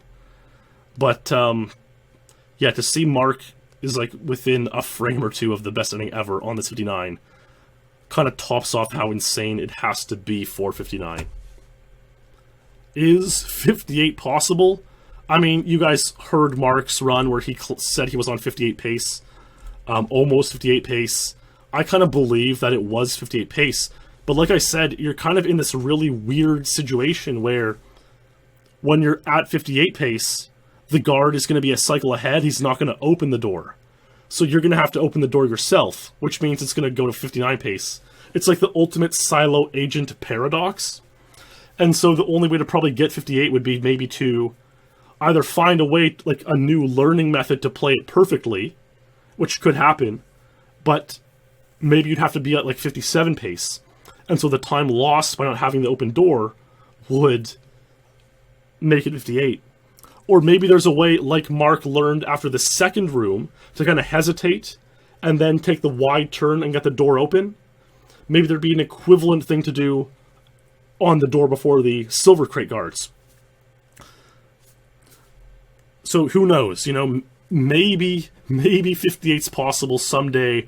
But, yeah, to see Mark is, like, within a frame or two of the best ending ever on this 59, kind of tops off how insane it has to be for 59. Is 58 possible? I mean, you guys heard Mark's run where he said he was on 58 pace, almost 58 pace. I kind of believe that it was 58 pace, but like I said, you're kind of in this really weird situation where when you're at 58 pace, the guard is going to be a cycle ahead, he's not going to open the door. So you're going to have to open the door yourself, which means it's going to go to 59 pace. It's like the ultimate silo agent paradox. And so the only way to probably get 58 would be maybe to either find a way, like a new learning method to play it perfectly, which could happen, but maybe you'd have to be at like 57 pace. And so the time lost by not having the open door would make it 58. Or maybe there's a way, like Mark learned after the second room, to kind of hesitate and then take the wide turn and get the door open. Maybe there'd be an equivalent thing to do on the door before the silver crate guards. So who knows, you know, maybe 58's possible someday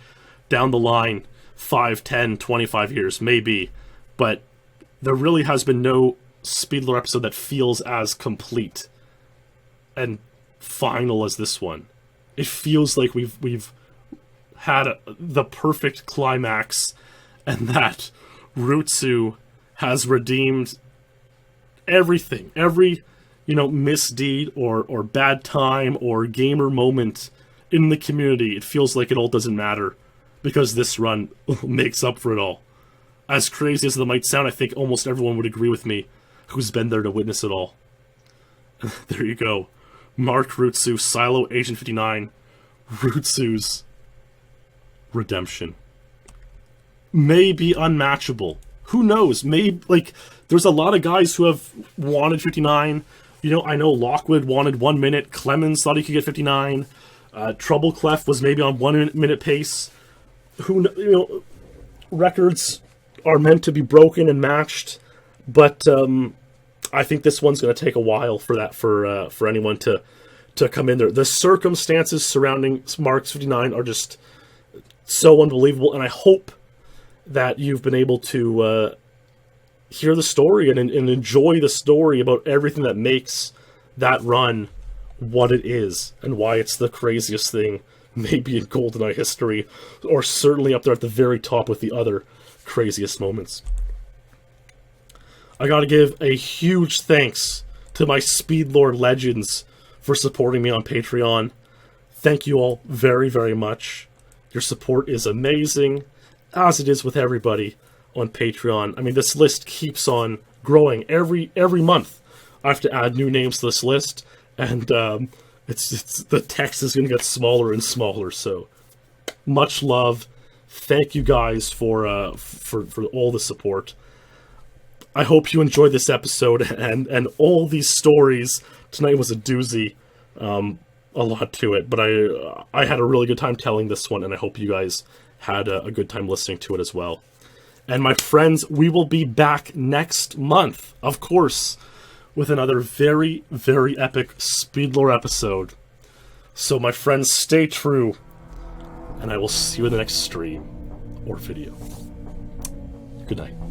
down the line, 5, 10, 25 years, maybe. But there really has been no SpeedLore episode that feels as complete and final as this one. It feels like we've had the perfect climax, and that Rützou has redeemed everything, every, you know, misdeed or bad time or gamer moment in the community. It feels like it all doesn't matter because this run makes up for it all. As crazy as it might sound, I think almost everyone would agree with me who's been there to witness it all. There you go. Mark Rützou, Silo Agent 59, Rützou's redemption. May be unmatchable. Who knows? Maybe, like, there's a lot of guys who have wanted 59. You know, I know Lockwood wanted 1 minute. Clemens thought he could get 59. Trouble Clef was maybe on 1 minute pace. You know, records are meant to be broken and matched, but I think this one's going to take a while for that, for anyone to come in there. The circumstances surrounding Mark's 59 are just so unbelievable, and I hope that you've been able to hear the story and enjoy the story about everything that makes that run what it is, and why it's the craziest thing maybe in GoldenEye history, or certainly up there at the very top with the other craziest moments. I gotta give a huge thanks to my SpeedLore legends for supporting me on Patreon. Thank you all very, very much. Your support is amazing, as it is with everybody on Patreon. I mean, this list keeps on growing every month. I have to add new names to this list, and it's the text is going to get smaller and smaller. So much love. Thank you guys for all the support. I hope you enjoyed this episode and all these stories. Tonight was a doozy. A lot to it, but I had a really good time telling this one, and I hope you guys had a good time listening to it as well. And my friends, we will be back next month, of course, with another very, very epic SpeedLore episode. So my friends, stay true, and I will see you in the next stream or video. Good night.